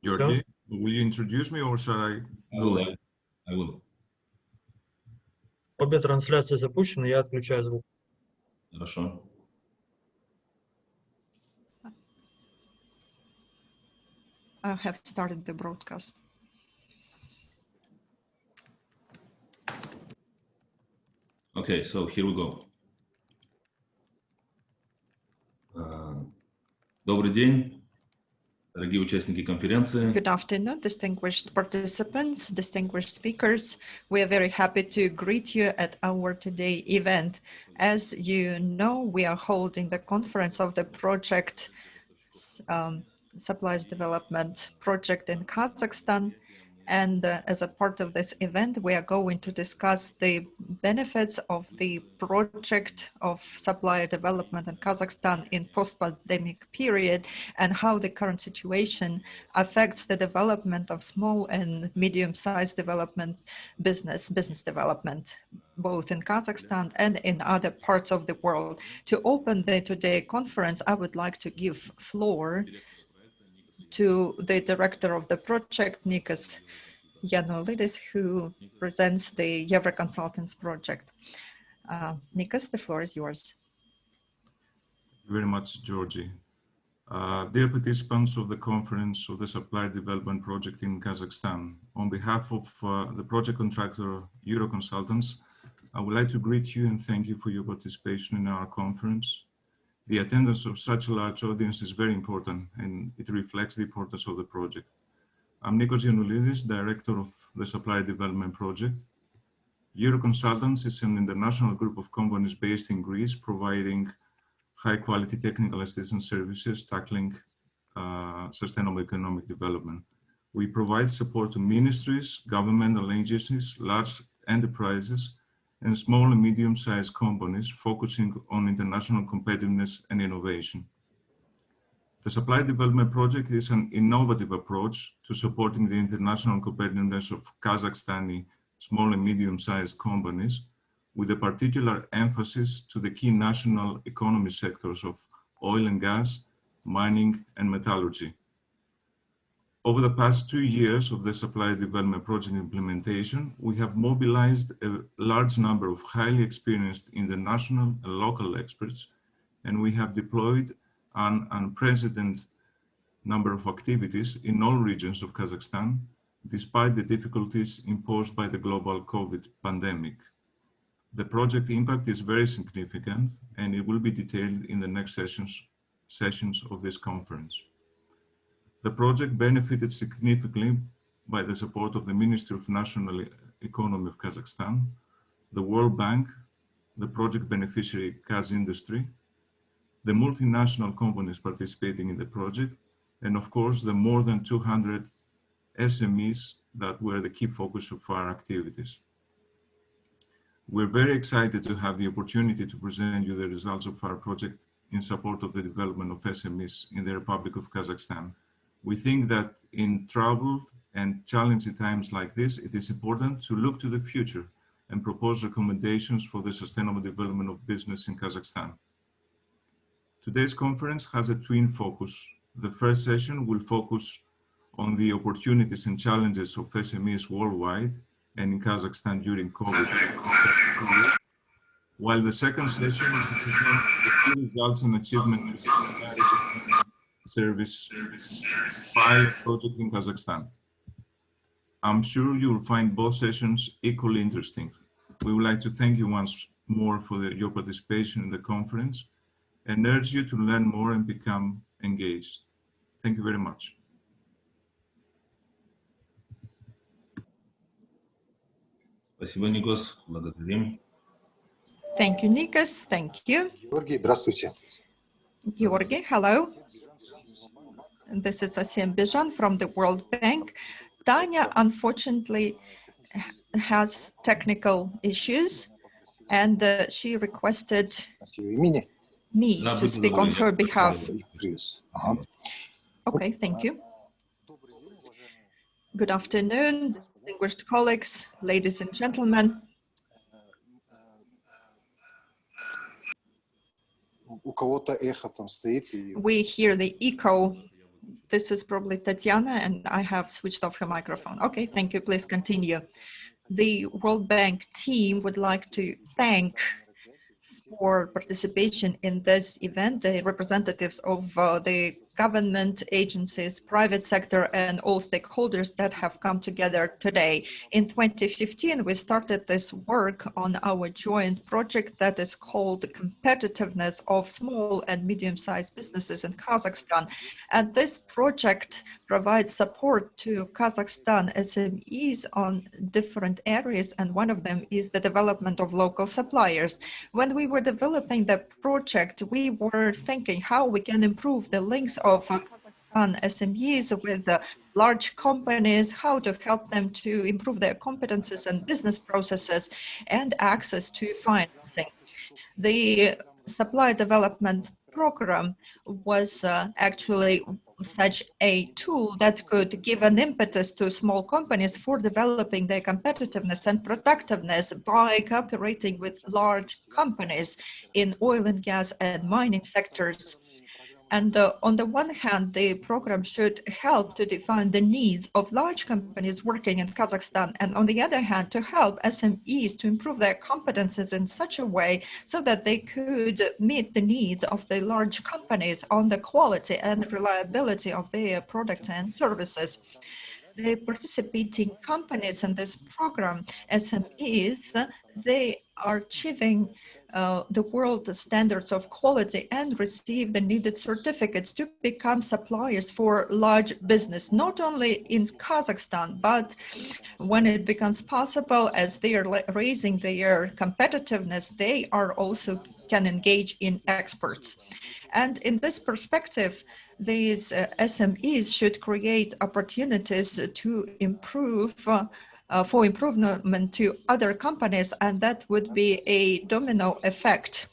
Georgi, will you introduce me or shall I go ahead? I will. Обе трансляции запущены, я отключаю звук. Хорошо. I have started the broadcast. Okay, so here we go. Добрый день, дорогие участники конференции. Good afternoon, distinguished participants, distinguished speakers. We are very happy to greet you at our today event. As you know, we are holding the conference of the project Supplies Development Project in Kazakhstan. And as a part of this event, we are going to discuss the benefits of the project of supplier development in Kazakhstan in post-pandemic period and how the current situation affects the development of small and medium-sized business development, both in Kazakhstan and in other parts of the world. To open the today conference, I would like to give floor to the director of the project, Nikos Yanolidis, who presents the Euro Consultants project. Nikos, the floor is yours. Thank you very much, Georgie. Dear participants of the conference of the Supplier Development Project in Kazakhstan, on behalf of the project contractor Euro Consultants, I would like to greet you and thank you for your participation in our conference. The attendance of such a large audience is very important and it reflects the importance of the project. I'm Nikos Yanolidis, Director of the Supplier Development Project. Euro Consultants is an international group of companies based in Greece providing high-quality technical assistance services tackling sustainable economic development. We provide support to ministries, governmental agencies, large enterprises, and small and medium-sized companies focusing on international competitiveness and innovation. The Supply Development Project is an innovative approach to supporting the international competitiveness of Kazakhstani small and medium-sized companies, with a particular emphasis to the key national economy sectors of oil and gas, mining, and metallurgy. Over the past 2 years of the Supply Development Project implementation, we have mobilized a large number of highly experienced international and local experts, and we have deployed an unprecedented number of activities in all regions of Kazakhstan, despite the difficulties imposed by the global COVID pandemic. The project impact is very significant, and it will be detailed in the next sessions of this conference. The project benefited significantly by the support of the Ministry of National Economy of Kazakhstan, the World Bank, the project beneficiary Kaz Industry, the multinational companies participating in the project, and of course, the more than 200 SMEs that were the key focus of our activities. We're very excited to have the opportunity to present you the results of our project in support of the development of SMEs in the Republic of Kazakhstan. We think that in troubled and challenging times like this, it is important to look to the future and propose recommendations for the sustainable development of business in Kazakhstan. Today's conference has a twin focus. The first session will focus on the opportunities and challenges of SMEs worldwide and in Kazakhstan during COVID, while the second session will present the key results and achievements of service pilot project in Kazakhstan. I'm sure you will find both sessions equally interesting. We would like to thank you once more for your participation in the conference and urge you to learn more and become engaged. Thank you very much. Спасибо, Никос. Благодарим. Thank you, Nikos. Thank you. Georgi, здравствуйте. Georgi, hello. This is Asim Bijan from the World Bank. Tanya, unfortunately, has technical issues, and she requested me to speak on her behalf. Okay, thank you. Good afternoon, distinguished colleagues, ladies and gentlemen. У кого-то эхо там стоит. We hear the echo This is probably Tatiana, and I have switched off her microphone. Okay, thank you. Please continue. The World Bank team would like to thank for participation in this event, the representatives of the government agencies, private sector, and all stakeholders that have come together today. In 2015, we started this work on our joint project that is called Competitiveness of Small and Medium-Sized Businesses in Kazakhstan. And this project provides support to Kazakhstan SMEs on different areas, and one of them is the development of local suppliers. When we were developing the project, we were thinking how we can improve the links of Kazakhstan SMEs with large companies, how to help them to improve their competences and business processes and access to financing. The supply development program was actually such a tool that could give an impetus to small companies for developing their competitiveness and productiveness by cooperating with large companies in oil and gas and mining sectors. And on the one hand, the program should help to define the needs of large companies working in Kazakhstan, and on the other hand, to help SMEs to improve their competences in such a way so that they could meet the needs of the large companies on the quality and reliability of their products and services. The participating companies in this program, SMEs, they are achieving the world standards of quality and receive the needed certificates to become suppliers for large business, not only in Kazakhstan, but when it becomes possible, as they are raising their competitiveness, they are also can engage in exports. And in this perspective, these SMEs should create opportunities to improve for improvement to other companies, and that would be a domino effect.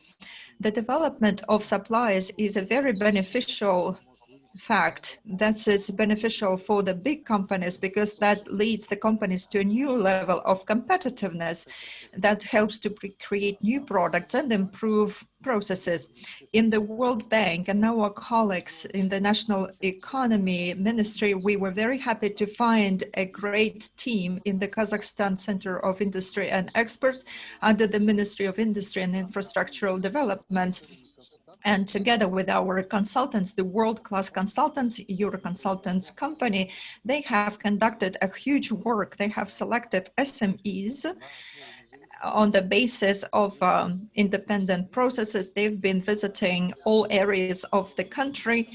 The development of supplies is a very beneficial fact that is beneficial for the big companies because that leads the companies to a new level of competitiveness that helps to create new products and improve processes. In the World Bank and our colleagues in the National Economy Ministry, we were very happy to find a great team in the Kazakhstan Center of Industry and Experts under the Ministry of Industry and Infrastructural Development. And together with our consultants, the world-class consultants, Euroconsultants company, they have conducted a huge work. They have selected SMEs on the basis of independent processes. They've been visiting all areas of the country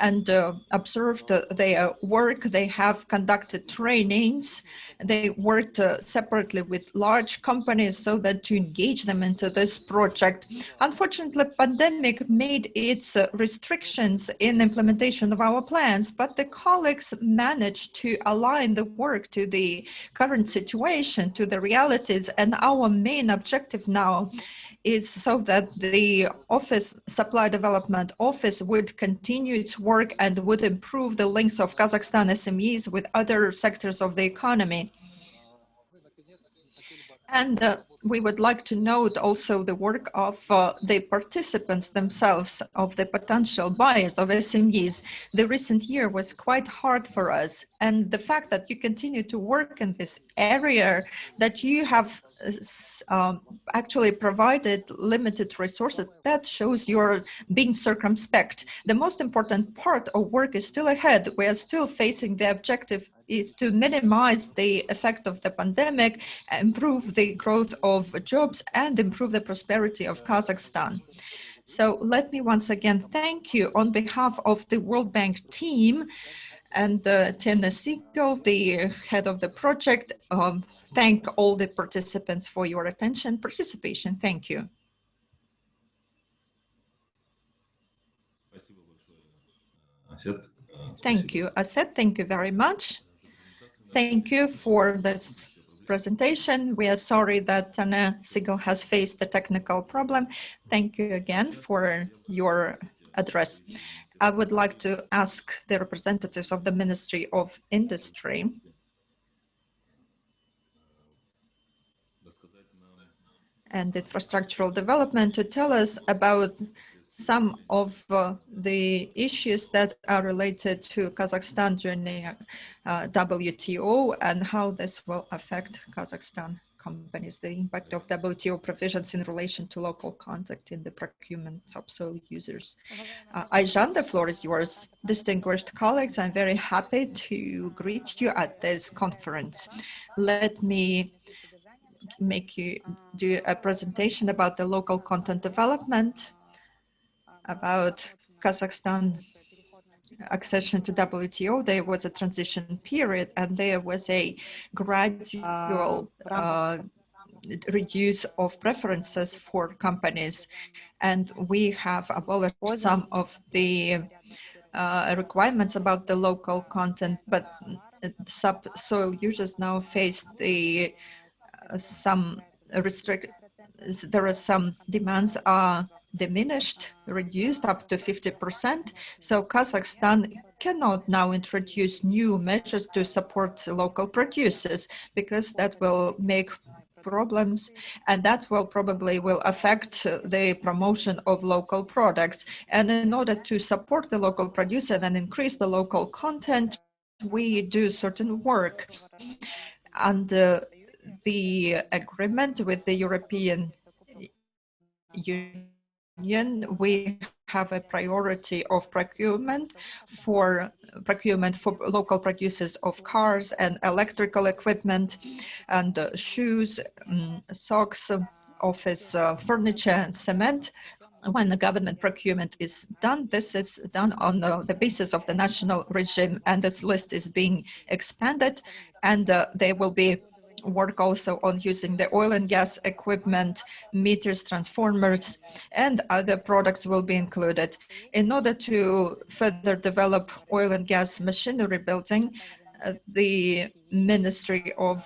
and observed their work. They have conducted trainings. They worked separately with large companies so that to engage them into this project. Unfortunately, pandemic made its restrictions in implementation of our plans, but the colleagues managed to align the work to the current situation, to the realities, and our main objective now is so that the office, Supply Development Office, would continue its work and would improve the links of Kazakhstan SMEs with other sectors of the economy. And we would like to note also the work of the participants themselves, of the potential buyers of SMEs. The recent year was quite hard for us. And the fact that you continue to work in this area, that you have actually provided limited resources, that shows you're being circumspect. The most important part of work is still ahead. We are still facing the objective is to minimize the effect of the pandemic, improve the growth of jobs, and improve the prosperity of Kazakhstan. So let me once again thank you on behalf of the World Bank team and Tina Siegel, the head of the project. Thank all the participants for your attention, participation. Thank you. Thank you, Asset. Thank you very much. Thank you for this presentation. We are sorry that Tana Siegel has faced a technical problem. Thank you again for your address. I would like to ask the representatives of the Ministry of Industry and Infrastructural Development to tell us about some of the issues that are related to Kazakhstan joining WTO and how this will affect Kazakhstan companies, the impact of WTO provisions in relation to local contact in the procurement subsoil users. Ayjan, the floor is yours. Distinguished colleagues, I'm very happy to greet you at this conference. Let me make you do a presentation about the local content development, about Kazakhstan accession to WTO. There was a transition period and there was a gradual reduce of preferences for companies. And we have abolished some of the requirements about the local content, but subsoil users now face the some there are some demands are diminished, reduced up to 50%. So Kazakhstan cannot now introduce new measures to support local producers because that will make problems and that will probably affect the promotion of local products. And in order to support the local producer and increase the local content, we do certain work. And the agreement with the European Union, we have a priority of procurement for local producers of cars and electrical equipment and shoes, socks, office furniture and cement. When the government procurement is done, this is done on the basis of the national regime, and this list is being expanded, and there will be work also on using the oil and gas equipment, meters, transformers, and other products will be included. In order to further develop oil and gas machinery building, the Ministry of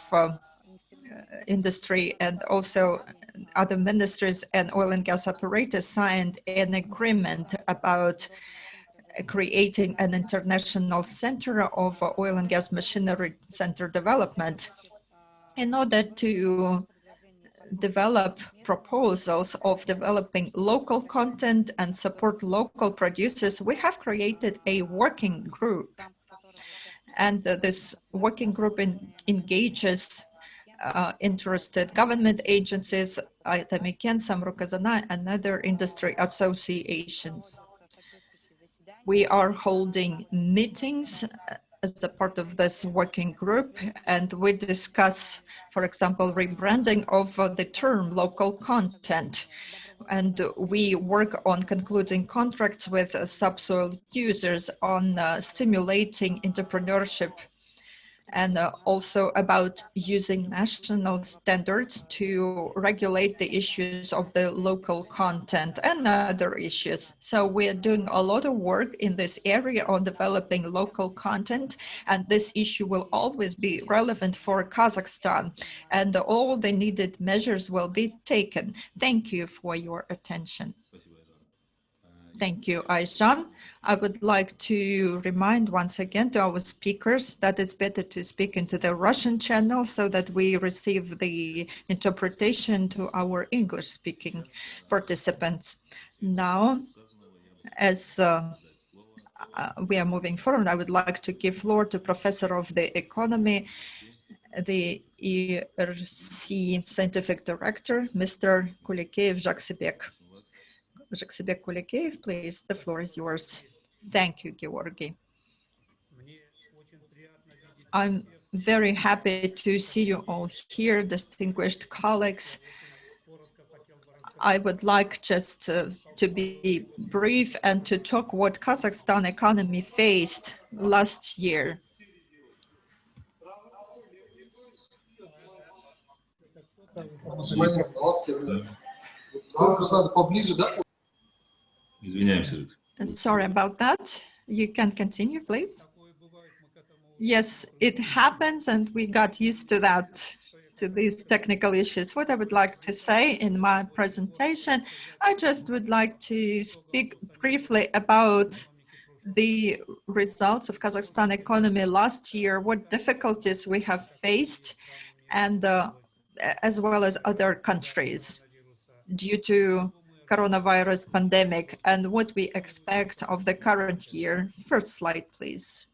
Industry and also other ministries and oil and gas operators signed an agreement about creating an international center of oil and gas machinery center development. In order to develop proposals of developing local content and support local producers, we have created a working group. And this working group engages interested government agencies, Aytamiken, Samruk-Kazana, and other industry associations. We are holding meetings as a part of this working group, and we discuss, for example, rebranding of the term local content. And we work on concluding contracts with subsoil users on stimulating entrepreneurship, and also about using national standards to regulate the issues of the local content and other issues. So we are doing a lot of work in this area on developing local content, and this issue will always be relevant for Kazakhstan, and all the needed measures will be taken. Thank you for your attention. Thank you, Ayjan. I would like to remind once again to our speakers that it's better to speak into the Russian channel so that we receive the interpretation to our English-speaking participants. Now, as we are moving forward, I would like to give floor to Professor of the Economy, the ERC Scientific Director, Mr. Kulikev Jaksibek. Jaksibek Kulikev, please, the floor is yours. Thank you, Georgi. I'm very happy to see you all here, distinguished colleagues. I would like just to be brief and to talk what Kazakhstan economy faced last year. Sorry about that. You can continue, please. Yes, it happens, and we got used to that, to these technical issues. What I would like to say in my presentation, I just would like to speak briefly about the results of Kazakhstan economy last year, what difficulties we have faced, and as well as other countries due to coronavirus pandemic and what we expect of the current year. First slide, please.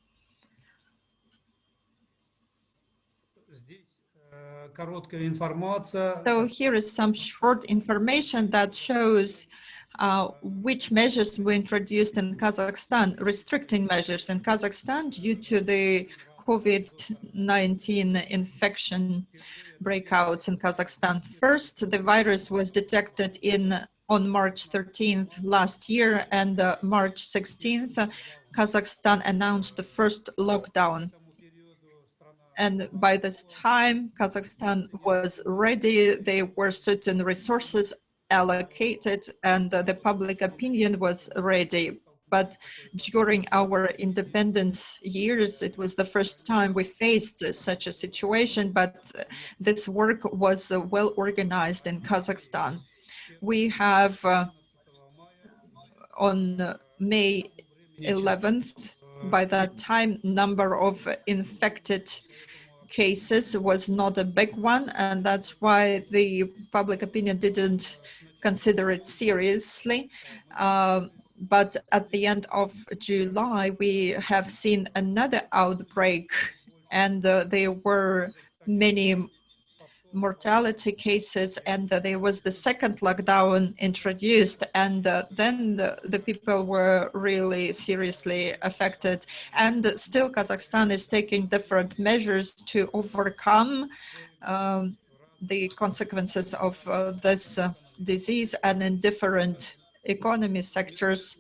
So here is some short information that shows which measures were introduced in Kazakhstan, restricting measures in Kazakhstan due to the COVID-19 infection breakouts in Kazakhstan. First, the virus was detected on March 13th last year, and March 16th, Kazakhstan announced the first lockdown. And by this time, Kazakhstan was ready. There were certain resources allocated, and the public opinion was ready. But during our independence years, it was the first time we faced such a situation, but this work was well organized in Kazakhstan. We have on May 11th, by that time, number of infected cases was not a big one, and that's why the public opinion didn't consider it seriously. But at the end of July, we have seen another outbreak, and there were many mortality cases, and there was the second lockdown introduced, and then the people were really seriously affected. And still Kazakhstan is taking different measures to overcome the consequences of this disease, and in different economy sectors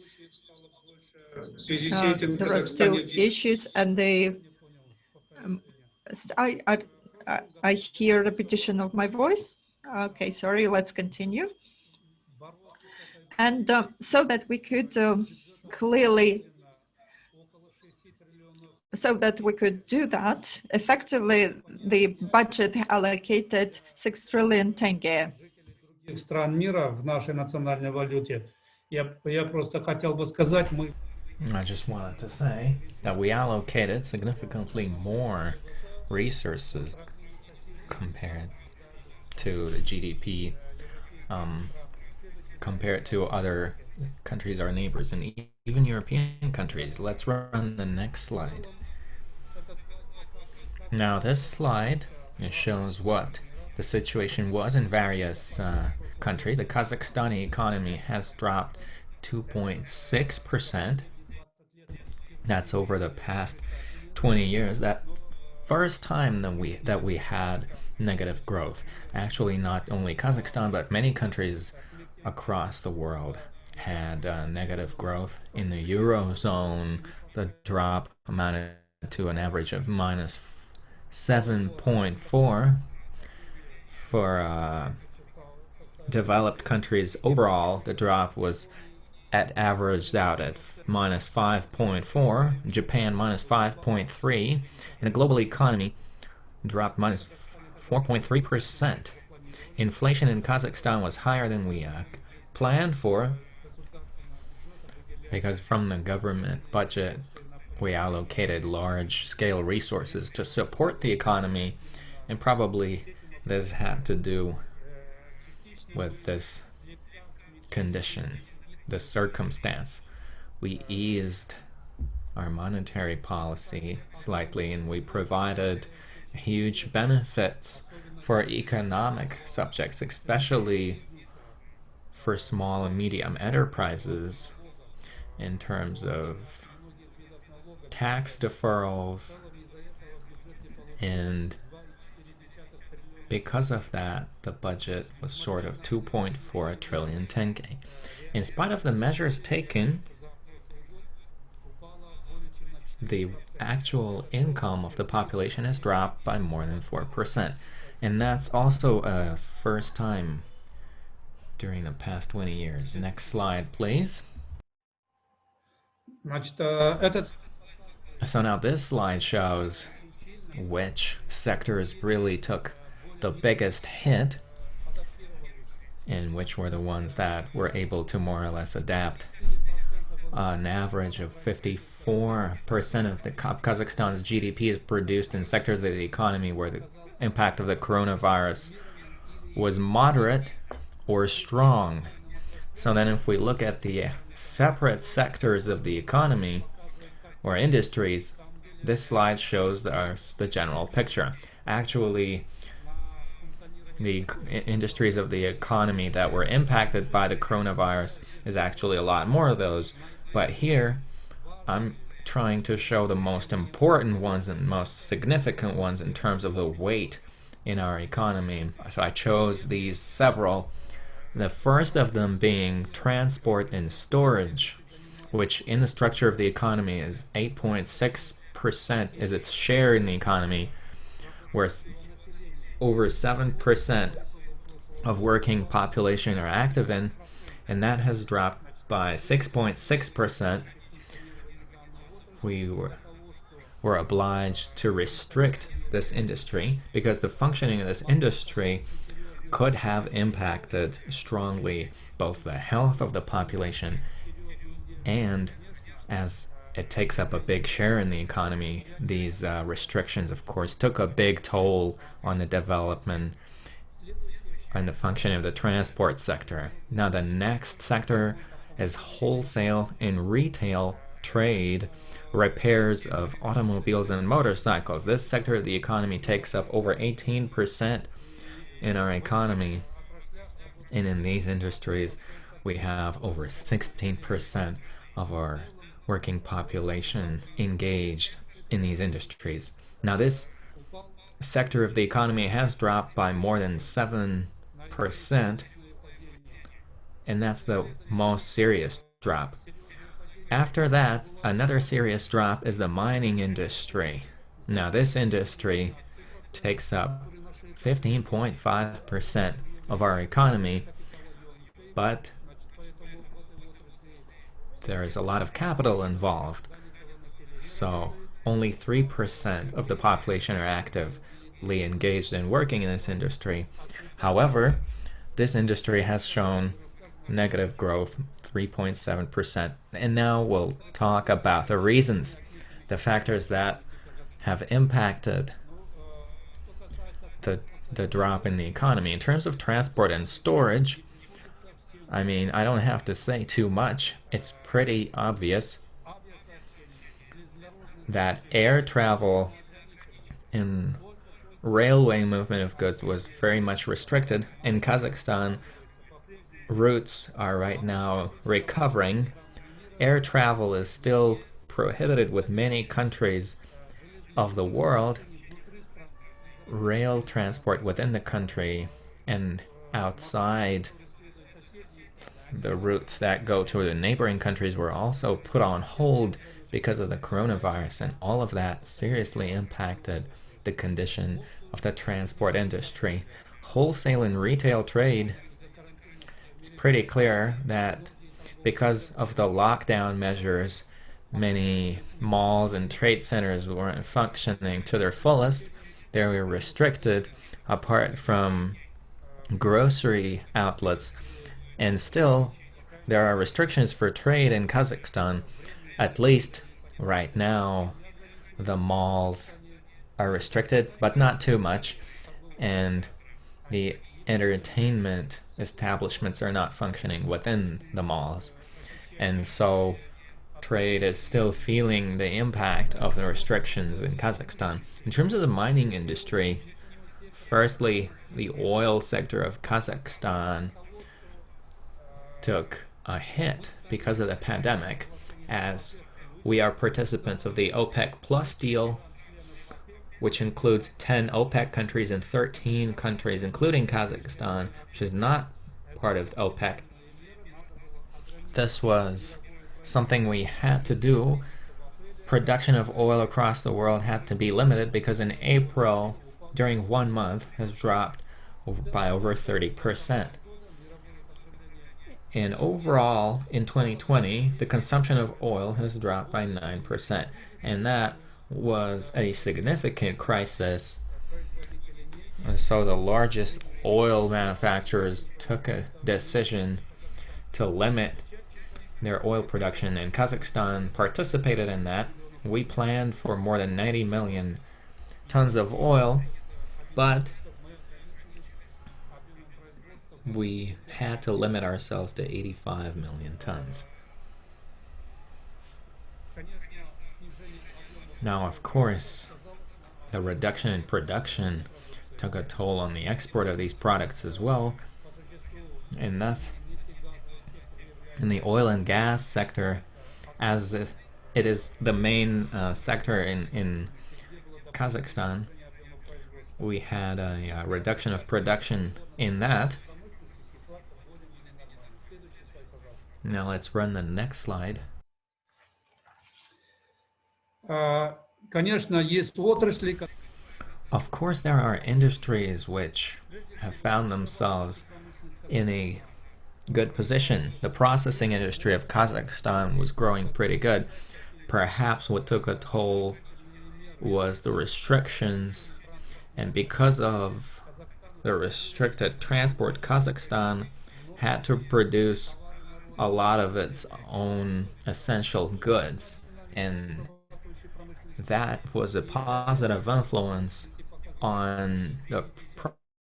there are still issues, and I hear repetition of my voice. Okay, sorry, let's continue. And so that we could do that effectively, the budget allocated 6 trillion tenge. Стран мира в нашей национальной валюте. Я просто хотел бы сказать, I just wanted to say that we allocated significantly more resources compared to the GDP, compared to other countries, our neighbors, and even European countries. Let's run the next slide. Now this slide shows what the situation was in various countries. The Kazakhstani economy has dropped 2.6%. That's over the past 20 years. That first time that we had negative growth. Actually, not only Kazakhstan, but many countries across the world had negative growth. In the Eurozone, the drop amounted to an average of minus 7.4. For developed countries overall, the drop was averaged out at minus 5.4, Japan minus 5.3, and the global economy dropped minus 4.3%. Inflation in Kazakhstan was higher than we planned for, because from the government budget we allocated large-scale resources to support the economy, and probably this had to do with this condition, the circumstance. We eased our monetary policy slightly, and we provided huge benefits for economic subjects, especially for small and medium enterprises, in terms of tax deferrals, and because of that, the budget was sort of 2.4 trillion tenge. In spite of the measures taken, the actual income of the population has dropped by more than 4%. And that's also a first time during the past 20 years. Next slide, please. So now this slide shows which sectors really took the biggest hit and which were the ones that were able to more or less adapt. An average of 54% of the Kazakhstan's GDP is produced in sectors of the economy where the impact of the coronavirus was moderate or strong. So then if we look at the separate sectors of the economy or industries, this slide shows us the general picture. Actually, the industries of the economy that were impacted by the coronavirus is actually a lot more of those. But here, I'm trying to show the most important ones and most significant ones in terms of the weight in our economy. So I chose these several. The first of them being transport and storage, which in the structure of the economy is 8.6% is its share in the economy, whereas over 7% of working population are active in, and that has dropped by 6.6%. We were obliged to restrict this industry because the functioning of this industry could have impacted strongly both the health of the population, and as it takes up a big share in the economy, these restrictions, of course, took a big toll on the development and the functioning of the transport sector. Now, the next sector is wholesale and retail trade, repairs of automobiles and motorcycles. This sector of the economy takes up over 18% in our economy, and in these industries we have over 16% of our working population engaged in these industries. Now, this sector of the economy has dropped by more than 7%, and that's the most serious drop. After that, another serious drop is the mining industry. Now, this industry takes up 15.5% of our economy, but there is a lot of capital involved, so only 3% of the population are actively engaged in working in this industry. However, this industry has shown negative growth, 3.7%. And now we'll talk about the reasons, the factors that have impacted the drop in the economy. In terms of transport and storage, I mean, I don't have to say too much. It's pretty obvious that air travel and railway movement of goods was very much restricted. In Kazakhstan, routes are right now recovering. Air travel is still prohibited with many countries of the world. Rail transport within the country and outside the routes that go to the neighboring countries were also put on hold because of the coronavirus, and all of that seriously impacted the condition of the transport industry. Wholesale and retail trade, it's pretty clear that because of the lockdown measures, many malls and trade centers weren't functioning to their fullest. They were restricted apart from grocery outlets, and still there are restrictions for trade in Kazakhstan. At least right now the malls are restricted, but not too much, and the entertainment establishments are not functioning within the malls, and so trade is still feeling the impact of the restrictions in Kazakhstan. In terms of the mining industry, firstly, the oil sector of Kazakhstan took a hit because of the pandemic, as we are participants of the OPEC Plus deal, which includes 10 OPEC countries and 13 countries, including Kazakhstan, which is not part of OPEC. This was something we had to do. Production of oil across the world had to be limited because in April, during 1 month, has dropped by over 30%. And overall, in 2020, the consumption of oil has dropped by 9%. And that was a significant crisis. And so the largest oil manufacturers took a decision to limit their oil production, and Kazakhstan participated in that. We planned for more than 90 million tons of oil, but we had to limit ourselves to 85 million tons. Now, of course, the reduction in production took a toll on the export of these products as well, and thus, in the oil and gas sector, as it is the main sector in Kazakhstan, we had a reduction of production in that. Now let's run the next slide. Конечно, есть отрасли, Of course, there are industries which have found themselves in a good position. The processing industry of Kazakhstan was growing pretty good. Perhaps what took a toll was the restrictions, and because of the restricted transport, Kazakhstan had to produce a lot of its own essential goods, and that was a positive influence on the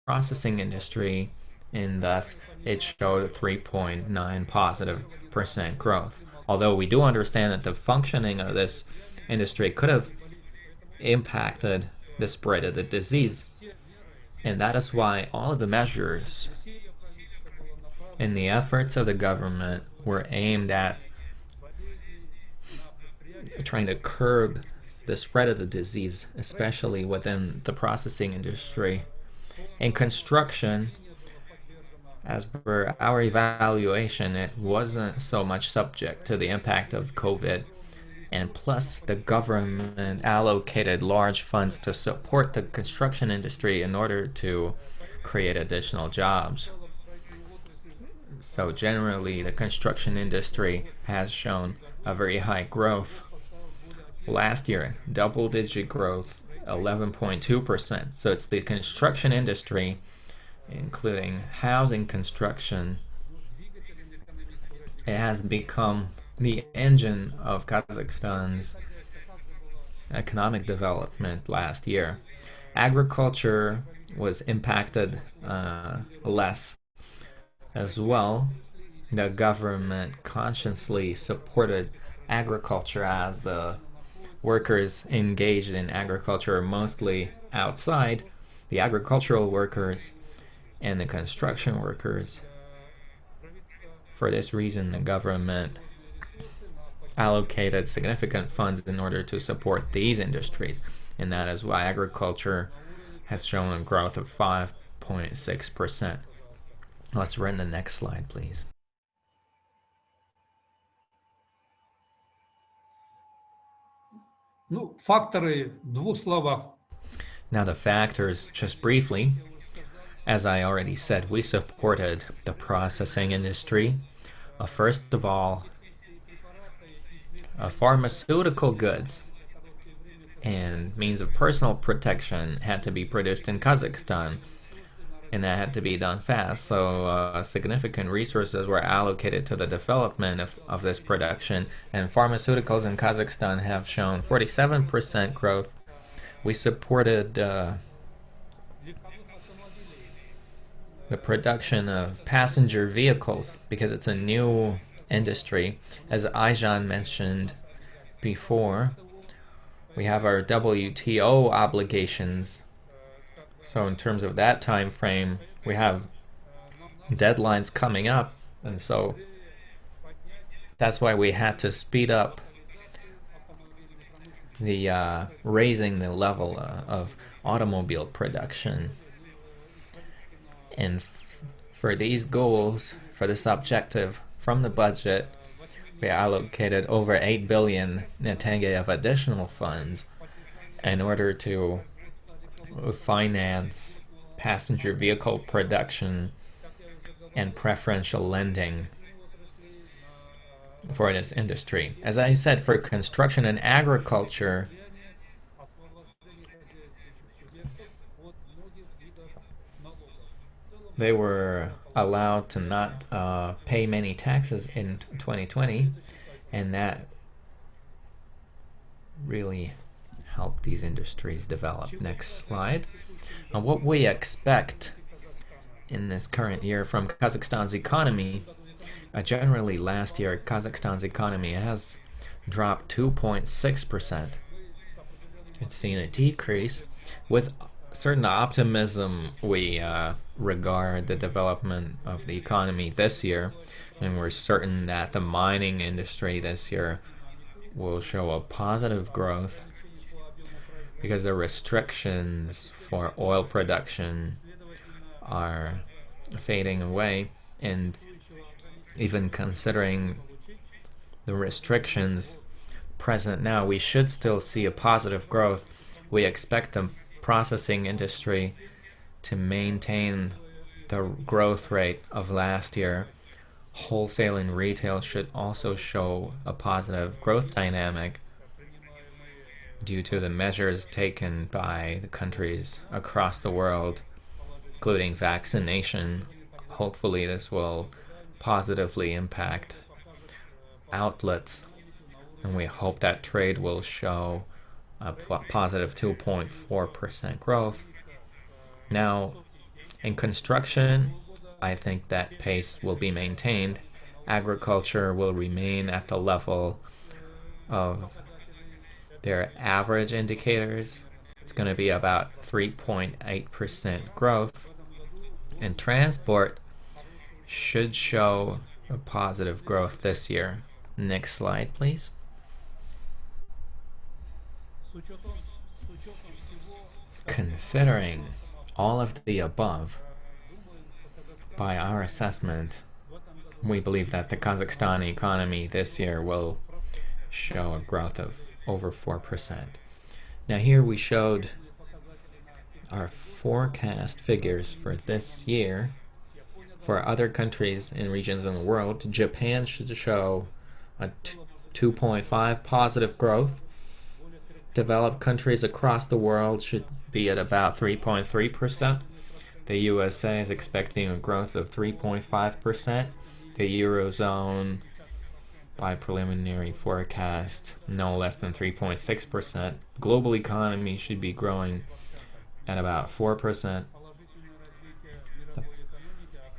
processing industry, and thus it showed a 3.9% positive growth. Although we do understand that the functioning of this industry could have impacted the spread of the disease, and that is why all of the measures and the efforts of the government were aimed at trying to curb the spread of the disease, especially within the processing industry. In construction, as per our evaluation, it wasn't so much subject to the impact of COVID, and plus the government allocated large funds to support the construction industry in order to create additional jobs. So generally, the construction industry has shown a very high growth. Last year, double-digit growth, 11.2%. So it's the construction industry, including housing construction, it has become the engine of Kazakhstan's economic development last year. Agriculture was impacted less as well. The government consciously supported agriculture, as the workers engaged in agriculture are mostly outside, the agricultural workers and the construction workers. For this reason, the government allocated significant funds in order to support these industries, and that is why agriculture has shown a growth of 5.6%. Let's run the next slide, please. ну, факторы в двух словах. Now the factors, just briefly, as I already said, we supported the processing industry. First of all, pharmaceutical goods and means of personal protection had to be produced in Kazakhstan, and that had to be done fast. So significant resources were allocated to the development of this production, and pharmaceuticals in Kazakhstan have shown 47% growth. We supported the production of passenger vehicles because it's a new industry. As Aijan mentioned before, we have our WTO obligations. So in terms of that time frame, we have deadlines coming up, and so that's why we had to speed up the raising the level of automobile production. And for these goals, for this objective, from the budget, we allocated over 8 billion tenge of additional funds in order to finance passenger vehicle production and preferential lending for this industry. As I said, for construction and agriculture, they were allowed to not pay many taxes in 2020, and that really help these industries develop. Next slide. What we expect in this current year from Kazakhstan's economy. Generally, last year, Kazakhstan's economy has dropped 2.6%. It's seen a decrease. With certain optimism, we regard the development of the economy this year, and we're certain that the mining industry this year will show a positive growth because the restrictions for oil production are fading away, and even considering the restrictions present now, we should still see a positive growth. We expect the processing industry to maintain the growth rate of last year. Wholesale and retail should also show a positive growth dynamic due to the measures taken by the countries across the world, including vaccination. Hopefully this will positively impact outlets, and we hope that trade will show a positive 2.4% growth. Now, in construction, I think that pace will be maintained. Agriculture will remain at the level of their average indicators. It's going to be about 3.8% growth. And transport should show a positive growth this year. Next slide, please. Considering all of the above, by our assessment, we believe that the Kazakhstan economy this year will show a growth of over 4%. Now here we showed our forecast figures for this year. For other countries and regions in the world, Japan should show a 2.5 positive growth. Developed countries across the world should be at about 3.3%. The USA is expecting a growth of 3.5%. The Eurozone, by preliminary forecast, no less than 3.6%. Global economy should be growing at about 4%.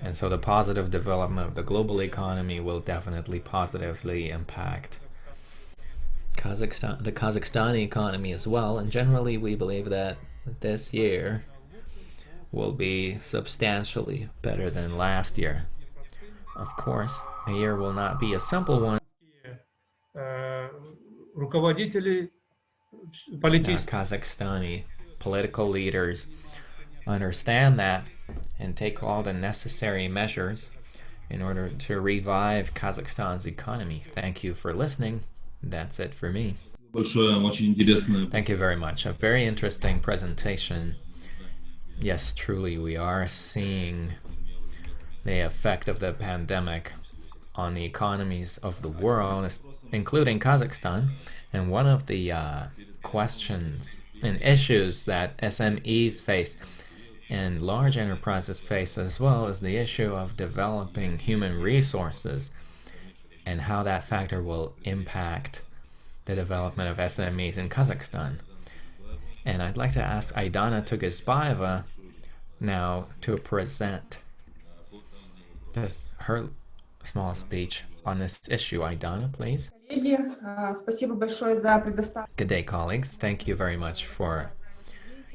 And so the positive development of the global economy will definitely positively impact the Kazakhstani economy as well. And generally, we believe that this year will be substantially better than last year. Of course, the year will not be a simple one. Руководители политических Kazakhstani political leaders understand that and take all the necessary measures in order to revive Kazakhstan's economy. Thank you for listening. That's it for me. Большое, очень интересно. Thank you very much. A very interesting presentation. Yes, truly, we are seeing the effect of the pandemic on the economies of the world, including Kazakhstan. And one of the questions and issues that SMEs face and large enterprises face as well is the issue of developing human resources and how that factor will impact the development of SMEs in Kazakhstan. And I'd like to ask Aidana Tugisbaeva now to present her small speech on this issue. Aidana, please. Good day, colleagues. Thank you very much for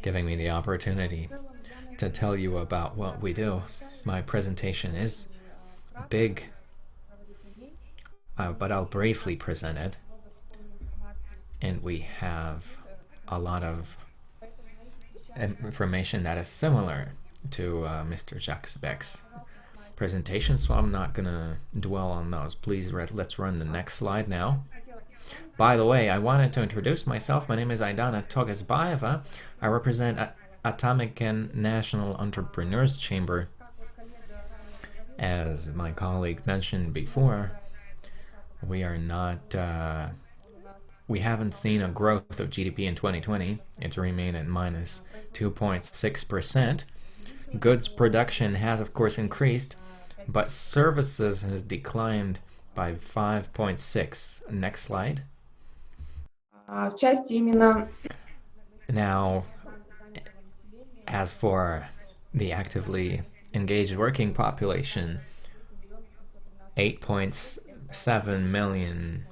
giving me the opportunity to tell you about what we do. My presentation is big, but I'll briefly present it. And we have a lot of information that is similar to Mr. Jacques Beck's presentation, so I'm not going to dwell on those. Please, let's run the next slide now. By the way, I wanted to introduce myself. My name is Aidana Tugisbaeva. I represent Atomic and National Entrepreneurs Chamber. As my colleague mentioned before, we are not... we haven't seen a growth of GDP in 2020. It's remained at minus 2.6%. Goods production has, of course, increased, but services has declined by 5.6%. Next slide. Now, as for the actively engaged working population, 8.7 million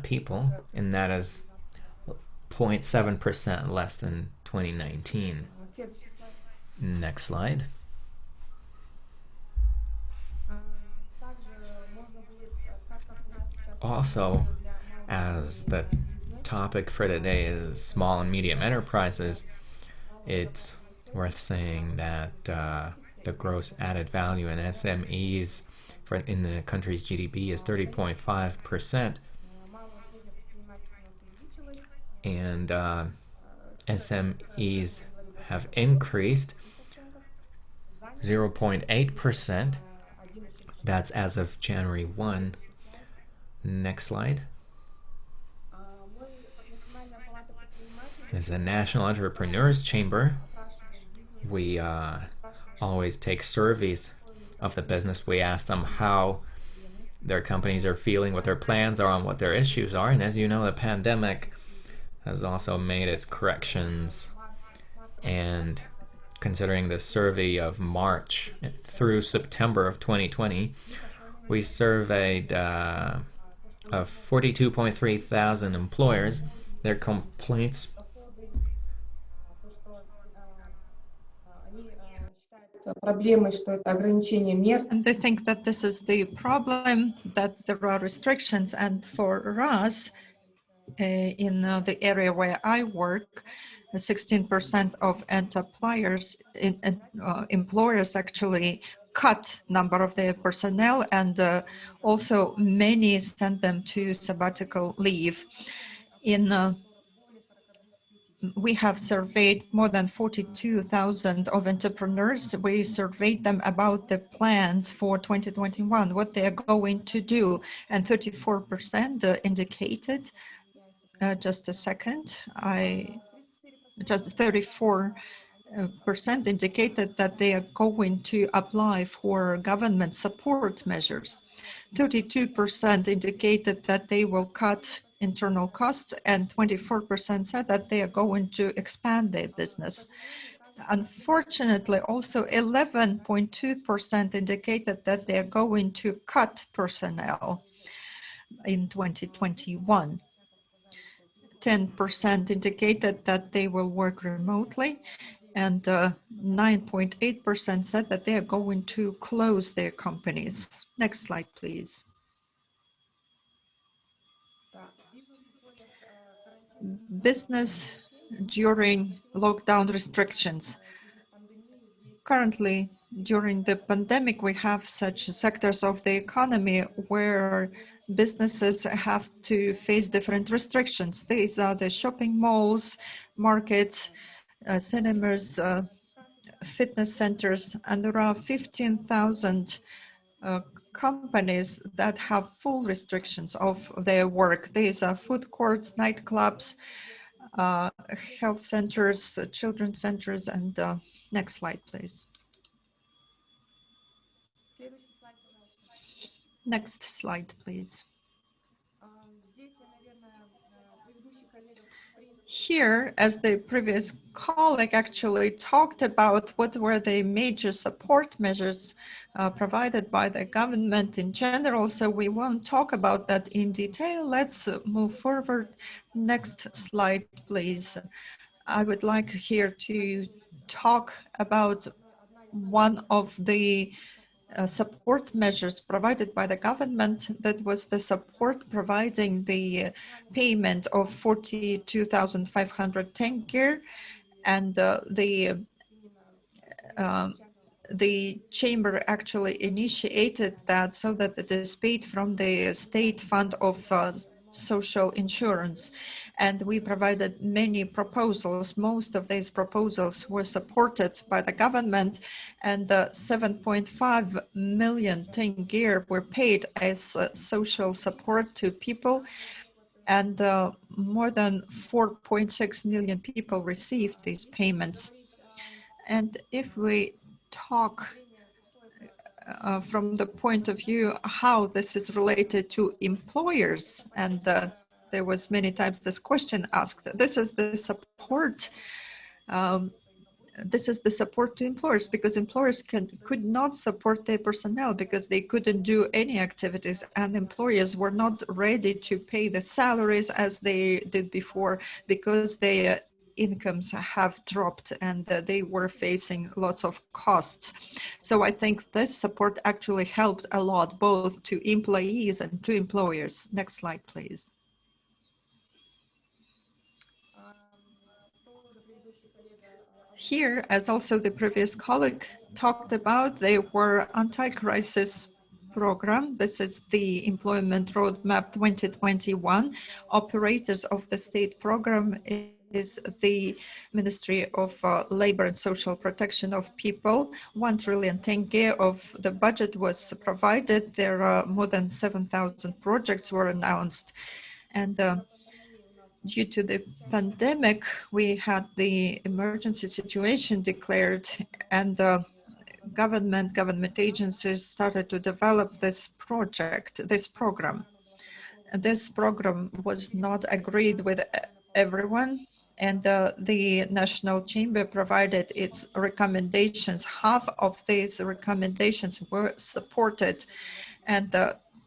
people, and that is 0.7% less than 2019. Next slide. Also, as the topic for today is small and medium enterprises, it's worth saying that the gross added value in SMEs in the country's GDP is 30.5%, and SMEs have increased 0.8%. That's as of January 1. Next slide. As a National Entrepreneurs Chamber, we always take surveys of the business. We ask them how their companies are feeling, what their plans are, and what their issues are. And as you know, the pandemic has also made its corrections. And considering the survey of March through September of 2020, we surveyed of 42.3 thousand employers. Their complaints and they think that this is the problem, that there are restrictions. And for us, in the area where I work, 16% of employers actually cut number of their personnel, and also many send them to sabbatical leave. We have surveyed more than 42,000 of entrepreneurs. We surveyed them about the plans for 2021, what they are going to do, and 34% indicated, just a second, just 34% indicated that they are going to apply for government support measures. 32% indicated that they will cut internal costs, and 24% said that they are going to expand their business. Unfortunately, also 11.2% indicated that they are going to cut personnel in 2021. 10% indicated that they will work remotely, and 9.8% said that they are going to close their companies. Next slide, please. Business during lockdown restrictions. Currently, during the pandemic, we have such sectors of the economy where businesses have to face different restrictions. These are the shopping malls, markets, cinemas, fitness centers, and there are 15,000 companies that have full restrictions of their work. These are food courts, nightclubs, health centers, children's centers, and next slide, please. Next slide, please. Here, as the previous colleague actually talked about, what were the major support measures provided by the government in general, so we won't talk about that in detail. Let's move forward. Next slide, please. I would like here to talk about one of the support measures provided by the government. That was the support providing the payment of 42,500 tenge, and the chamber actually initiated that so that it is paid from the state fund of social insurance. And we provided many proposals. Most of these proposals were supported by the government, and 7.5 million tenge were paid as social support to people, and more than 4.6 million people received these payments. And if we talk from the point of view how this is related to employers, and there was many times this question asked, this is the support this is the support to employers, because employers could not support their personnel because they couldn't do any activities, and employers were not ready to pay the salaries as they did before because their incomes have dropped and they were facing lots of costs. So I think this support actually helped a lot both to employees and to employers. Next slide, please. Here, as also the previous colleague talked about, they were anti-crisis program. This is the Employment Roadmap 2021. Operators of the state program is the Ministry of Labor and Social Protection of People. 1 trillion tenge of the budget was provided. There are more than 7,000 projects were announced. And due to the pandemic, we had the emergency situation declared, and the government agencies started to develop this project, this program. And this program was not agreed with everyone, and the National Chamber provided its recommendations. Half of these recommendations were supported, and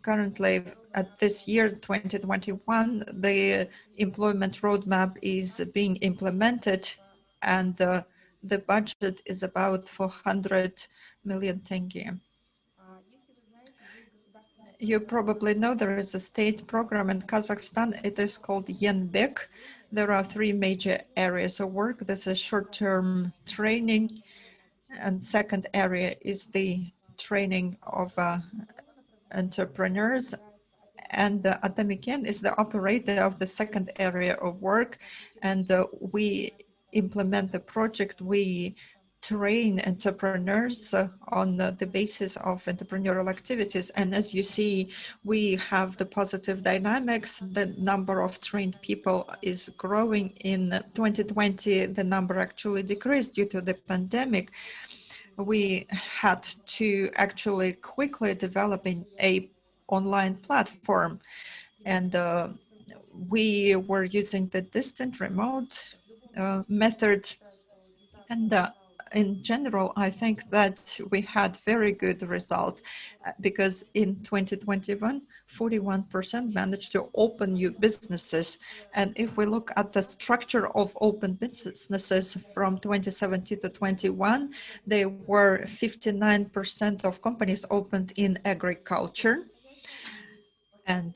currently at this year, 2021, the employment roadmap is being implemented, and the budget is about 400 million tenge. You probably know there is a state program in Kazakhstan. It is called Yenbek. There are 3 major areas of work. This is short-term training, and second area is the training of entrepreneurs, and Atamiken is the operator of the second area of work, and we implement the project. We train entrepreneurs on the basis of entrepreneurial activities, and as you see, we have the positive dynamics. The number of trained people is growing. In 2020, the number actually decreased due to the pandemic. We had to actually quickly develop a online platform, and we were using the distant remote method, and in general, I think that we had very good result because in 2021, 41% managed to open new businesses. And if we look at the structure of open businesses from 2017 to 21, there were 59% of companies opened in agriculture. And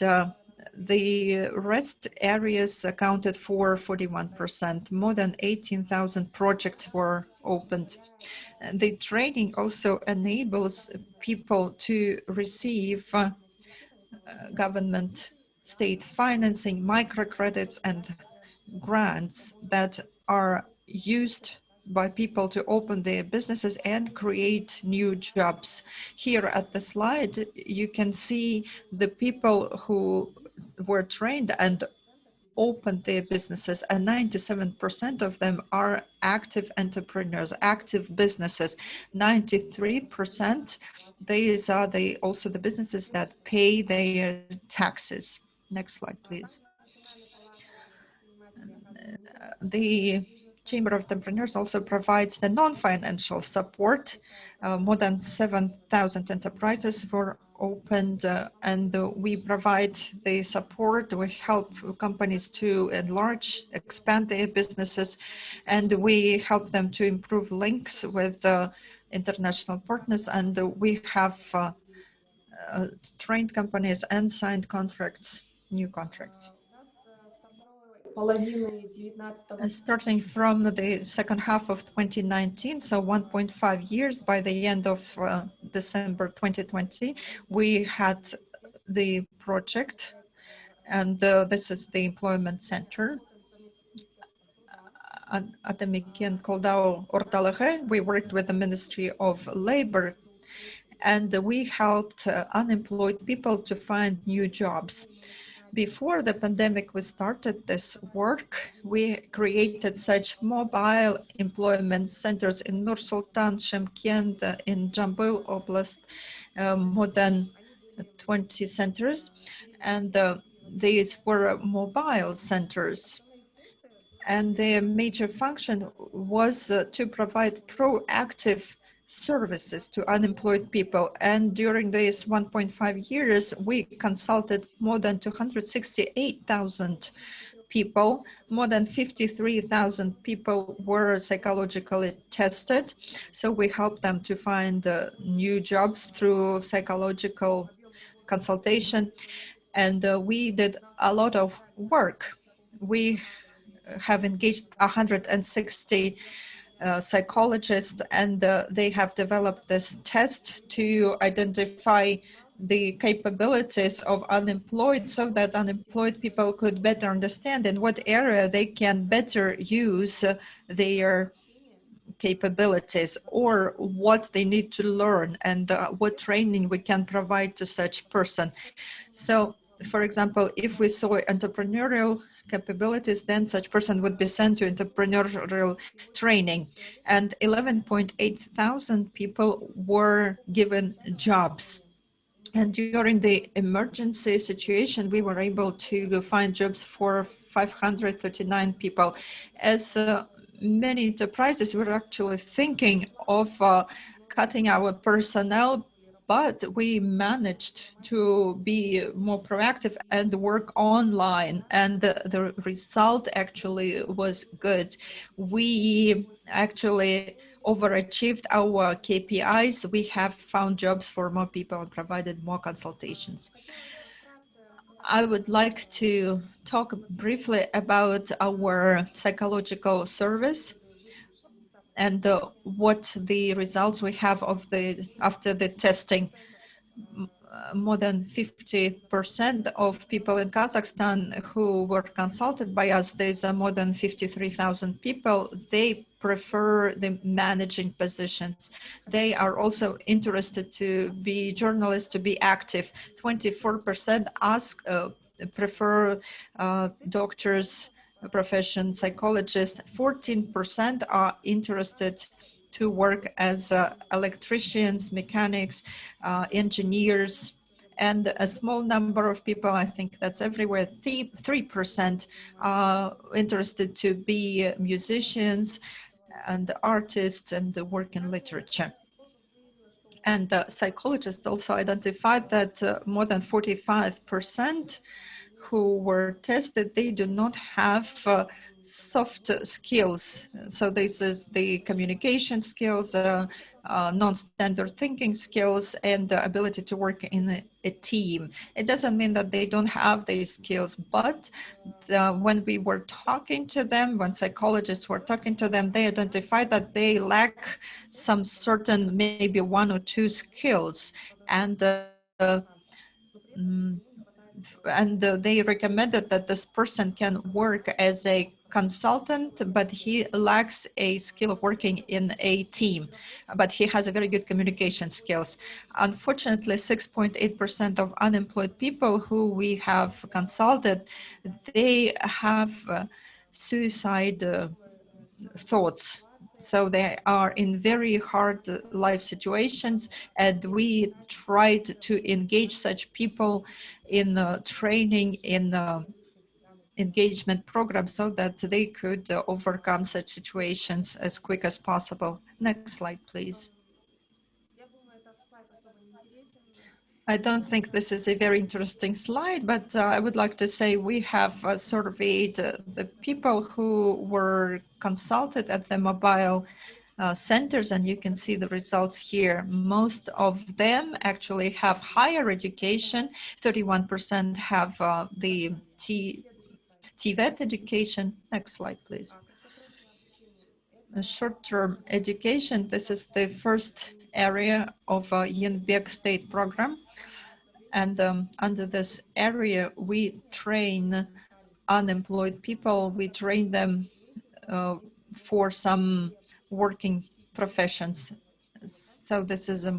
the rest areas accounted for 41%. More than 18,000 projects were opened. And the training also enables people to receive government state financing, microcredits, and grants that are used by people to open their businesses and create new jobs. Here at the slide, you can see the people who were trained and opened their businesses, and 97% of them are active entrepreneurs, active businesses. 93%, these are also the businesses that pay their taxes. Next slide, please. The Chamber of Entrepreneurs also provides the non-financial support. More than 7,000 enterprises were opened, and we provide the support. We help companies to enlarge, expand their businesses, and we help them to improve links with international partners, and we have trained companies and signed contracts, new contracts. Starting from the second half of 2019, so 1.5 years, by the end of December 2020, we had the project, and this is the employment center. Atamiken Koldao Ortalığı, we worked with the Ministry of Labor, and we helped unemployed people to find new jobs. Before the pandemic, we started this work. We created such mobile employment centers in Nur-Sultan, Shymkent, in Jambul Oblast, more than 20 centers. And these were mobile centers. And their major function was to provide proactive services to unemployed people. And during these 1.5 years, we consulted more than 268,000 people. More than 53,000 people were psychologically tested. So we helped them to find new jobs through psychological consultation. And we did a lot of work. We have engaged 160 psychologists, and they have developed this test to identify the capabilities of unemployed so that unemployed people could better understand in what area they can better use their capabilities or what they need to learn and what training we can provide to such person. So, for example, if we saw entrepreneurial capabilities, then such person would be sent to entrepreneurial training. And 11.8 thousand people were given jobs. And during the emergency situation, we were able to find jobs for 539 people. As many enterprises were actually thinking of cutting our personnel, but we managed to be more proactive and work online, and the result actually was good. We actually overachieved our KPIs. We have found jobs for more people and provided more consultations. I would like to talk briefly about our psychological service and what the results we have of after the testing. More than 50% of people in Kazakhstan who were consulted by us, there's more than 53,000 people, they prefer the managing positions. They are also interested to be journalists, to be active. 24% prefer doctors, profession, psychologists. 14% are interested to work as electricians, mechanics, engineers, and a small number of people, I think that's everywhere, 3% are interested to be musicians and artists and work in literature. And psychologists also identified that more than 45% who were tested, they do not have soft skills. So this is the communication skills, non-standard thinking skills, and the ability to work in a team. It doesn't mean that they don't have these skills, but when we were talking to them, when psychologists were talking to them, they identified that they lack some certain, maybe one or two skills. And they recommended that this person can work as a consultant, but he lacks a skill of working in a team, but he has a very good communication skills. Unfortunately, 6.8% of unemployed people who we have consulted, they have suicide thoughts. So they are in very hard life situations, and we tried to engage such people in training, in engagement programs, so that they could overcome such situations as quick as possible. Next slide, please. I don't think this is a very interesting slide, but I would like to say we have surveyed the people who were consulted at the mobile centers, and you can see the results here. Most of them actually have higher education. 31% have the TVET education. Next slide, please. Short-term education, this is the first area of a Yenbek state program. And under this area, we train unemployed people. We train them for some working professions. So this is a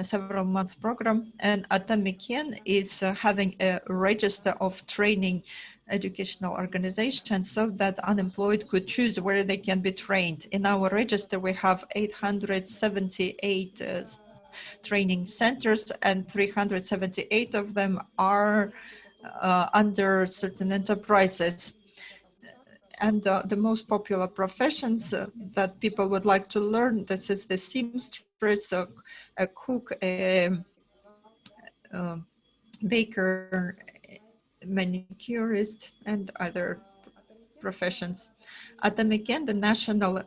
several month program. And Atamiken is having a register of training educational organizations so that unemployed could choose where they can be trained. In our register, we have 878 training centers, and 378 of them are under certain enterprises. And the most popular professions that people would like to learn, this is the seamstress, a cook, a baker, manicurist, and other professions. At the McKen, the National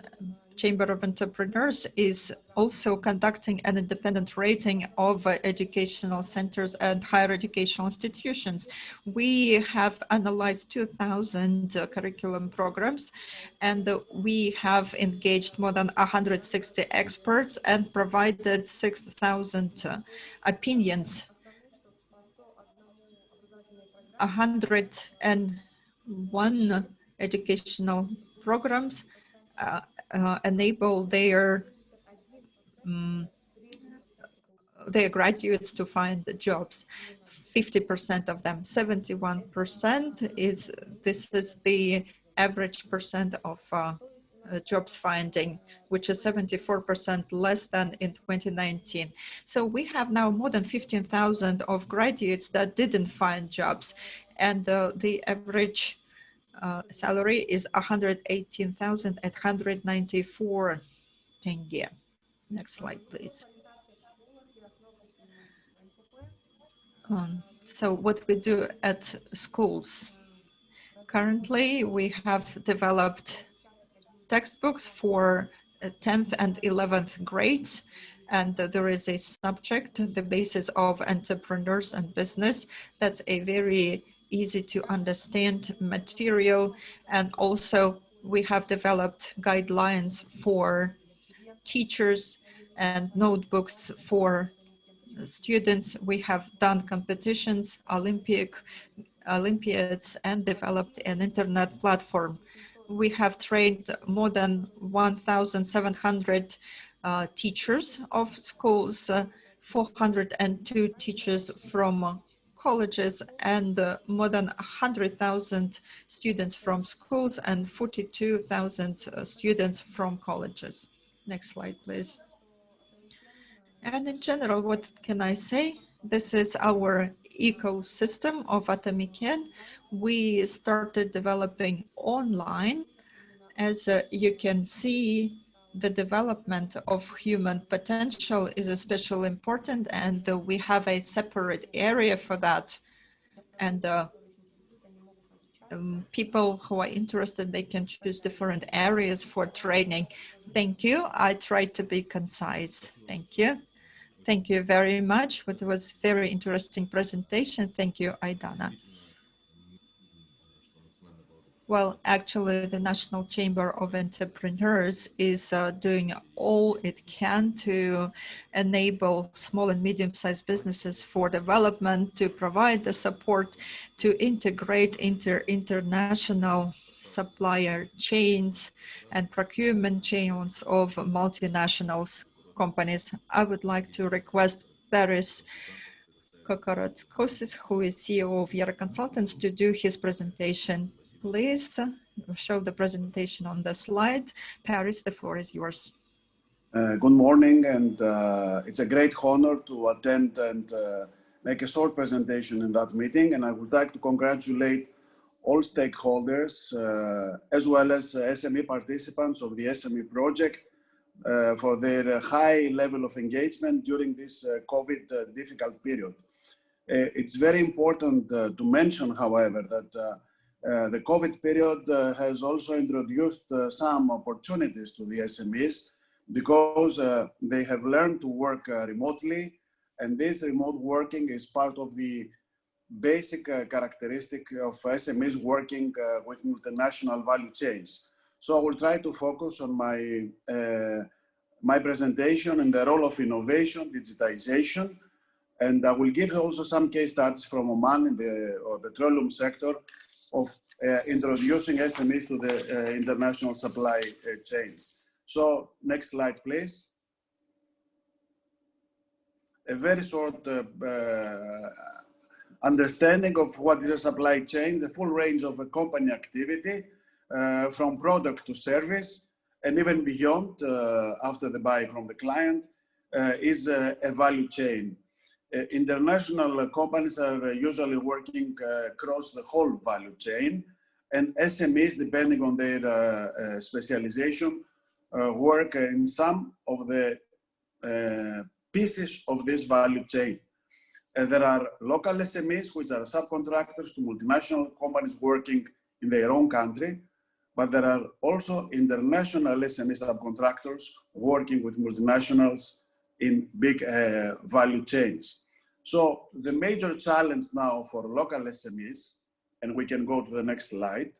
Chamber of Entrepreneurs is also conducting an independent rating of educational centers and higher educational institutions. We have analyzed 2,000 curriculum programs, and we have engaged more than 160 experts and provided 6,000 opinions. 101 educational programs enable their graduates to find the jobs. 50% of them, 71% is the average percent of jobs finding, which is 74% less than in 2019. So we have now more than 15,000 of graduates that didn't find jobs, and the average salary is 118,894 tenge. Next slide, please. So what we do at schools. Currently, we have developed textbooks for 10th and 11th grades, and there is a subject, the basis of entrepreneurs and business. That's a very easy to understand material, and also we have developed guidelines for teachers and notebooks for students. We have done competitions, Olympiads, and developed an internet platform. We have trained more than 1,700 teachers of schools, 402 teachers from colleges, and more than 100,000 students from schools and 42,000 students from colleges. Next slide, please. And in general, what can I say? This is our ecosystem of Atomican. We started developing online. As you can see, the development of human potential is especially important, and we have a separate area for that. And people who are interested, they can choose different areas for training. Thank you. I tried to be concise. Thank you. Thank you very much. It was a very interesting presentation. Thank you, Aidana. Well, actually, the National Chamber of Entrepreneurs is doing all it can to enable small and medium-sized businesses for development, to provide the support, to integrate international supplier chains and procurement chains of multinational companies. I would like to request Paris Kokoratskosis, who is CEO of Yara Consultants, to do his presentation. Please show the presentation on the slide. Paris, the floor is yours. Good morning, and it's a great honor to attend and make a short presentation in that meeting. And I would like to congratulate all stakeholders, as well as SME participants of the SME project for their high level of engagement during this COVID difficult period. It's very important to mention, however, that the COVID period has also introduced some opportunities to the SMEs because they have learned to work remotely, and this remote working is part of the basic characteristic of SMEs working with multinational value chains. So I will try to focus on my presentation and the role of innovation, digitization, and I will give also some case studies from Oman in the petroleum sector of introducing SMEs to the international supply chains. So next slide, please. A very short understanding of what is a supply chain, the full range of a company activity from product to service, and even beyond after the buy from the client is a value chain. International companies are usually working across the whole value chain, and SMEs, depending on their specialization, work in some of the pieces of this value chain. There are local SMEs, which are subcontractors to multinational companies working in their own country, but there are also international SME subcontractors working with multinationals in big value chains. So the major challenge now for local SMEs, and we can go to the next slide,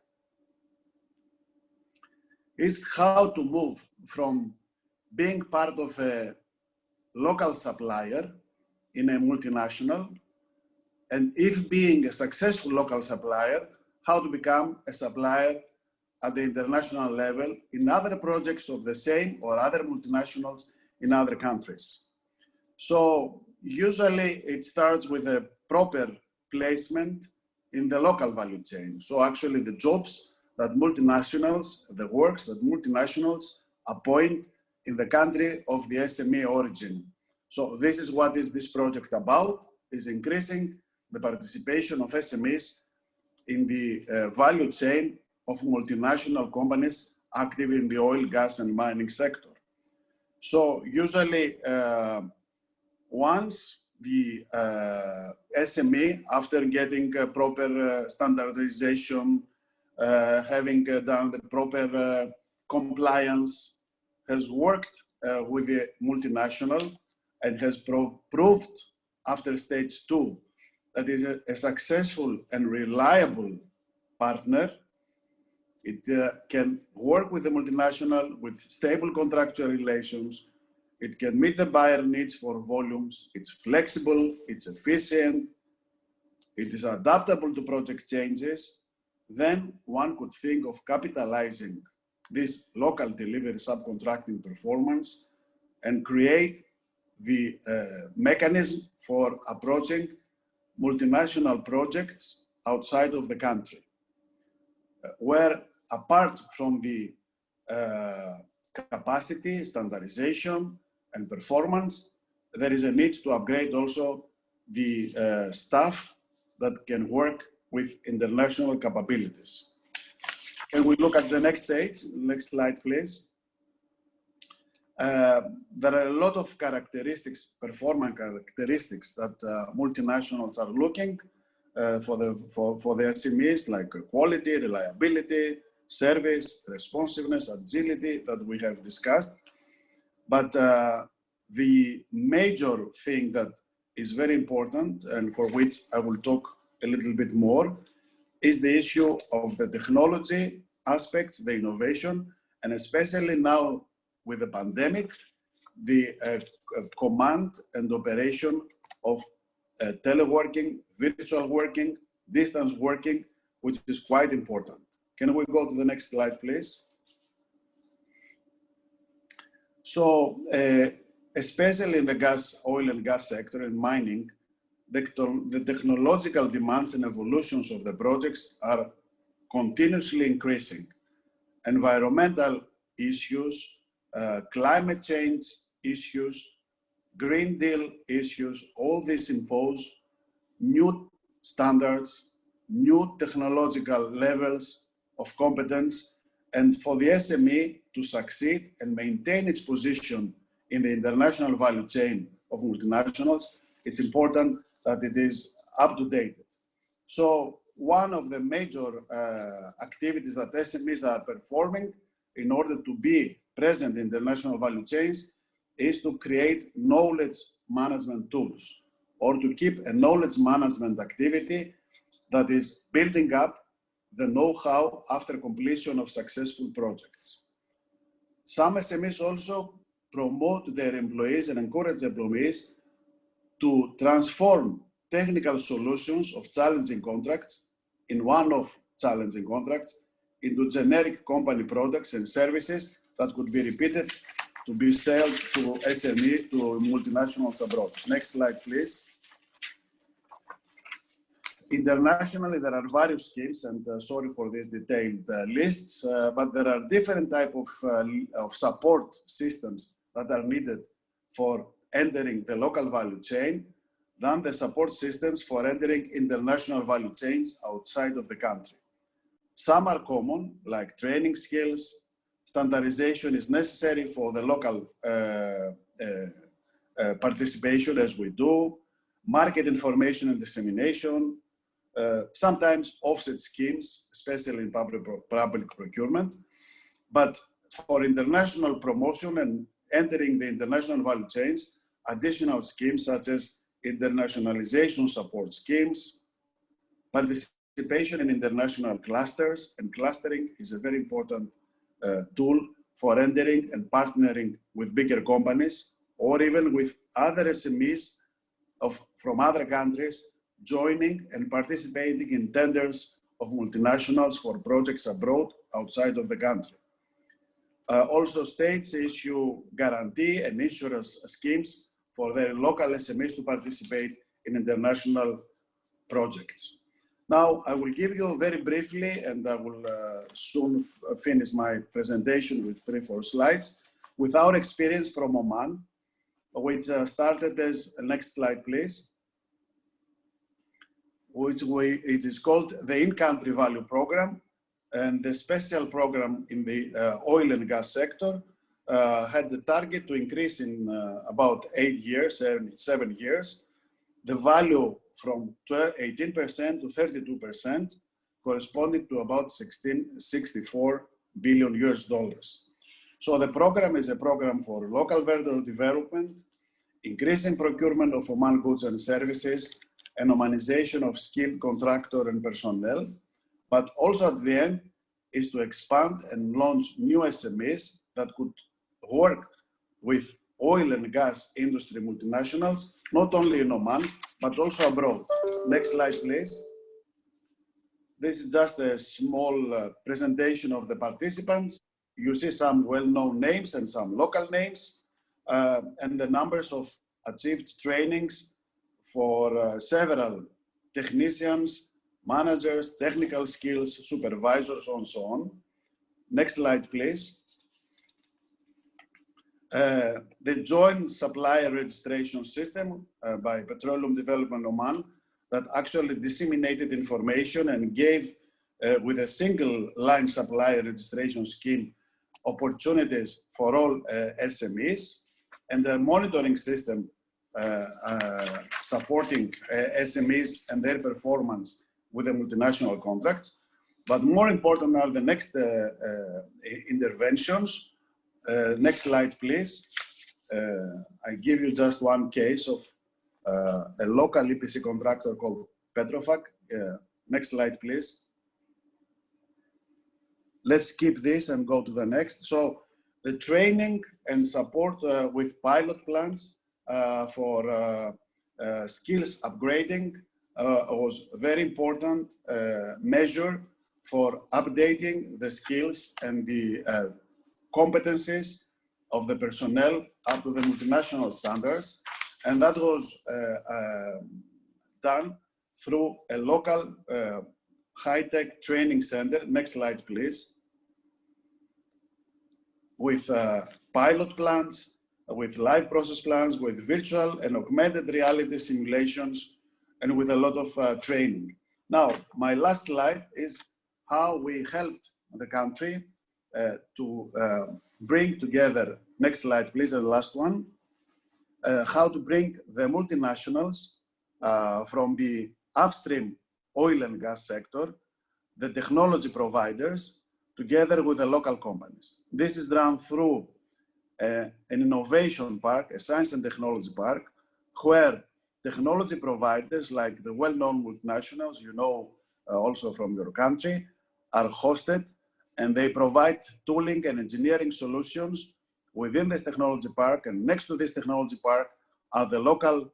is how to move from being part of a local supplier in a multinational, and if being a successful local supplier, how to become a supplier at the international level in other projects of the same or other multinationals in other countries. So usually it starts with a proper placement in the local value chain. So actually the jobs that multinationals, the works that multinationals appoint in the country of the SME origin. So this is what is this project about, is increasing the participation of SMEs in the value chain of multinational companies active in the oil, gas, and mining sector. So usually once the SME, after getting proper standardization, having done the proper compliance, has worked with the multinational and has proved after stage 2 that is a successful and reliable partner. It can work with the multinational with stable contractual relations. It can meet the buyer needs for volumes. It's flexible, it's efficient, it is adaptable to project changes. Then one could think of capitalizing this local delivery subcontracting performance and create the mechanism for approaching multinational projects outside of the country, where apart from the capacity, standardization, and performance, there is a need to upgrade also the staff that can work with international capabilities. Can we look at the next stage? Next slide, please. There are a lot of characteristics, performance characteristics that multinationals are looking for the SMEs, like quality, reliability, service, responsiveness, agility that we have discussed. But the major thing that is very important and for which I will talk a little bit more is the issue of the technology aspects, the innovation, and especially now with the pandemic, the command and operation of teleworking, virtual working, distance working, which is quite important. Can we go to the next slide, please? So, especially in the gas, oil and gas sector and mining, the technological demands and evolutions of the projects are continuously increasing. Environmental issues, climate change issues, Green Deal issues, all these impose new standards, new technological levels of competence, and for the SME to succeed and maintain its position in the international value chain of multinationals, it's important that it is up to date. So one of the major activities that SMEs are performing in order to be present in international value chains is to create knowledge management tools, or to keep a knowledge management activity that is building up the know-how after completion of successful projects. Some SMEs also promote their employees and encourage employees to transform technical solutions of challenging contracts in one-off challenging contracts into generic company products and services that could be repeated to be sold to SME, to multinationals abroad. Next slide, please. Internationally, there are various schemes, and sorry for these detailed lists, but there are different types of support systems that are needed for entering the local value chain than the support systems for entering international value chains outside of the country. Some are common, like training skills. Standardization is necessary for the local participation, as we do. Market information and dissemination. Sometimes offset schemes, especially in public procurement. But for international promotion and entering the international value chains, additional schemes such as internationalization support schemes, participation in international clusters, and clustering is a very important tool for entering and partnering with bigger companies or even with other SMEs from other countries joining and participating in tenders of multinationals for projects abroad outside of the country. Also, states issue guarantee and insurance schemes for their local SMEs to participate in international projects. Now, I will give you very briefly, and I will soon finish my presentation with 3-4 slides, with our experience from Oman, which started as, next slide please, it is called the In-Country Value Program, and the special program in the oil and gas sector had the target to increase in about 8 years, 7 years, the value from 18% to 32%, corresponding to about 64 billion US dollars. So the program is a program for local vendor development, increasing procurement of Oman goods and services, and Omanization of skilled contractor and personnel, but also at the end is to expand and launch new SMEs that could work with oil and gas industry multinationals, not only in Oman, but also abroad. Next slide, please. This is just a small presentation of the participants. You see some well-known names and some local names, and the numbers of achieved trainings for several technicians, managers, technical skills, supervisors, and so on. Next slide, please. The joint supplier registration system by Petroleum Development Oman that actually disseminated information and gave, with a single line supplier registration scheme, opportunities for all SMEs, and the monitoring system supporting SMEs and their performance with the multinational contracts. But more important are the next interventions. Next slide, please. I give you just one case of a local EPC contractor called Petrofac. Next slide, please. Let's skip this and go to the next. So the training and support with pilot plans for skills upgrading was a very important measure for updating the skills and the competencies of the personnel up to the multinational standards. And that was done through a local high-tech training center. Next slide, please. With pilot plans, with live process plans, with virtual and augmented reality simulations, and with a lot of training. Now, my last slide is how we helped the country to bring together, next slide please, and the last one, how to bring the multinationals from the upstream oil and gas sector, the technology providers, together with the local companies. This is done through an innovation park, a science and technology park, where technology providers like the well-known multinationals, you know, also from your country, are hosted, and they provide tooling and engineering solutions within this technology park. And next to this technology park are the local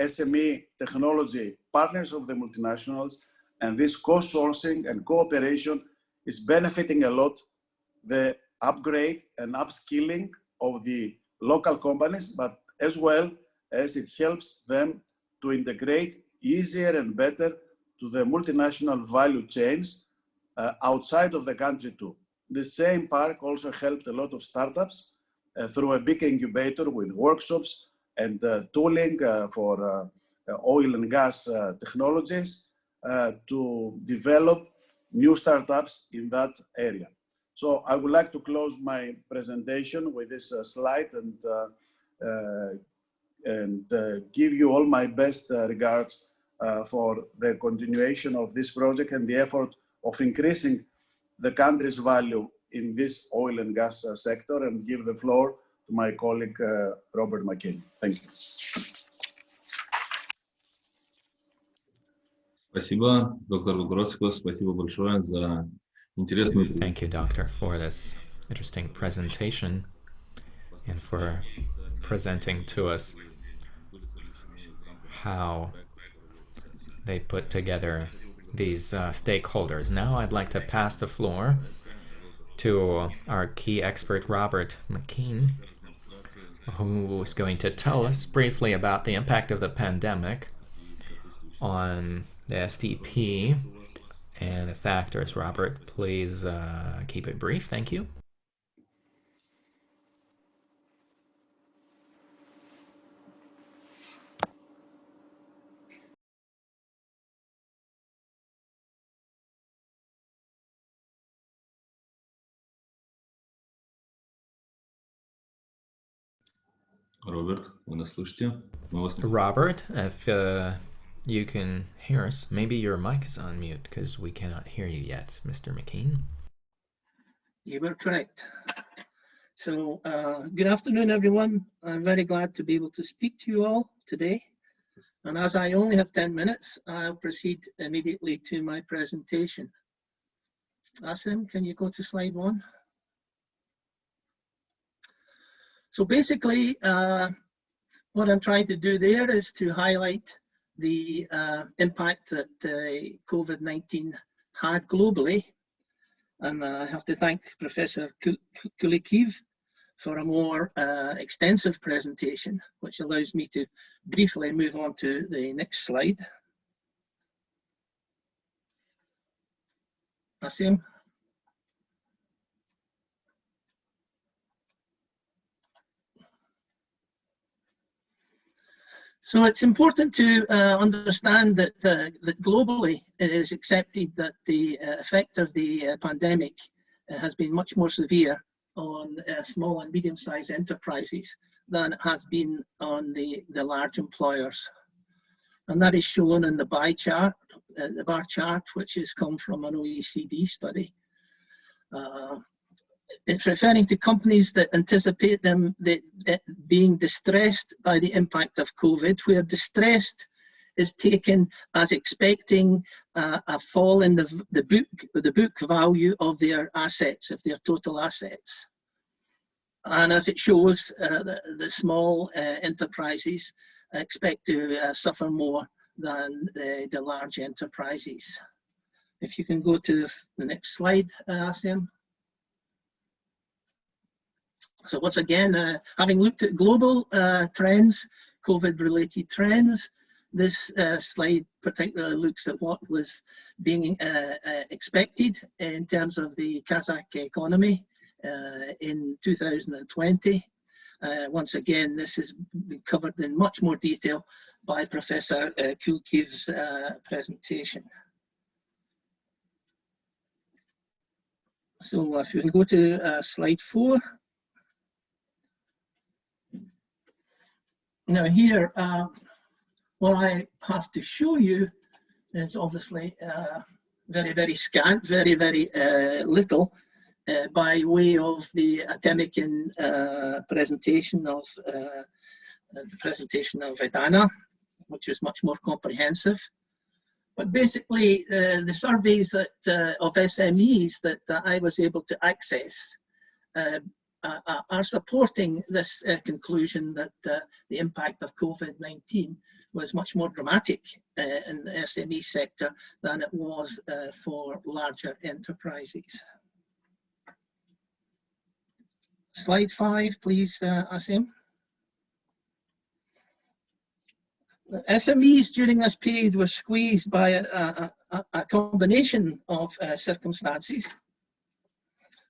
SME technology partners of the multinationals. And this co-sourcing and cooperation is benefiting a lot the upgrade and upskilling of the local companies, but as well as it helps them to integrate easier and better to the multinational value chains outside of the country too. The same park also helped a lot of startups through a big incubator with workshops and tooling for oil and gas technologies to develop new startups in that area. So I would like to close my presentation with this slide and give you all my best regards for the continuation of this project and the effort of increasing the country's value in this oil and gas sector, and give the floor to my colleague Robert McKinney. Thank you. Спасибо, доктор Гросиков, спасибо большое за интересную... Thank you, Doctor, for this interesting presentation and for presenting to us how they put together these stakeholders. Now I'd like to pass the floor to our key expert, Robert McKean, who is going to tell us briefly about the impact of the pandemic on the SDP and the factors. Robert, please keep it brief. Thank you. Роберт, вы нас слышите? Robert, if you can hear us, maybe your mic is on mute because we cannot hear you yet, Mr. McKean. You were correct. So good afternoon, everyone. I'm very glad to be able to speak to you all today. And as I only have 10 minutes, I'll proceed immediately to my presentation. Asim, can you go to slide 1? So basically, what I'm trying to do there is to highlight the impact that COVID-19 had globally. And I have to thank Professor Kulikiv for a more extensive presentation, which allows me to briefly move on to the next slide. Asim. So it's important to understand that, that globally it is accepted that the effect of the pandemic has been much more severe on small and medium-sized enterprises than it has been on the large employers. And that is shown in the bar chart, which has come from an OECD study. It's referring to companies that anticipate them being distressed by the impact of COVID, where distressed is taken as expecting a fall in the book value of their assets, of their total assets. And as it shows, the small enterprises expect to suffer more than the large enterprises. If you can go to the next slide, Asim. So once again, having looked at global trends, COVID-related trends, this slide particularly looks at what was being expected in terms of the Kazakh economy in 2020. Once again, this has been covered in much more detail by Professor Kulkiv's presentation. So if you can go to slide 4. Now here, what I have to show you is obviously very, very scant, very, very little by way of the Atemikin presentation of Edana, which is much more comprehensive. But basically, the surveys that of SMEs that I was able to access are supporting this conclusion that the impact of COVID-19 was much more dramatic in the SME sector than it was for larger enterprises. Slide 5, please, Asim. SMEs during this period were squeezed by a combination of circumstances.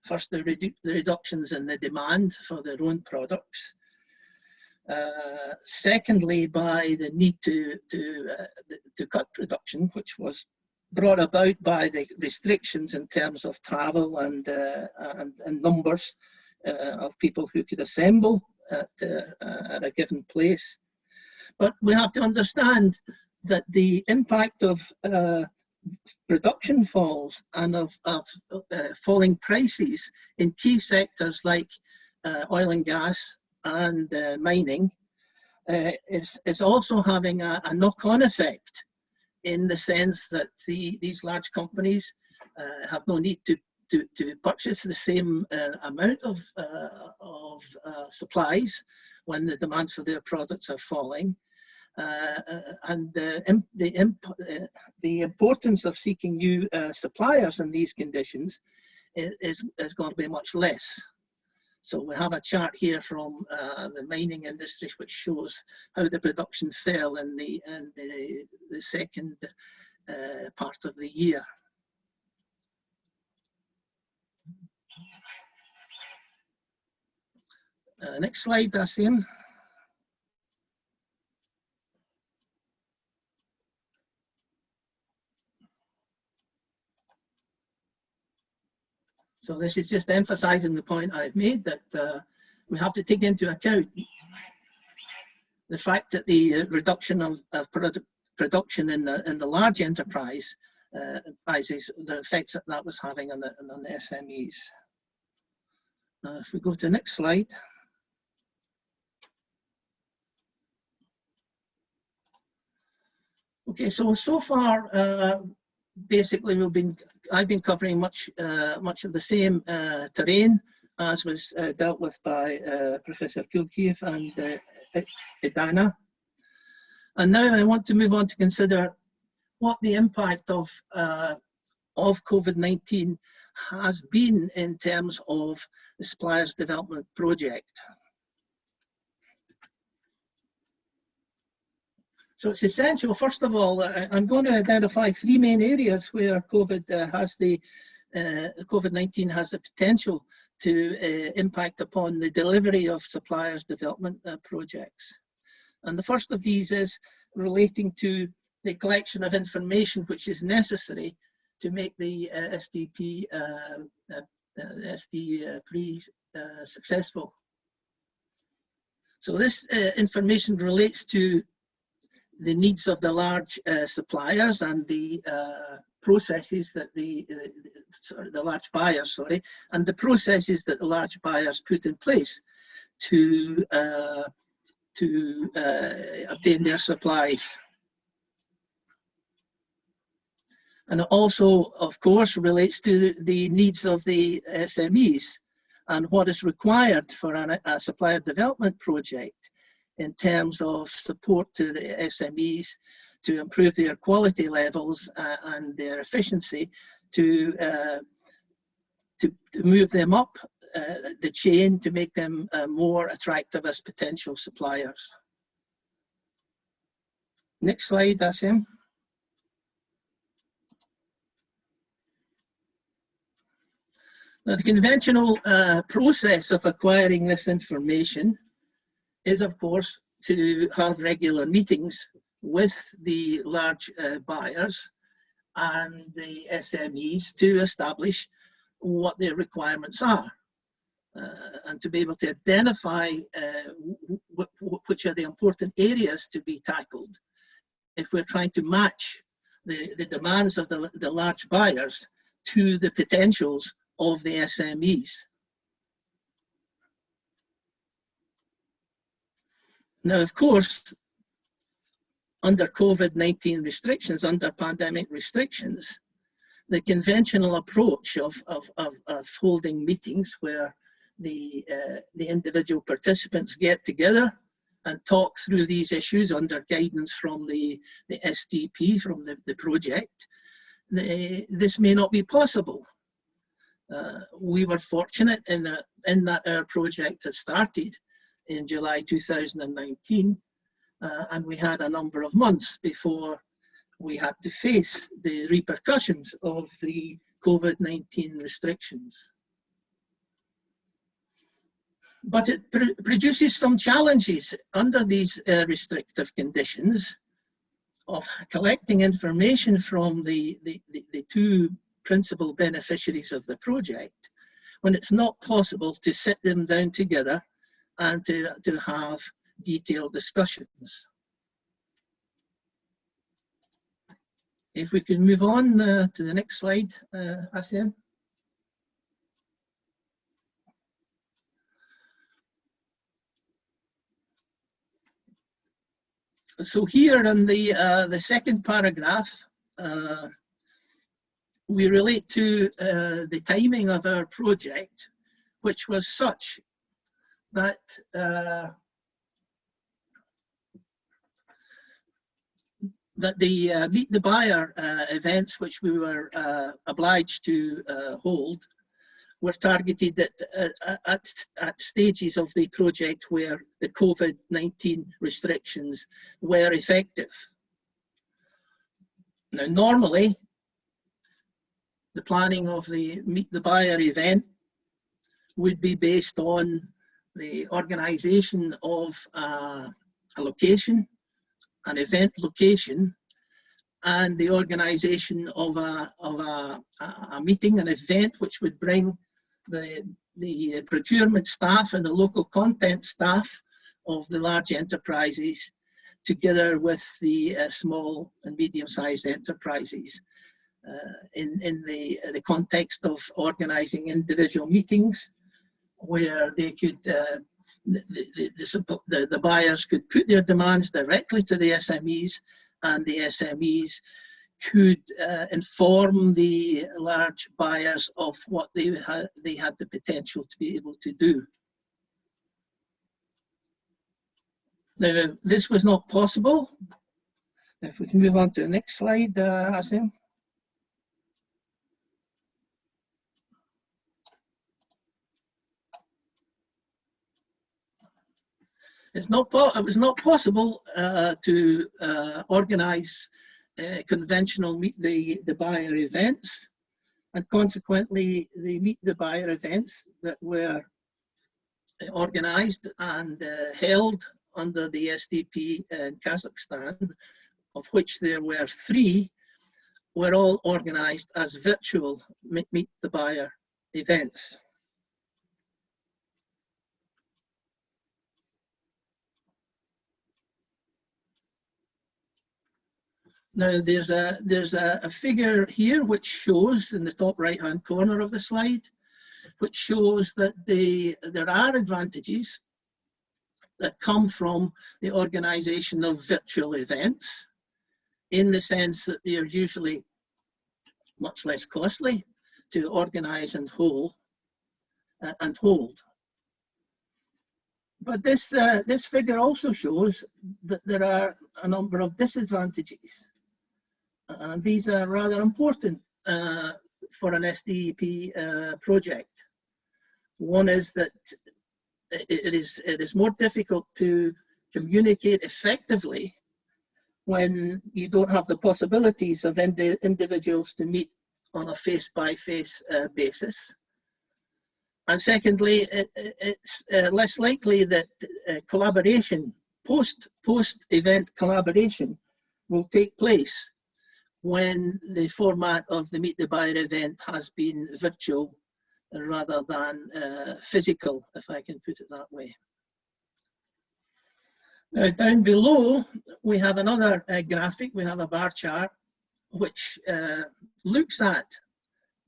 First, the reductions in the demand for their own products. Secondly, by the need to cut production, which was brought about by the restrictions in terms of travel and numbers of people who could assemble at a given place. But we have to understand that the impact of production falls and of falling prices in key sectors like oil and gas and mining is also having a knock-on effect, in the sense that these large companies have no need to purchase the same amount of supplies when the demands for their products are falling. And the importance of seeking new suppliers in these conditions is going to be much less. So we have a chart here from the mining industry which shows how the production fell in the second part of the year. Next slide, Asim. So this is just emphasizing the point I've made, that we have to take into account the fact that the reduction of production in the large enterprises, the effects that was having on the SMEs. If we go to the next slide. Okay, so far, basically I've been covering much of the same terrain as was dealt with by Professor Kulkiev and Edana. And now I want to move on to consider what the impact of COVID-19 has been in terms of the Suppliers Development Project. So it's essential, first of all, I'm going to identify three main areas where COVID-19 has the potential to impact upon the delivery of suppliers' development projects. And the first of these is relating to the collection of information which is necessary to make the SDP successful. So this information relates to the needs of the large suppliers and the processes that the large buyers, and the processes that the large buyers put in place to obtain their supplies. And it also, of course, relates to the needs of the SMEs and what is required for a supplier development project in terms of support to the SMEs to improve their quality levels and their efficiency to move them up the chain, to make them more attractive as potential suppliers. Next slide, Asim. Now, the conventional process of acquiring this information is, of course, to have regular meetings with the large buyers and the SMEs to establish what their requirements are and to be able to identify which are the important areas to be tackled if we're trying to match the demands of the large buyers to the potentials of the SMEs. Now, of course, under COVID-19 restrictions, under pandemic restrictions, the conventional approach of holding meetings where the individual participants get together and talk through these issues under guidance from the SDP, from the project, this may not be possible. We were fortunate in that our project had started in July 2019, and we had a number of months before we had to face the repercussions of the COVID-19 restrictions. But it produces some challenges under these restrictive conditions, of collecting information from the two principal beneficiaries of the project, when it's not possible to sit them down together and to have detailed discussions. If we can move on to the next slide, Asim. So here in the second paragraph, we relate to the timing of our project, which was such that the Meet the Buyer events, which we were obliged to hold, were targeted at stages of the project where the COVID-19 restrictions were effective. Now, normally, the planning of the Meet the Buyer event would be based on the organisation of a location, an event location, and the organisation of a meeting, an event which would bring the procurement staff and the local content staff of the large enterprises together with the small and medium-sized enterprises in the context of organising individual meetings where they could the buyers could put their demands directly to the SMEs, and the SMEs could inform the large buyers of what they had the potential to be able to do. Now, this was not possible. If we can move on to the next slide, Asim. It was not possible to organise conventional Meet the Buyer events, and consequently the Meet the Buyer events that were organised and held under the SDP in Kazakhstan, of which there were 3, were all organised as virtual Meet the Buyer events. Now there's a figure here which shows in the top right hand corner of the slide, which shows that there are advantages that come from the organisation of virtual events, in the sense that they are usually much less costly to organise and hold. But this figure also shows that there are a number of disadvantages. And these are rather important for an SDP project. One is that it is more difficult to communicate effectively when you don't have the possibilities of individuals to meet on a face-by-face basis. And secondly, it's less likely that collaboration, post-event collaboration, will take place when the format of the Meet the Buyer event has been virtual rather than physical, if I can put it that way. Now, down below, we have another graphic, we have a bar chart, which looks at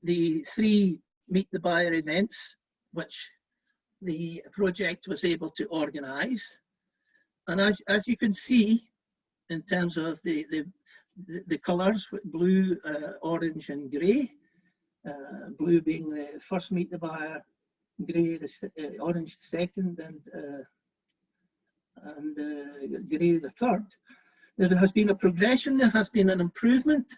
the 3 Meet the Buyer events which the project was able to organise. And as you can see, in terms of the colours, blue, orange and grey, blue being the first Meet the Buyer, grey the orange the second, and grey the third. There has been a progression, there has been an improvement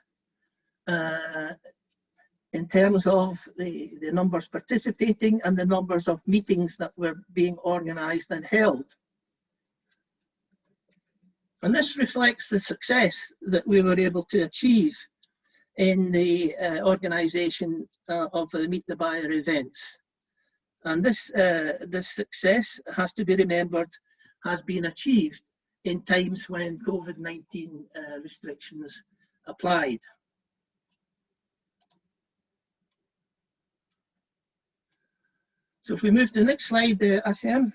in terms of the numbers participating and the numbers of meetings that were being organised and held. And this reflects the success that we were able to achieve in the organisation of the Meet the Buyer events. And this success has to be remembered, has been achieved in times when COVID-19 restrictions applied. So if we move to the next slide, ASEM.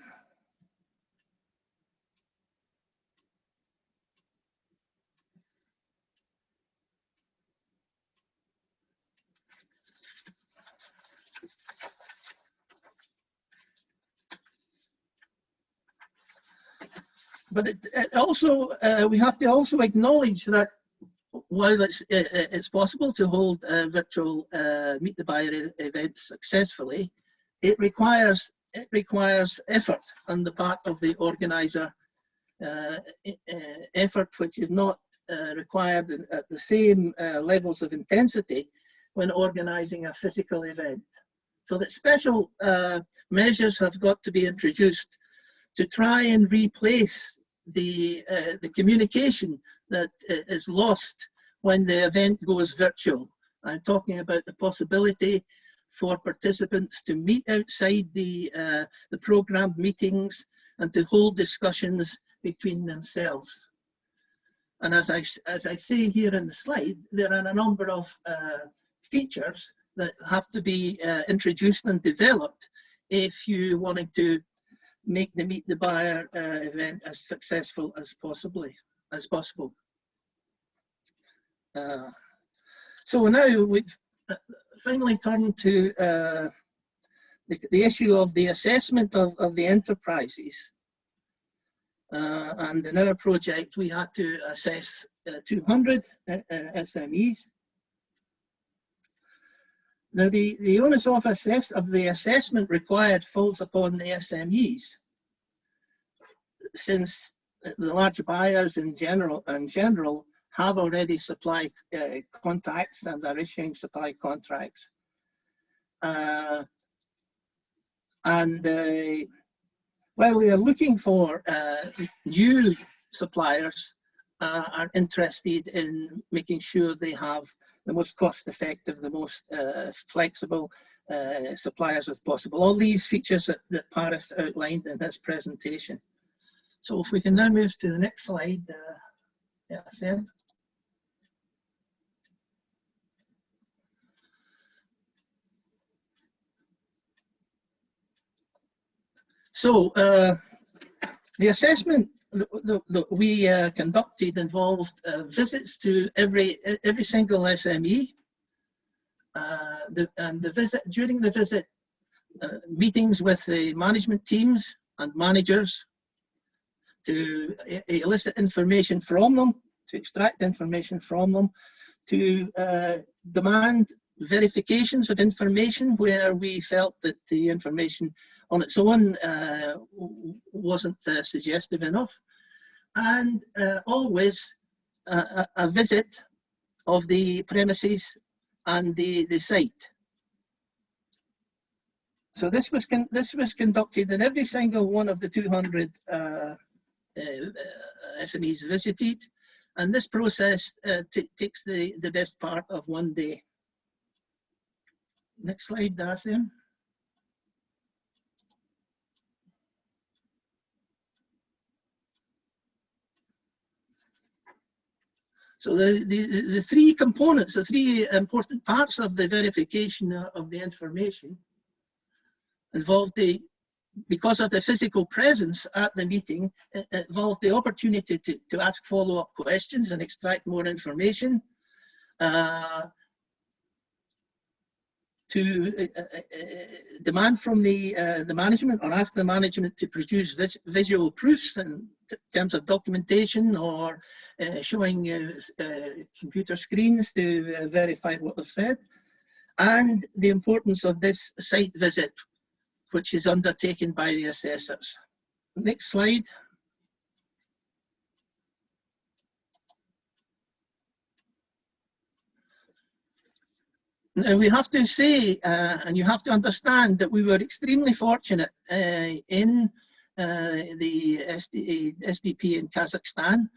But it also, we have to also acknowledge that while it's possible to hold virtual Meet the Buyer events successfully, it requires effort on the part of the organizer, effort which is not required at the same levels of intensity when organizing a physical event. So that special measures have got to be introduced to try and replace the communication that is lost when the event goes virtual. I'm talking about the possibility for participants to meet outside the programmed meetings and to hold discussions between themselves. And as I say here in the slide, there are a number of features that have to be introduced and developed if you wanted to make the Meet the Buyer event as successful as possible. So now we've finally turned to the issue of the assessment of the enterprises. And in our project, we had to assess 200 SMEs. Now, the onus of the assessment required falls upon the SMEs, since the large buyers in general have already supply contacts and are issuing supply contracts. While we are looking for new suppliers, are interested in making sure they have the most cost-effective, the most flexible suppliers as possible. All these features that Paris outlined in his presentation. So if we can now move to the next slide, yeah, Sam. So the assessment that we conducted involved visits to every single SME, during the visit, meetings with the management teams and managers to elicit information from them, to extract information from them, to demand verifications of information where we felt that the information on its own wasn't suggestive enough, and always a visit of the premises and the site. So this was conducted in every single one of the 200 SMEs visited, and this process takes the best part of one day. Next slide, Darcy. So the three components, the three important parts of the verification of the information involved because of the physical presence at the meeting, it involved the opportunity to ask follow-up questions and extract more information, to demand from the management or ask the management to produce visual proofs in terms of documentation or showing computer screens to verify what they've said, and the importance of this site visit, which is undertaken by the assessors. Next slide. Now we have to say, and you have to understand, that we were extremely fortunate in the SDP in Kazakhstan,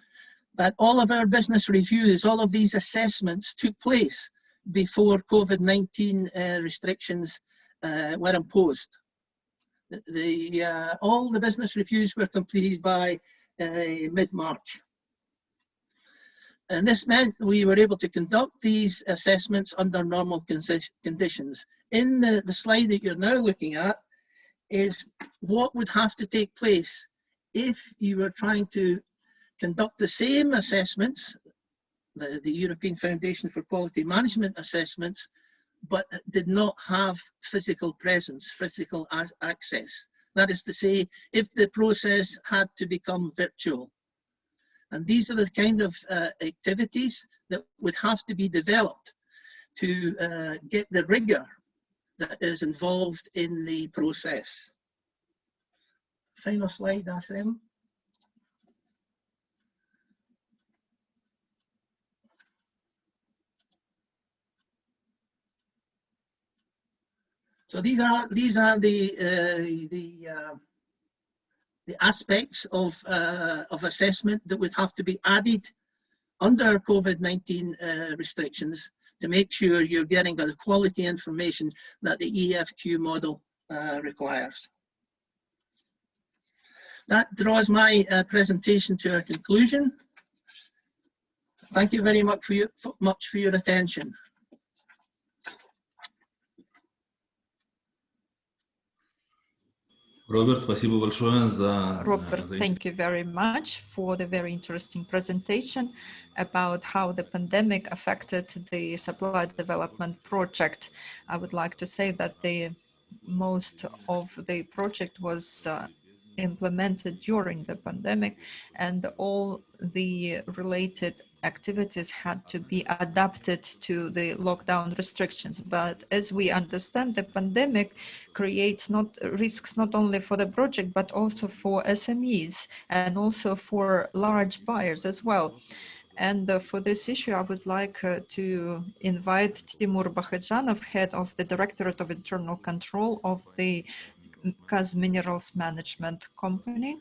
that all of our business reviews, all of these assessments took place before COVID-19 restrictions were imposed. All the business reviews were completed by mid-March. And this meant we were able to conduct these assessments under normal conditions. In the slide that you're now looking at is what would have to take place if you were trying to conduct the same assessments, the European Foundation for Quality Management assessments, but did not have physical presence, physical access. That is to say, if the process had to become virtual. And these are the kind of activities that would have to be developed to get the rigor that is involved in the process. Final slide, Asem. So these are the aspects of assessment that would have to be added under COVID-19 restrictions to make sure you're getting the quality information that the EFQ model requires. That draws my presentation to a conclusion. Thank you very much for your attention. Роберт, спасибо большое за... Robert, thank you very much for the very interesting presentation about how the pandemic affected the supply development project. I would like to say that most of the project was implemented during the pandemic, and all the related activities had to be adapted to the lockdown restrictions. But as we understand, the pandemic creates risks not only for the project, but also for SMEs and also for large buyers as well. And for this issue, I would like to invite Timur Bakhedjanov, head of the Directorate of Internal Control of the Kaz Minerals Management Company.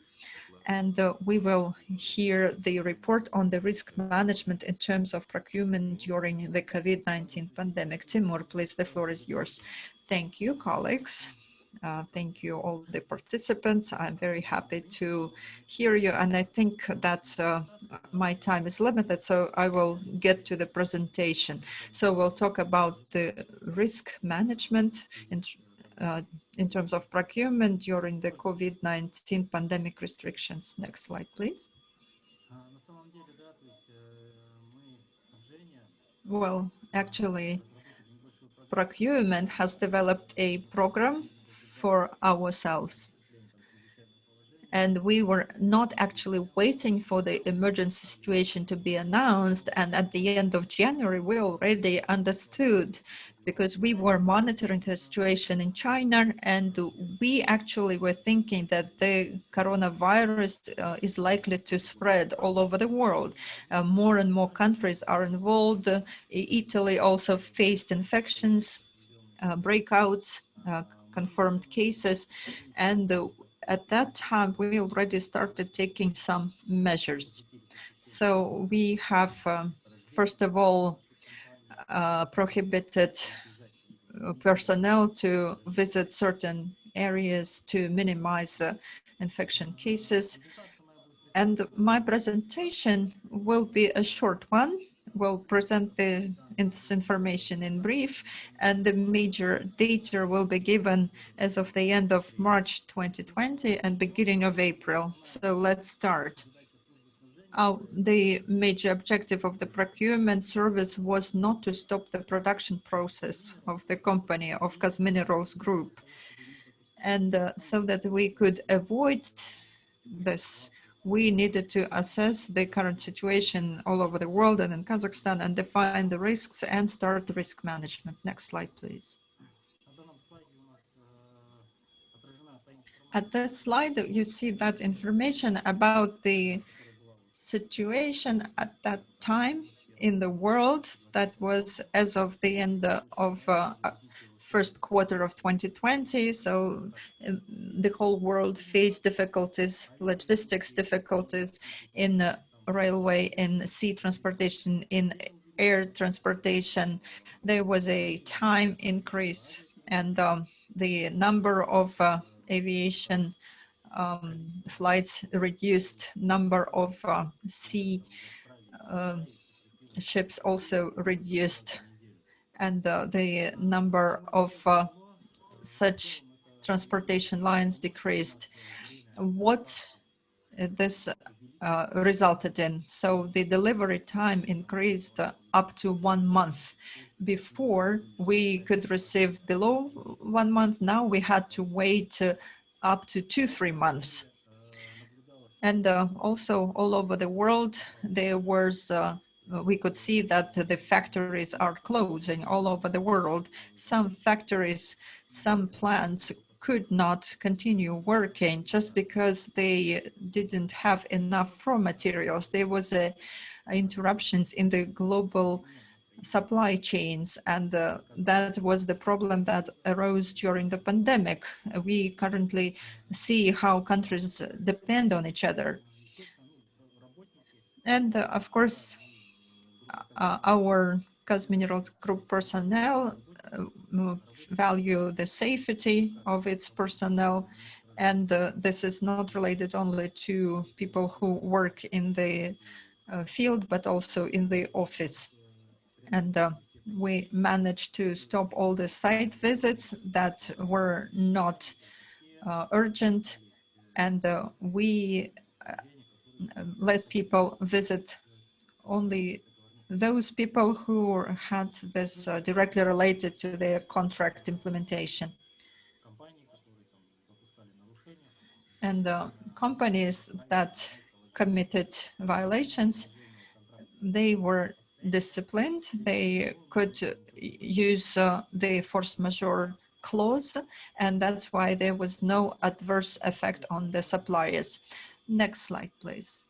And we will hear the report on the risk management in terms of procurement during the COVID-19 pandemic. Timur, please, the floor is yours. Thank you, colleagues. Thank you, all the participants. I'm very happy to hear you. And I think that my time is limited, so I will get to the presentation. So we'll talk about the risk management in terms of procurement during the COVID-19 pandemic restrictions. Next slide, please. Well, actually, procurement has developed a program for ourselves. And we were not actually waiting for the emergency situation to be announced. And at the end of January, we already understood, because we were monitoring the situation in China, and we actually were thinking that the coronavirus is likely to spread all over the world. More and more countries are involved. Italy also faced infections, breakouts, confirmed cases, and at that time, we already started taking some measures. So we have, first of all, prohibited personnel to visit certain areas to minimize infection cases. And my presentation will be a short one. We'll present this information in brief, and the major data will be given as of the end of March 2020 and beginning of April. So let's start. The major objective of the procurement service was not to stop the production process of the company, of Kaz Minerals Group. And so that we could avoid this, we needed to assess the current situation all over the world and in Kazakhstan and define the risks and start the risk management. Next slide, please. At this slide, you see that information about the situation at that time in the world. That was as of the end of first quarter of 2020. So the whole world faced difficulties, logistics difficulties in railway, in sea transportation, in air transportation. There was a time increase, and the number of aviation flights, reduced number of sea ships also reduced, and the number of such transportation lines decreased. What this resulted in? So the delivery time increased up to 1 month. Before we could receive below 1 month, now we had to wait up to 2-3 months. And also all over the world, there was we could see that the factories are closing all over the world. Some factories, some plants could not continue working just because they didn't have enough raw materials. There was interruptions in the global supply chains, and that was the problem that arose during the pandemic. We currently see how countries depend on each other. And of course, our Kazminerals Group personnel value the safety of its personnel, and this is not related only to people who work in the field, but also in the office. And we managed to stop all the site visits that were not urgent, and we let people visit only those people who had this directly related to their contract implementation. And companies that committed violations, they were disciplined. They could use the force majeure clause, and that's why there was no adverse effect on the suppliers. Next slide, please.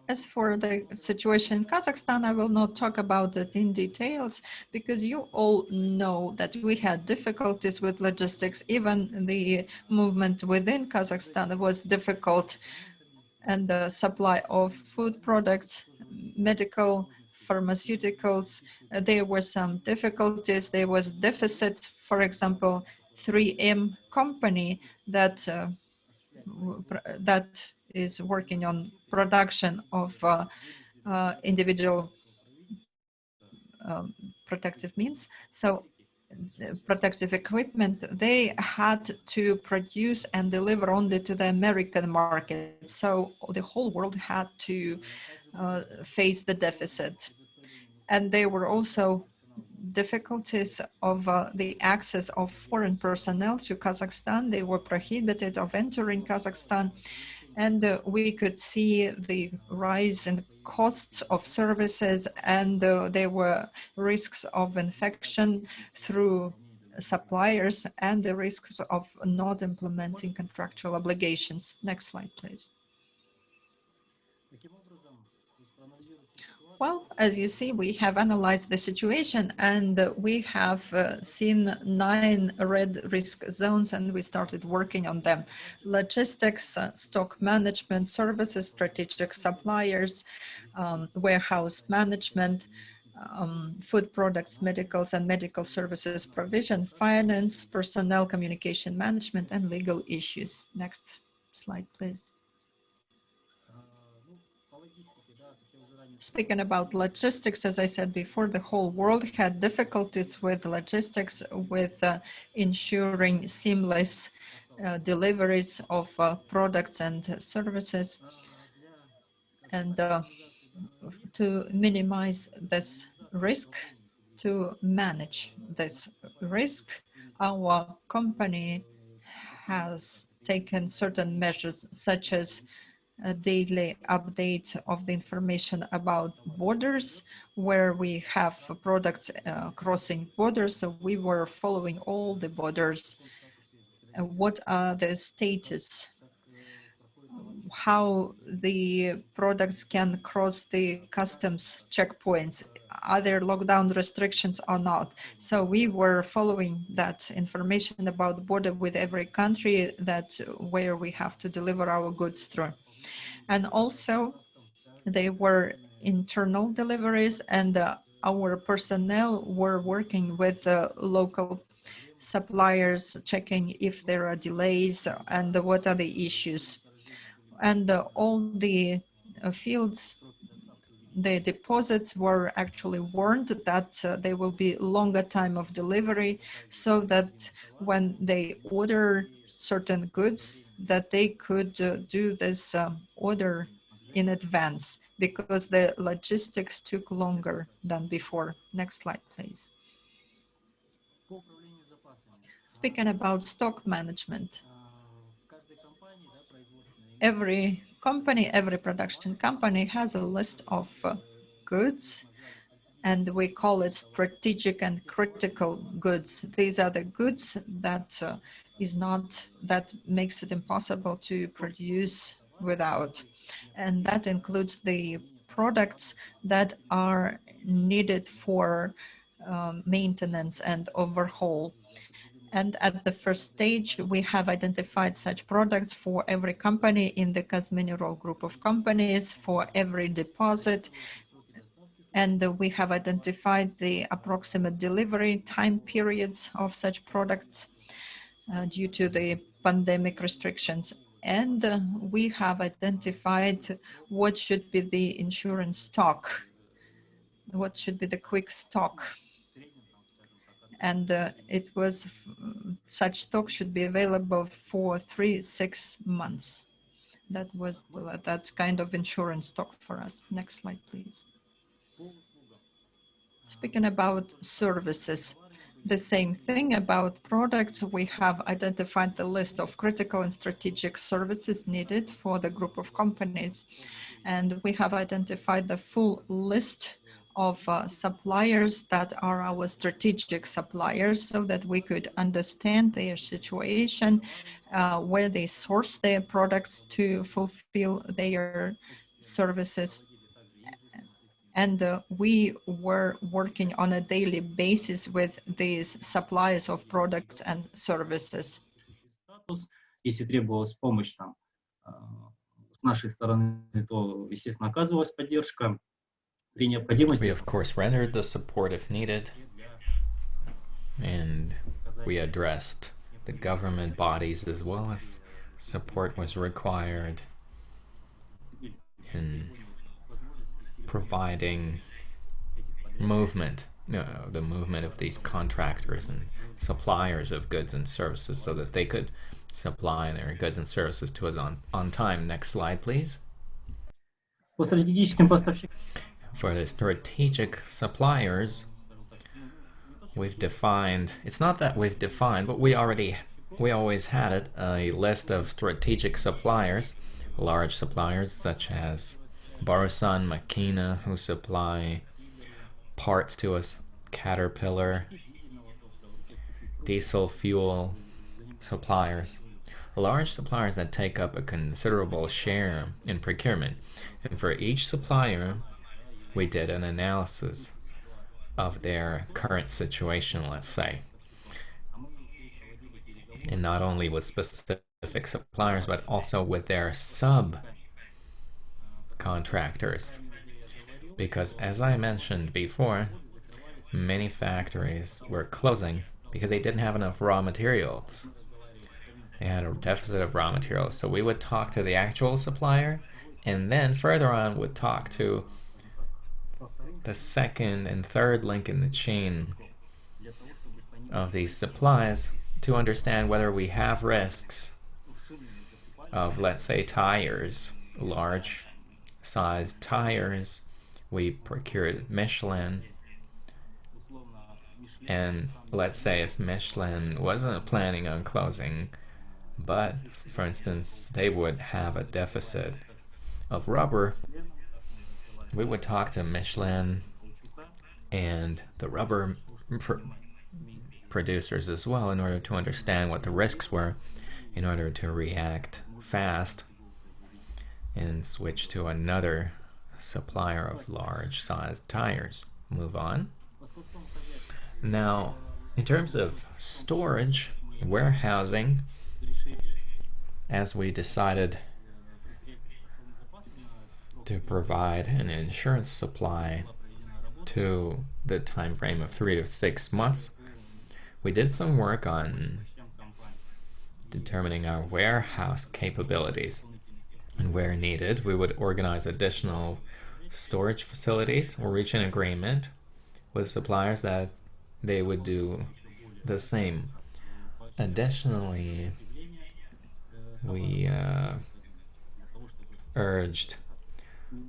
As for the situation in Kazakhstan, I will not talk about it in details because you all know that we had difficulties with logistics. Even the movement within Kazakhstan was difficult, and the supply of food products, medical, pharmaceuticals, there were some difficulties. There was deficit. For example, 3M company that that is working on production of individual protective means. So protective equipment, they had to produce and deliver only to the American market. So the whole world had to face the deficit. And there were also difficulties of the access of foreign personnel to Kazakhstan. They were prohibited of entering Kazakhstan. And we could see the rise in costs of services, and there were risks of infection through suppliers and the risks of not implementing contractual obligations. Next slide, please. Well, as you see, we have analyzed the situation, and we have seen 9 red risk zones, and we started working on them. Logistics, stock management, services, strategic suppliers, warehouse management, food products, medicals and medical services provision, finance, personnel, communication management, and legal issues. Next slide, please. Speaking about logistics, as I said before, the whole world had difficulties with logistics, with ensuring seamless deliveries of products and services. And to minimize this risk, to manage this risk, our company has taken certain measures, such as a daily update of the information about borders, where we have products crossing borders. So we were following all the borders. What are the status? How the products can cross the customs checkpoints? Are there lockdown restrictions or not? So we were following that information about the border with every country that where we have to deliver our goods through. And also, they were internal deliveries, and our personnel were working with local suppliers, checking if there are delays and what are the issues. And all the fields, the deposits were actually warned that there will be longer time of delivery, so that when they order certain goods, that they could do this order in advance, because the logistics took longer than before. Next slide, please. Speaking about stock management, every company, every production company has a list of goods, and we call it strategic and critical goods. These are the goods that that makes it impossible to produce without. And that includes the products that are needed for maintenance and overhaul. And at the first stage, we have identified such products for every company in the Kazmineral group of companies, for every deposit. And we have identified the approximate delivery time periods of such products due to the pandemic restrictions. And we have identified what should be the insurance stock, what should be the quick stock. And such stock should be available for 3-6 months. That was that kind of insurance stock for us. Next slide, please. Speaking about services, the same thing about products. We have identified the list of critical and strategic services needed for the group of companies. And we have identified the full list of suppliers that are our strategic suppliers, so that we could understand their situation, where they source their products to fulfill their services. And we were working on a daily basis with these suppliers of products and services. Если требовалась помощь там с нашей стороны, то, естественно, оказывалась поддержка. При необходимости. We of course rendered the support if needed, and we addressed the government bodies as well if support was required in providing movement, the movement of these contractors and suppliers of goods and services, so that they could supply their goods and services to us on time. Next slide, please. По стратегическим поставщикам. For the strategic suppliers, we've defined, it's not that we've defined, but we always had it, a list of strategic suppliers, large suppliers such as Borusan, Makina, who supply parts to us, Caterpillar, diesel fuel suppliers, large suppliers that take up a considerable share in procurement. And for each supplier, we did an analysis of their current situation, let's say. And not only with specific suppliers, but also with their subcontractors. Because as I mentioned before, many factories were closing because they didn't have enough raw materials. They had a deficit of raw materials. So we would talk to the actual supplier, and then further on would talk to the second and third link in the chain of these supplies to understand whether we have risks of, let's say, tires, large sized tires. We procured Michelin, and let's say if Michelin wasn't planning on closing, but for instance they would have a deficit of rubber, we would talk to Michelin and the rubber producers as well in order to understand what the risks were, in order to react fast and switch to another supplier of large-sized tires. Move on. Now, in terms of storage, warehousing, as we decided to provide an insurance supply to the time frame of 3 to 6 months, we did some work on determining our warehouse capabilities, and where needed, we would organize additional storage facilities or reach an agreement with suppliers that they would do the same. Additionally, we urged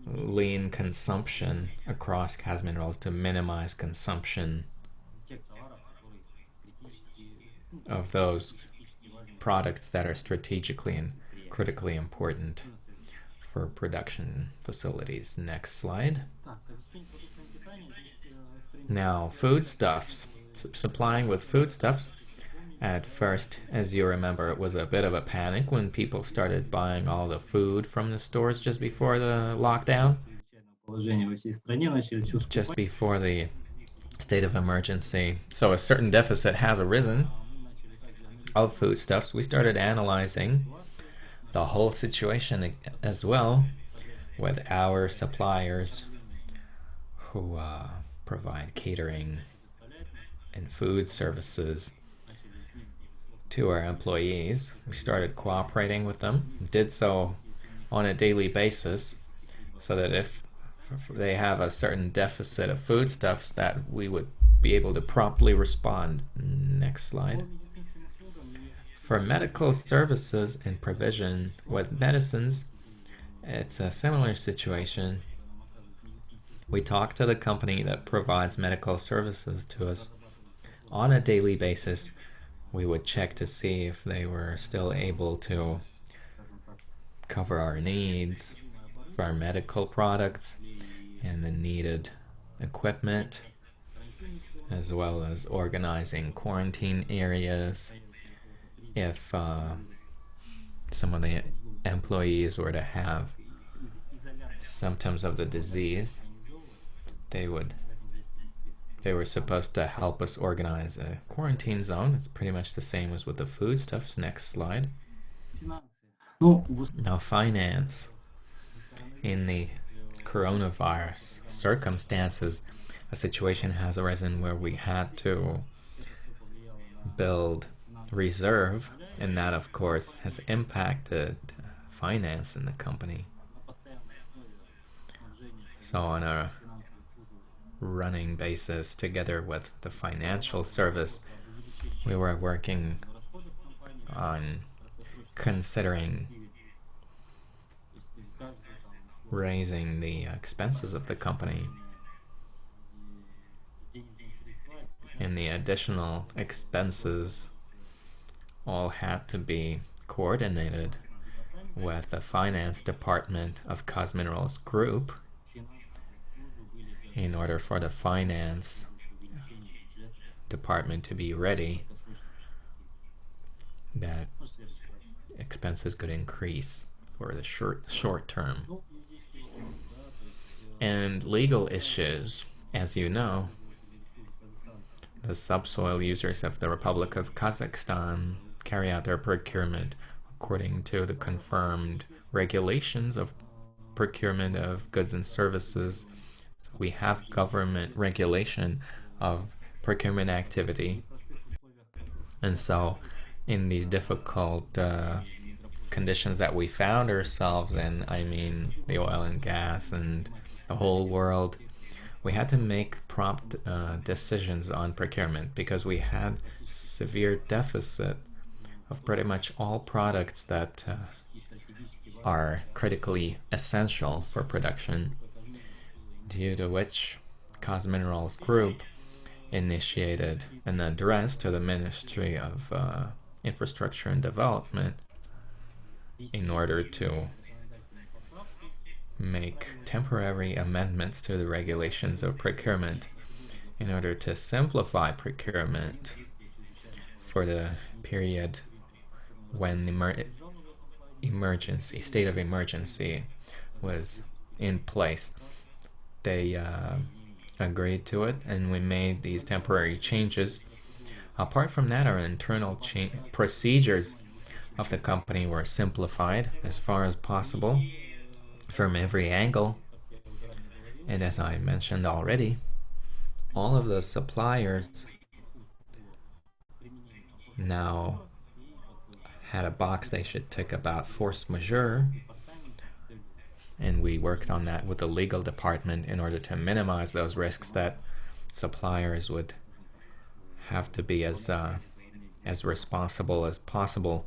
lean consumption across Kazminerals to minimize consumption of those products that are strategically and critically important for production facilities. Next slide. Now, foodstuffs. Supplying with foodstuffs. At first, as you remember, it was a bit of a panic when people started buying all the food from the stores just before the lockdown, just before the state of emergency. So a certain deficit has arisen of foodstuffs. We started analyzing the whole situation as well with our suppliers who provide catering and food services to our employees. We started cooperating with them, did so on a daily basis, so that if they have a certain deficit of foodstuffs, that we would be able to promptly respond. Next slide. For medical services and provision with medicines, it's a similar situation. We talk to the company that provides medical services to us on a daily basis. We would check to see if they were still able to cover our needs for our medical products and the needed equipment, as well as organizing quarantine areas. If some of the employees were to have symptoms of the disease, they were supposed to help us organize a quarantine zone. It's pretty much the same as with the foodstuffs. Next slide. Now, finance. In the coronavirus circumstances, a situation has arisen where we had to build reserve, and that, of course, has impacted finance in the company. So on a running basis, together with the financial service, we were working on considering raising the expenses of the company, and the additional expenses all had to be coordinated with the finance department of Kazminerals Group in order for the finance department to be ready that expenses could increase for the short term. And legal issues, as you know, the subsoil users of the Republic of Kazakhstan carry out their procurement according to the confirmed regulations of procurement of goods and services. So we have government regulation of procurement activity. And so in these difficult conditions that we found ourselves in, I mean the oil and gas and the whole world, we had to make prompt decisions on procurement because we had severe deficit of pretty much all products that are critically essential for production, due to which Kazminerals Group initiated an address to the Ministry of Infrastructure and Development in order to make temporary amendments to the regulations of procurement in order to simplify procurement for the period when the state of emergency was in place. They agreed to it, and we made these temporary changes. Apart from that, our internal procedures of the company were simplified as far as possible from every angle. And as I mentioned already, all of the suppliers now had a box they should tick about force majeure, and we worked on that with the legal department in order to minimize those risks that suppliers would have to be as responsible as possible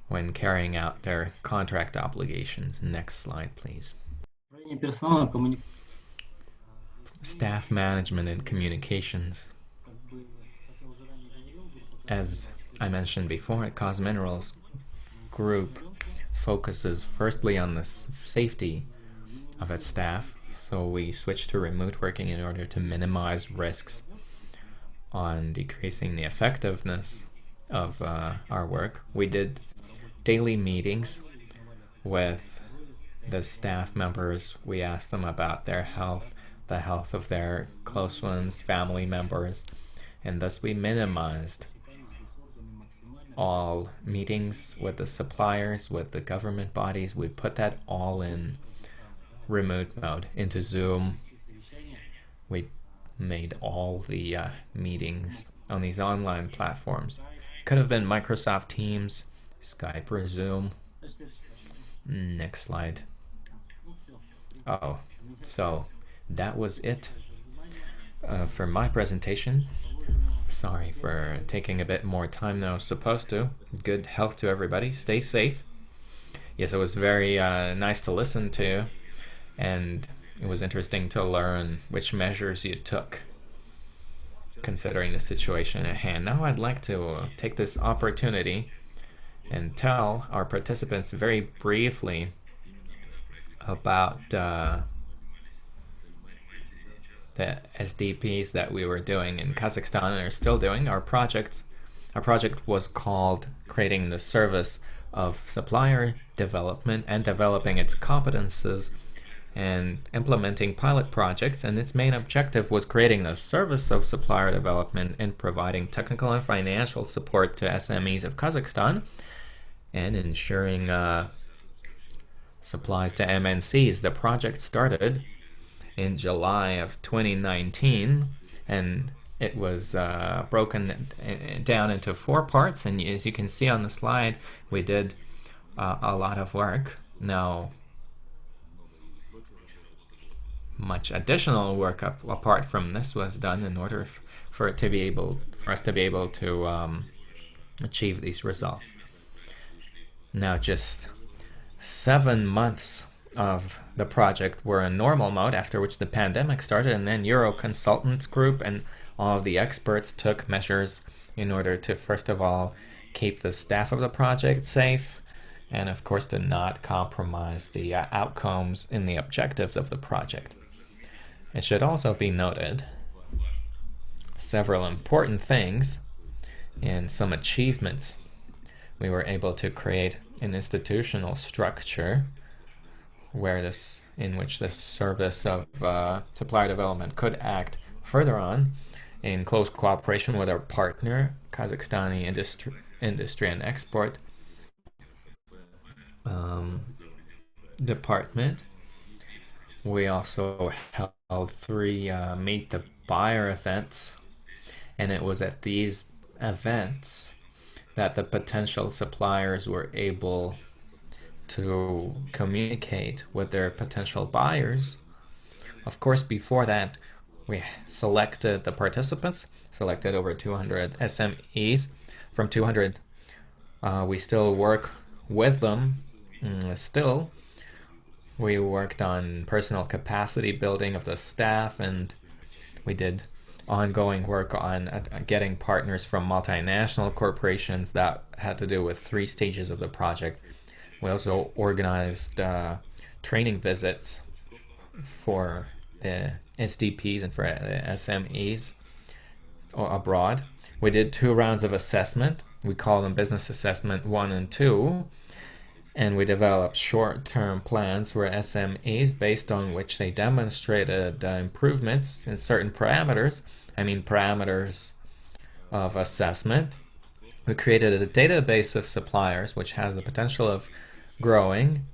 when carrying out their contract obligations. Next slide, please. Staff management and communications. As I mentioned before, Minerals Group focuses firstly on the safety of its staff, so we switched to remote working in order to minimize risks on decreasing the effectiveness of our work. We did daily meetings with the staff members. We asked them about their health, the health of their close ones, family members, and thus we minimized all meetings with the suppliers, with the government bodies. We put that all in remote mode, into Zoom. We made all the meetings on these online platforms. Could have been Microsoft Teams, Skype, or Zoom. Next slide. Oh, so that was it for my presentation. Sorry for taking a bit more time than I was supposed to. Good health to everybody. Stay safe. Yes, it was very nice to listen to, and it was interesting to learn which measures you took considering the situation at hand. Now I'd like to take this opportunity and tell our participants very briefly about the SDPs that we were doing in Kazakhstan and are still doing. Our project was called Creating the Service of Supplier Development and Developing its Competences and Implementing Pilot Projects, and its main objective was creating the service of supplier development and providing technical and financial support to SMEs of Kazakhstan and ensuring supplies to MNCs. The project started in July of 2019, and it was broken down into 4 parts, and as you can see on the slide, we did a lot of work. Now, much additional work apart from this was done in order for us to be able to achieve these results. Now, just 7 months of the project were in normal mode, after which the pandemic started, and then Euro Consultants Group and all of the experts took measures in order to, first of all, keep the staff of the project safe, and of course to not compromise the outcomes and the objectives of the project. It should also be noted several important things and some achievements. We were able to create an institutional structure in which the service of supplier development could act further on in close cooperation with our partner, Kazakhstani Industry and Export Department. We also held 3 Meet the Buyer events, and it was at these events that the potential suppliers were able to communicate with their potential buyers. Of course, before that, we selected the participants, selected over 200 SMEs. From 200, we still work with them. Still, we worked on personal capacity building of the staff, and we did ongoing work on getting partners from multinational corporations. That had to do with 3 stages of the project. We also organized training visits for the SDPs and for SMEs abroad. We did 2 rounds of assessment. We call them Business Assessment 1 and 2. And we developed short-term plans for SMEs based on which they demonstrated improvements in certain parameters. Parameters of assessment. We created a database of suppliers which has the potential of growing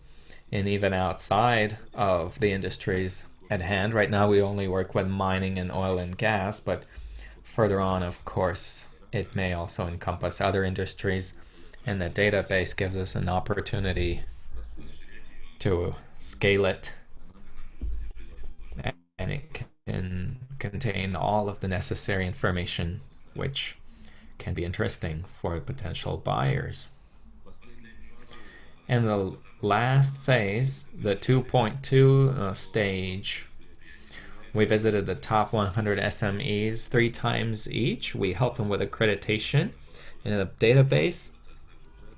and even outside of the industries at hand. Right now we only work with mining and oil and gas, but further on, of course, it may also encompass other industries, and the database gives us an opportunity to scale it, and it can contain all of the necessary information which can be interesting for potential buyers. And the last phase, the 2.2 stage, we visited the top 100 SMEs 3 times each. We help them with accreditation in the database.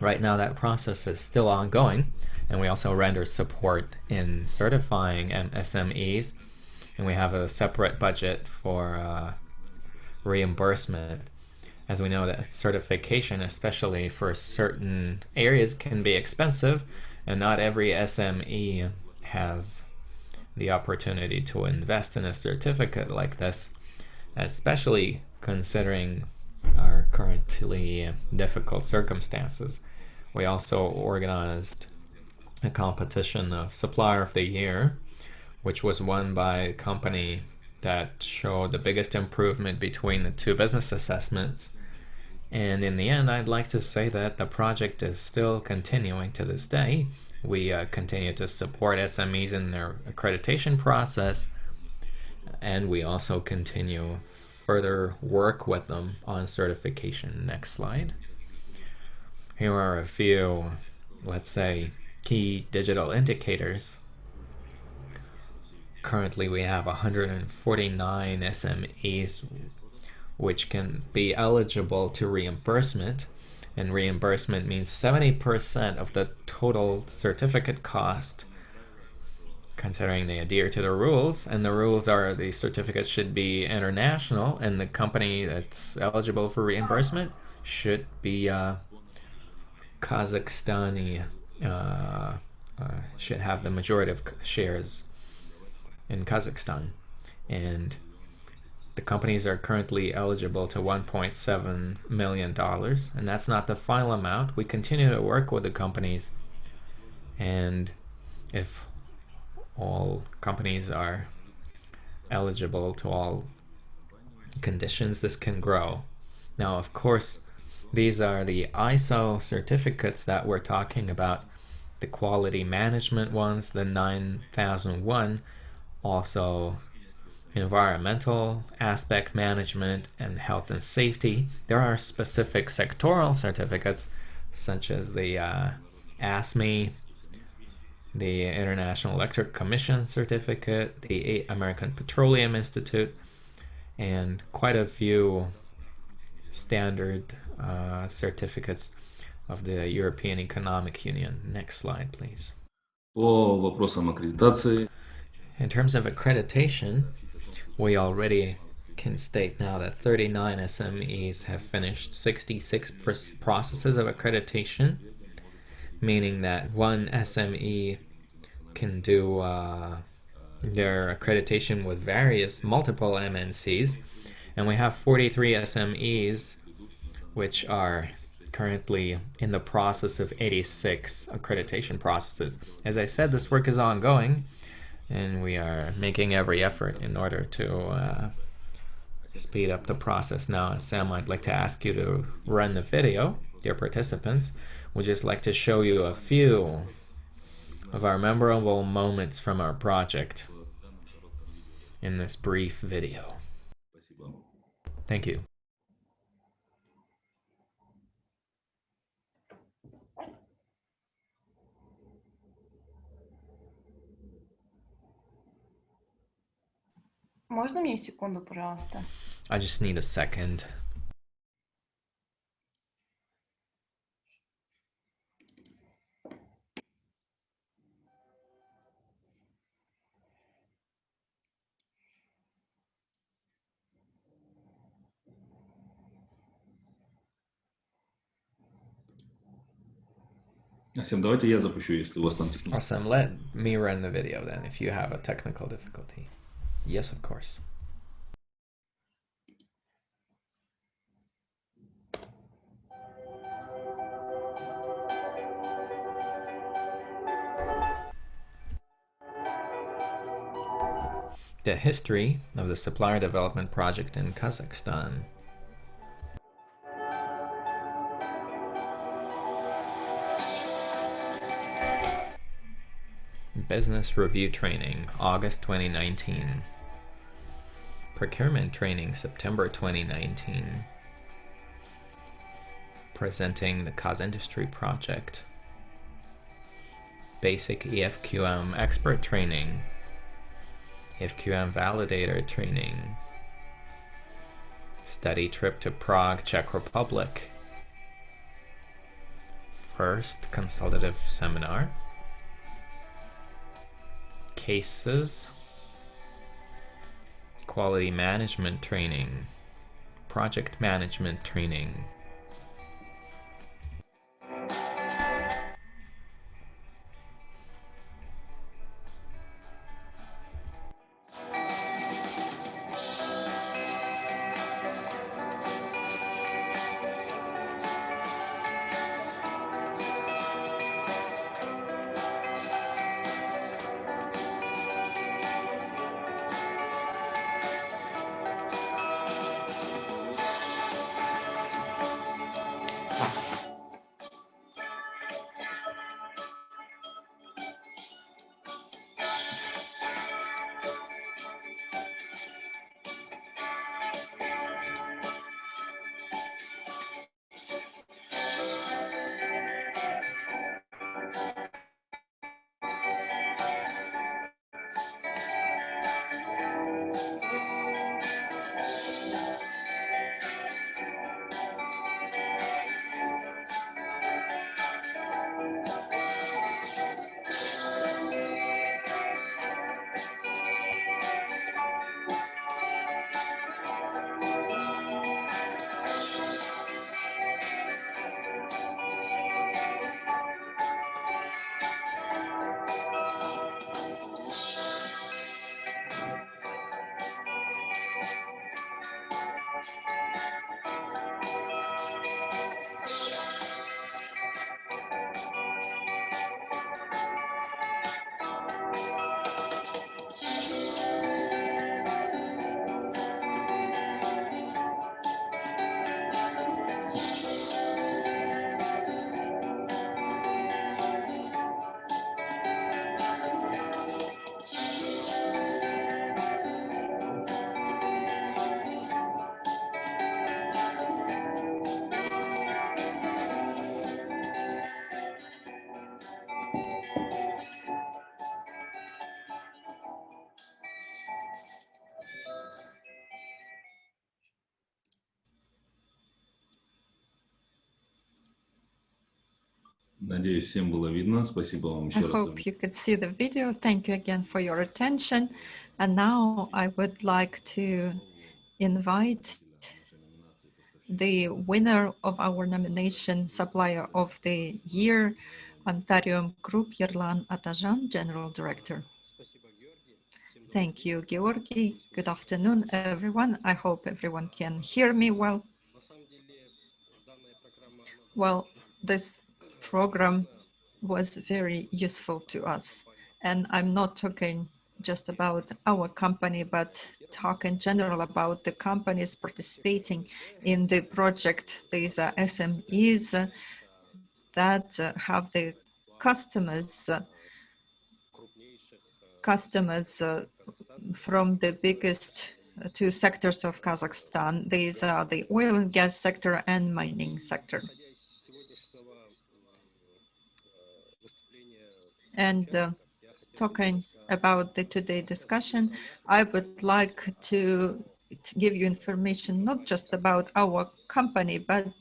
Right now that process is still ongoing, and we also render support in certifying SMEs, and we have a separate budget for reimbursement. As we know that certification, especially for certain areas, can be expensive, and not every SME has the opportunity to invest in a certificate like this, especially considering our currently difficult circumstances. We also organized a competition of Supplier of the Year, which was won by a company that showed the biggest improvement between the 2 business assessments. And in the end, I'd like to say that the project is still continuing to this day. We continue to support SMEs in their accreditation process, and we also continue further work with them on certification. Next slide. Here are a few, let's say, key digital indicators. Currently, we have 149 SMEs which can be eligible to reimbursement, and reimbursement means 70% of the total certificate cost, considering they adhere to the rules. And the rules are the certificate should be international, and the company that's eligible for reimbursement should be Kazakhstani, should have the majority of shares in Kazakhstan. And the companies are currently eligible to $1.7 million, and that's not the final amount. We continue to work with the companies, and if all companies are eligible to all conditions, this can grow. Now, of course, these are the ISO certificates that we're talking about, the quality management ones, the 9001, also environmental aspect management and health and safety. There are specific sectoral certificates such as the ASME, the International Electric Commission certificate, the American Petroleum Institute, and quite a few standard certificates of the European Economic Union. Next slide, please. По вопросам аккредитации. In terms of accreditation, we already can state now that 39 SMEs have finished 66 processes of accreditation, meaning that one SME can do their accreditation with multiple MNCs, and we have 43 SMEs which are currently in the process of 86 accreditation processes. As I said, this work is ongoing, and we are making every effort in order to speed up the process. Now, Sam, I'd like to ask you to run the video. Dear participants, we'd just like to show you a few of our memorable moments from our project in this brief video. Thank you. Можно мне секунду, пожалуйста? I just need a second. Асем, давайте я запущу, если у вас там технический. Awesome. Let me run the video then if you have a technical difficulty. Yes, of course. The history of the supplier development project in Kazakhstan. Business Review Training, August 2019. Procurement Training, September 2019. Presenting the Kazindustry Project. Basic EFQM Expert Training. EFQM Validator Training. Study trip to Prague, Czech Republic. First consultative seminar. Cases. Quality management training. Project management training. Надеюсь, всем было видно. Спасибо вам I еще раз. hope you could see the video. Thank you again for your attention. And now I would like to invite the winner of our nomination, Supplier of the Year, Antarium Group, Yerlan Atajan, General Director. Thank you, Georgi. Good afternoon, everyone. I hope everyone can hear me well. Well, this program was very useful to us. And I'm not talking just about our company, but talk in general about the companies participating in the project. These are SMEs that have the customers from the biggest two sectors of Kazakhstan. These are the oil and gas sector and mining sector. And talking about the today discussion, I would like to give you information not just about our company, but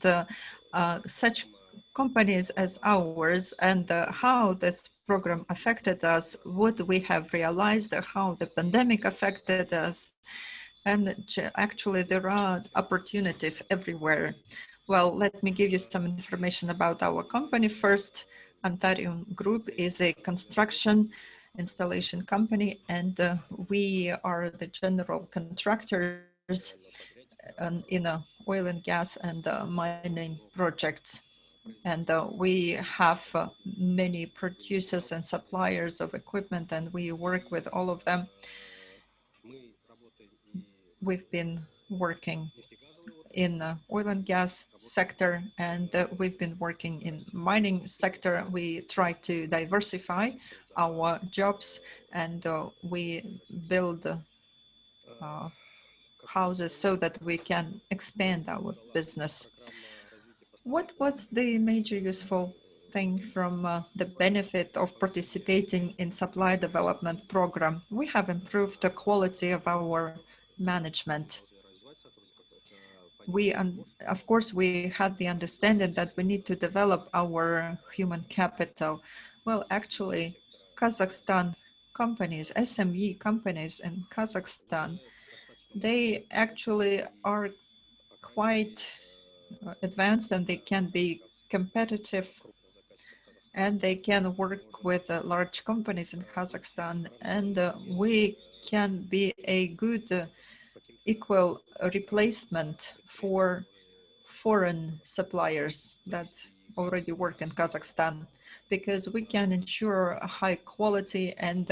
such companies as ours and how this program affected us, what we have realized, how the pandemic affected us. And actually there are opportunities everywhere. Well, let me give you some information about our company. First, Antarium Group is a construction installation company, and we are the general contractors in oil and gas and mining projects. And we have many producers and suppliers of equipment, and we work with all of them. We've been working in the oil and gas sector, and we've been working in mining sector. We try to diversify our jobs, and we build houses so that we can expand our business. What was the major useful thing from the benefit of participating in supply development program? We have improved the quality of our management. Of course, we had the understanding that we need to develop our human capital. Well, actually, Kazakhstan companies, SME companies in Kazakhstan, they actually are quite advanced and they can be competitive and they can work with large companies in Kazakhstan, and we can be a good equal replacement for foreign suppliers that already work in Kazakhstan, because we can ensure a high quality, and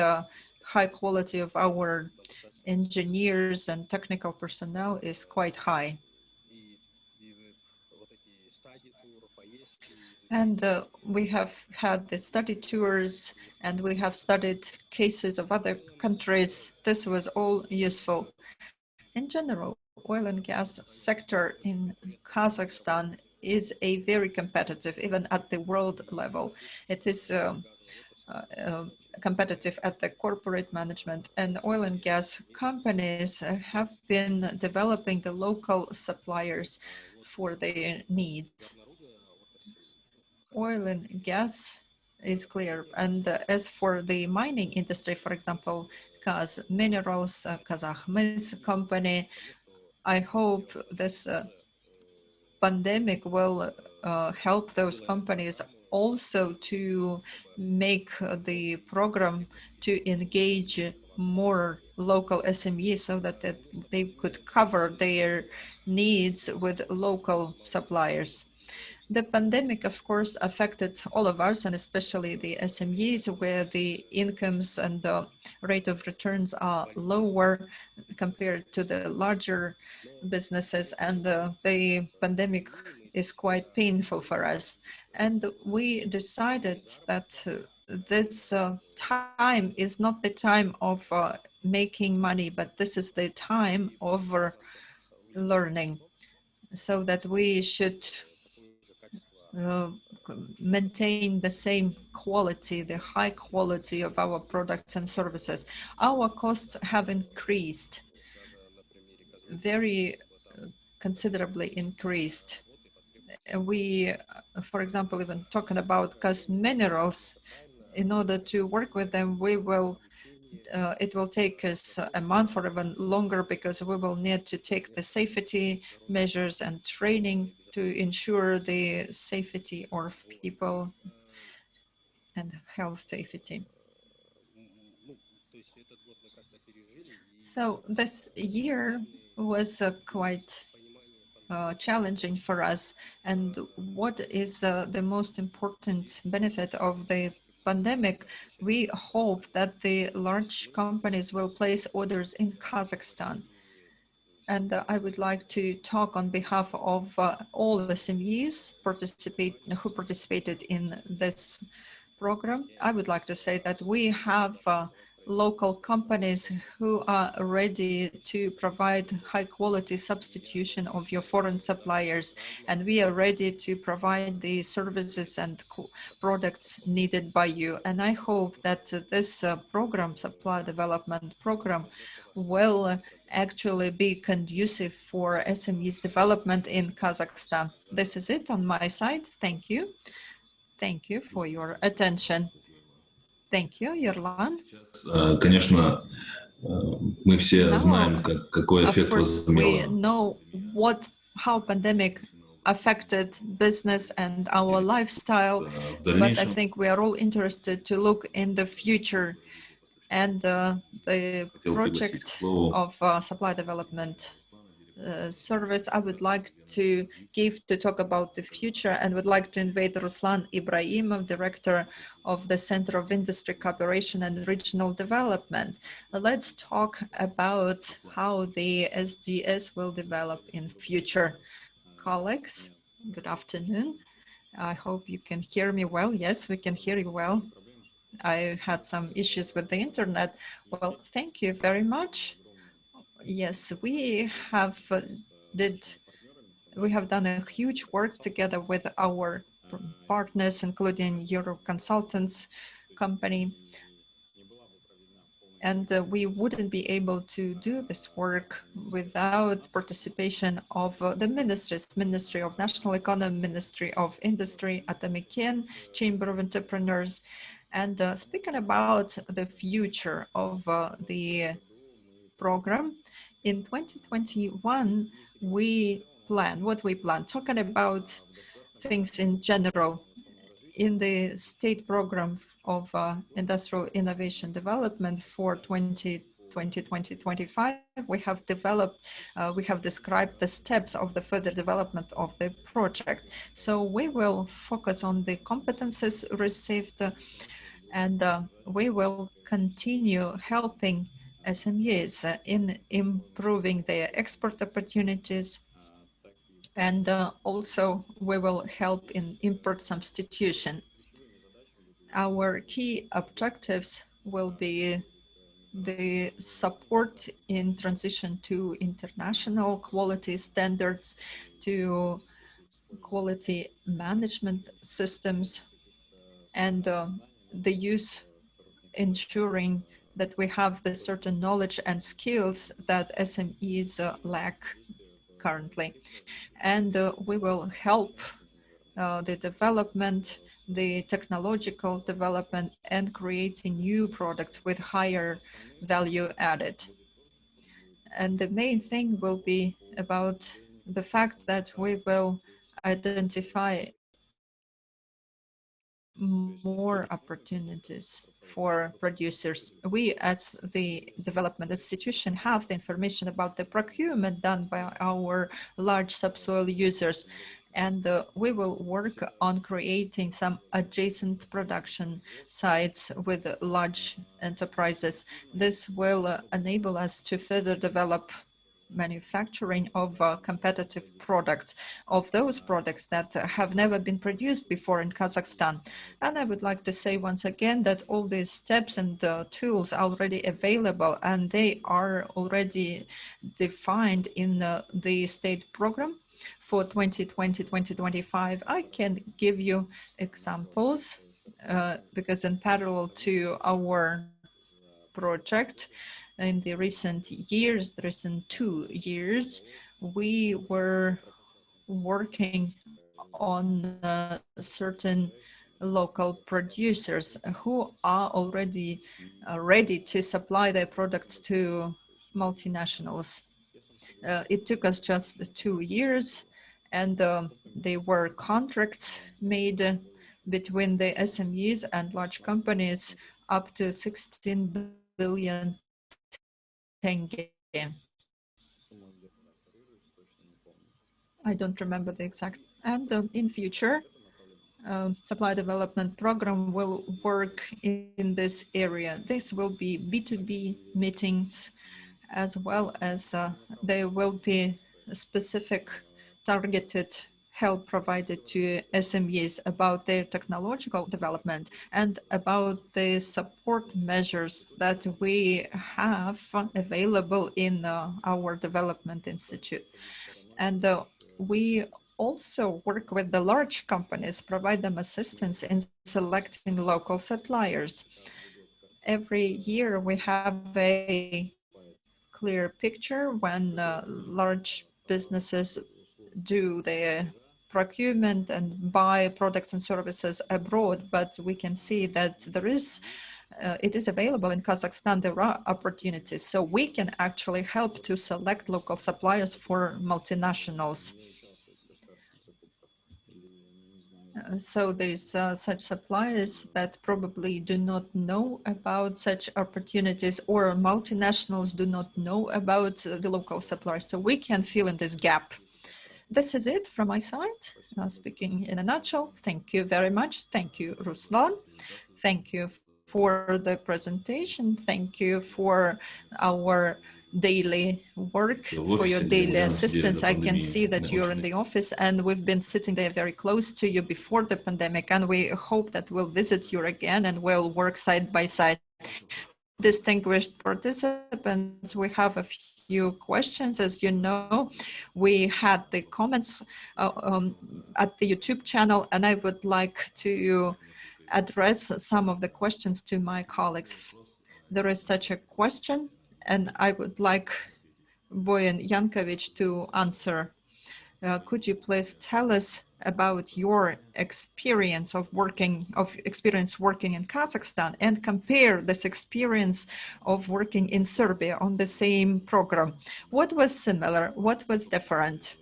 high quality of our engineers and technical personnel is quite high. And we have had the study tours, and we have studied cases of other countries. This was all useful. In general, oil and gas sector in Kazakhstan is a very competitive, even at the world level. It is competitive at the corporate management, and oil and gas companies have been developing the local suppliers for their needs. Oil and gas is clear. And as for the mining industry, for example, Kaz Minerals, Kazakh company, I hope this pandemic will help those companies also to make the program to engage more local SMEs so that they could cover their needs with local suppliers. The pandemic, of course, affected all of us, and especially the SMEs, where the incomes and the rate of returns are lower compared to the larger businesses, and the pandemic is quite painful for us. And we decided that this time is not the time of making money, but this is the time of learning, so that we should uh, maintain the same quality, the high quality of our products and services. Our costs have increased, very considerably increased. We, for example, even talking about gas minerals, in order to work with them, it will take us a month or even longer, because we will need to take the safety measures and training to ensure the safety of people and health safety. So this year was quite challenging for us. And what is the most important benefit of the pandemic? We hope that the large companies will place orders in Kazakhstan. And I would like to talk on behalf of all SMEs who participated in this program. I would like to say that we have local companies who are ready to provide high quality substitution of your foreign suppliers, and we are ready to provide the services and products needed by you. And I hope that this program, supply development program, will actually be conducive for SMEs development in Kazakhstan. This is it on my side. Thank you. Thank you for your attention. Thank you, Yerlan. Конечно, мы все знаем, Now, какой of эффект course, we возымело. know how pandemic affected business and our lifestyle, В but I дальнейшем think we are all interested to look in the future, and the хотел пригласить к project слову of supply development service I would like to give to talk about the future, and would like to invite Ruslan Ibrahimov, Director of the Center of Industry Cooperation and Regional Development. Let's talk about how the SDS will develop in future. Colleagues, good afternoon. I hope you can hear me well. Yes, we can hear you well. I had some issues with the internet. Well, thank you very much. Yes, we have done a huge work together with our partners, including Euro Consultants company. And we wouldn't be able to do this work without participation of the ministries, Ministry of National Economy, Ministry of Industry, Atomic Chamber of Entrepreneurs. And speaking about the future of the program, in 2021, what we plan, talking about things in general, in the state program of industrial innovation development for 2020-2025, we have described the steps of the further development of the project. So we will focus on the competences received, and we will continue helping SMEs in improving their export opportunities. And also we will help in import substitution. Our key objectives will be the support in transition to international quality standards, to quality management systems, and the use ensuring that we have the certain knowledge and skills that SMEs lack currently. And we will help the development, the technological development, and creating new products with higher value added. And the main thing will be about the fact that we will identify more opportunities for producers. We, as the development institution, have the information about the procurement done by our large subsoil users. And we will work on creating some adjacent production sites with large enterprises. This will enable us to further develop manufacturing of competitive products, of those products that have never been produced before in Kazakhstan. And I would like to say once again that all these steps and tools are already available, and they are already defined in the state program for 2020-2025. I can give you examples because in parallel to our project, in the recent years, the recent 2 years, we were working on certain local producers who are already ready to supply their products to multinationals. It took us just 2 years, and there were contracts made between the SMEs and large companies up to 16 billion tenge. I don't remember the exact. And in future, supply development program will work in this area. This will be B2B meetings, as well as there will be specific targeted help provided to SMEs about their technological development and about the support measures that we have available in our development institute. And we also work with the large companies, provide them assistance in selecting local suppliers. Every year we have a clear picture when large businesses do their procurement and buy products and services abroad, but we can see that it is available in Kazakhstan. There are opportunities, so we can actually help to select local suppliers for multinationals. So there's such suppliers that probably do not know about such opportunities, or multinationals do not know about the local suppliers. So we can fill in this gap. This is it from my side, speaking in a nutshell. Thank you very much. Thank you, Ruslan. Thank you for the presentation. Thank you for our daily work, В for your офисе, где мы daily рядом сидели assistance. до I can пандемии, see that на you're in очереди. the office, and we've been sitting there very close to you before the pandemic, and we hope that we'll visit you again and we'll work side by side. Distinguished participants, we have a few questions. As you know, we had the comments at the YouTube channel, and I would like to address some of the questions to my colleagues. There is such a question, and I would like Boyan Yankovic to answer. Could you please tell us about your experience working in Kazakhstan and compare this experience of working in Serbia on the same program? What was similar? What was different?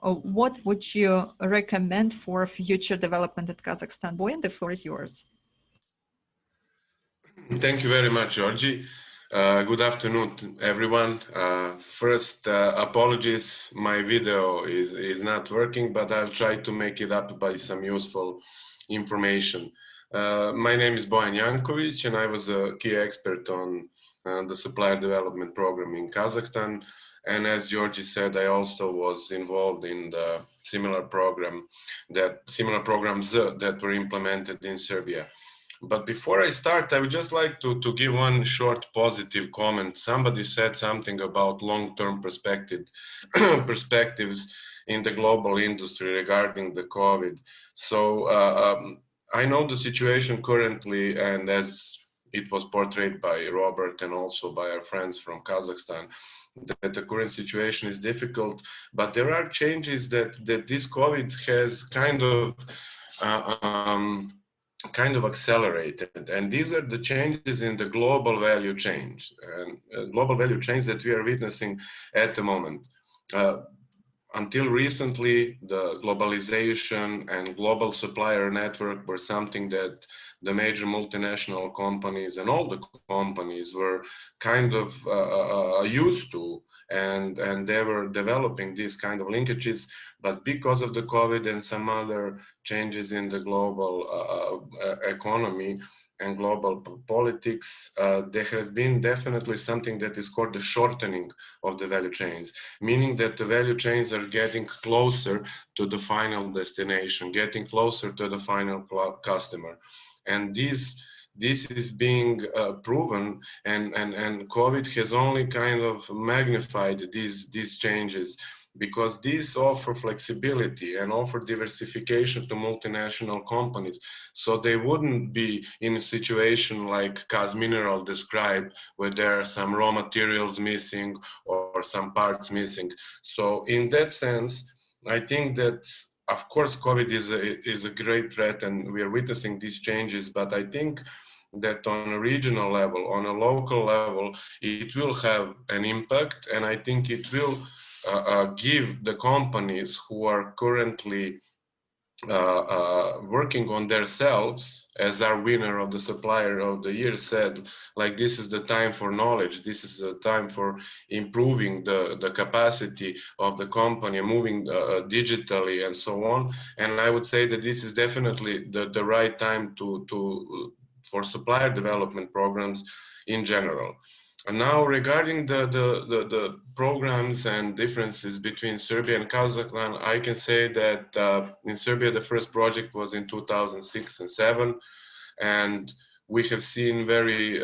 What would you recommend for future development at Kazakhstan? Boyan, the floor is yours. Thank you very much, Georgie. Good afternoon, everyone. First, apologies, my video is not working, but I'll try to make it up by some useful information. My name is Bojan Jankovic, and I was a key expert on the supplier development program in Kazakhstan. And as Georgie said, I also was involved in the similar programs that were implemented in Serbia. But before I start, I would just like to give one short positive comment. Somebody said something about long-term perspectives in the global industry regarding the COVID. So I know the situation currently, and as it was portrayed by Robert and also by our friends from Kazakhstan, that the current situation is difficult, but there are changes that this COVID has kind of accelerated, and these are the changes in the global value chains and global value chains that we are witnessing at the moment. Until recently, the globalization and global supplier network were something that the major multinational companies and all the companies were kind of used to, and they were developing these kind of linkages. But because of the COVID and some other changes in the global economy and global politics, there has been definitely something that is called the shortening of the value chains, meaning that the value chains are getting closer to the final destination, getting closer to the final customer. And this is being proven, and COVID has only kind of magnified these changes, because these offer flexibility and offer diversification to multinational companies, so they wouldn't be in a situation like Kaz Mineral described, where there are some raw materials missing or some parts missing. So in that sense, I think that, of course, COVID is a great threat, and we are witnessing these changes, but I think that on a regional level, on a local level, it will have an impact, and I think it will give the companies who are currently working on themselves, as our winner of the Supplier of the Year said, like, this is the time for knowledge, this is the time for improving the capacity of the company, moving digitally and so on. And I would say that this is definitely the right time for supplier development programs in general. And now, regarding the programs and differences between Serbia and Kazakhstan, I can say that in Serbia, the first project was in 2006 and 2007, and we have seen very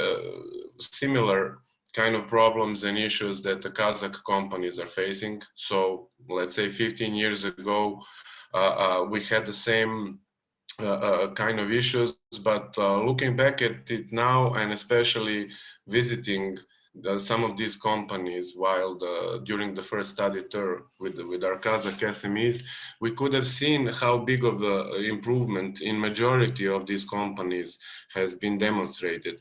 similar kind of problems and issues that the Kazakh companies are facing. So let's say 15 years ago, we had the same kind of issues, but looking back at it now, and especially visiting some of these companies during the first study tour with our Kazakh SMEs, we could have seen how big of an improvement in majority of these companies has been demonstrated.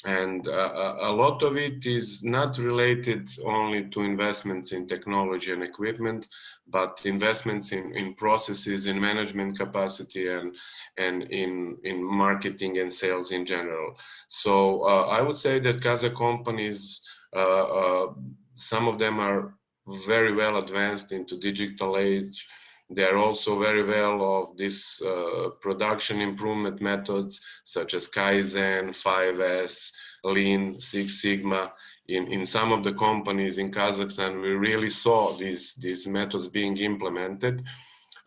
And a lot of it is not related only to investments in technology and equipment, but investments in processes, in management capacity, and in marketing and sales in general. So I would say that Kazakh companies, some of them are very well advanced into digital age. They are also very well of these production improvement methods such as Kaizen, 5S, Lean, Six Sigma. In some of the companies in Kazakhstan, we really saw these methods being implemented.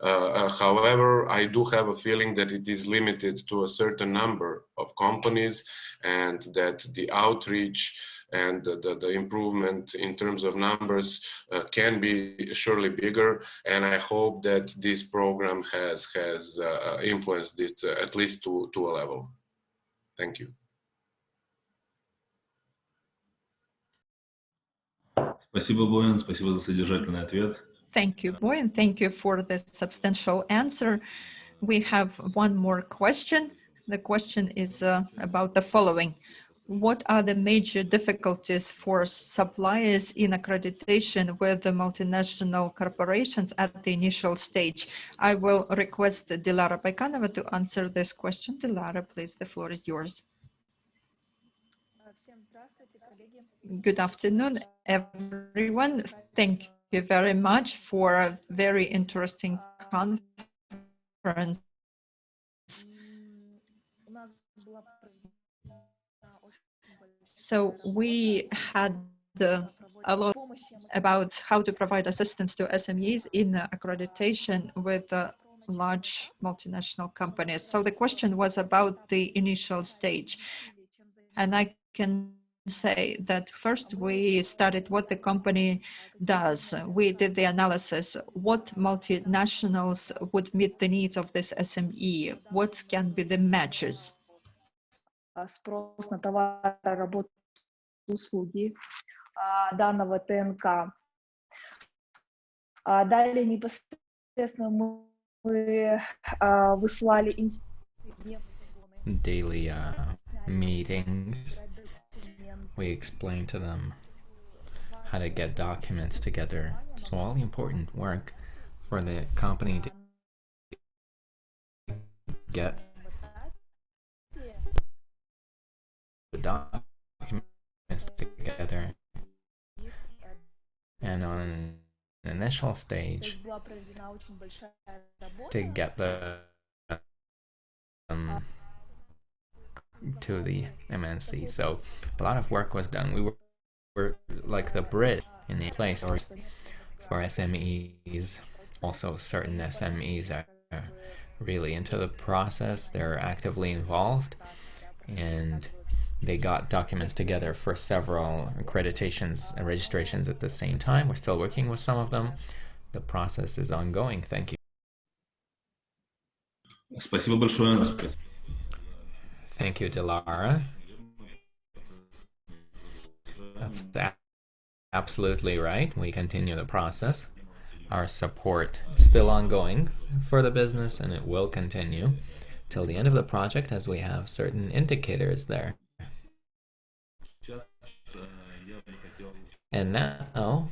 However, I do have a feeling that it is limited to a certain number of companies, and that the outreach and the improvement in terms of numbers can be surely bigger. And I hope that this program has influenced it at least to a level. Thank you. Спасибо, Боян, спасибо за содержательный ответ. Thank you, Boy, and thank you for the substantial answer. We have one more question. The question is about the following. What are the major difficulties for suppliers in accreditation with the multinational corporations at the initial stage? I will request Dilara Baykanova to answer this question. Dilara, please, the floor is yours. Good afternoon, everyone. Thank you very much for a very interesting conference. So we had a lot about how to provide assistance to SMEs in accreditation with large multinational companies. So the question was about the initial stage. And I can say that first we studied what the company does. We did the analysis, what multinationals would meet the needs of this SME, what can be the matches. Спрос на товары, работу, услуги данного ТНК. Далее непосредственно мы выслали daily meetings. We explain to them how to get documents together. So all the important work for the company to get the documents together, and on an initial stage to get the to the MNC. So a lot of work was done. We were like the bridge in the place for SMEs. Also, certain SMEs are really into the process. They're actively involved, and they got documents together for several accreditations and registrations at the same time. We're still working with some of them. The process is ongoing. Thank you. Спасибо большое. Thank you, Dilara. That's absolutely right. We continue the process. Our support is still ongoing for the business, and it will continue till the end of the project, as we have certain indicators there. And now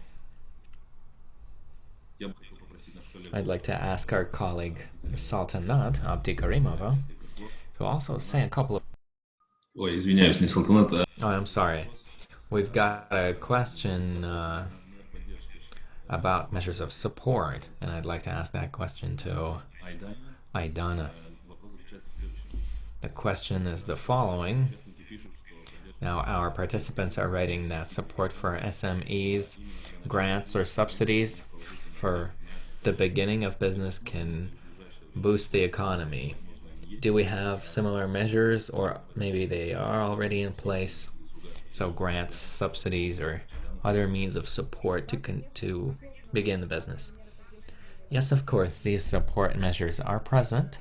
I'd like to ask our colleague Saltanat Abdikarimova to also say a couple of... Ой, извиняюсь, не Салтанат. Oh, I'm sorry. We've got a question about measures of support, and I'd like to ask that question to Aidana. The question is the following. Now, our participants are writing that support for SMEs, grants or subsidies for the beginning of business can boost the economy. Do we have similar measures, or maybe they are already in place? So grants, subsidies, or other means of support to begin the business. Yes, of course, these support measures are present.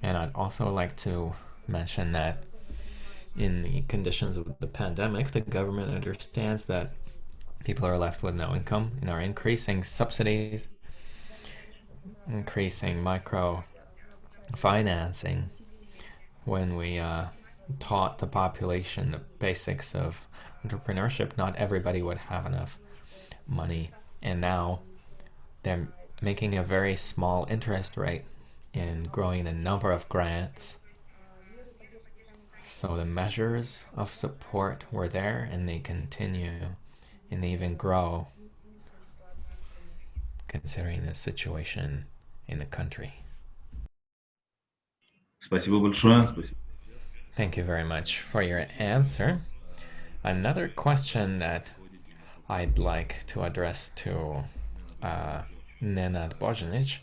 And I'd also like to mention that in the conditions of the pandemic, the government understands that people are left with no income and are increasing subsidies, increasing micro financing. When we taught the population the basics of entrepreneurship, not everybody would have enough money, and now they're making a very small interest rate in growing the number of grants. So the measures of support were there, and they continue, and they even grow considering the situation in the country. Спасибо большое. Спасибо. Thank you very much for your answer. Another question that I'd like to address to Nenad Bojanic.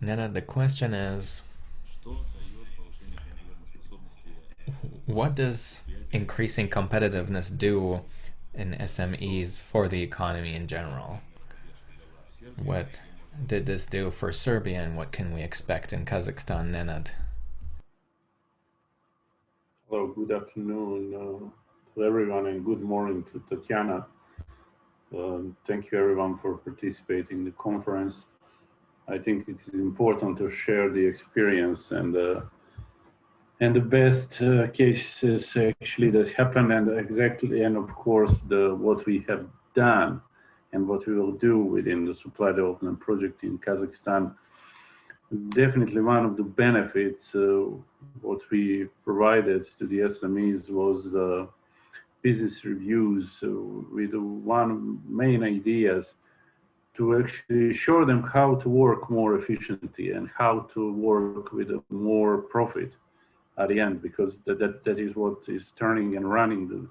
Nenad, the question is, what does increasing competitiveness do in SMEs for the economy in general? What did this do for Serbia, and what can we expect in Kazakhstan, Nenad? Hello, good afternoon to everyone, and good morning to Tatiana. Thank you everyone for participating in the conference. I think it is important to share the experience and the best cases actually that happened, and of course what we have done and what we will do within the supply development project in Kazakhstan. Definitely one of the benefits what we provided to the SMEs was business reviews with one main ideas to actually show them how to work more efficiently and how to work with more profit at the end, because that is what is turning and running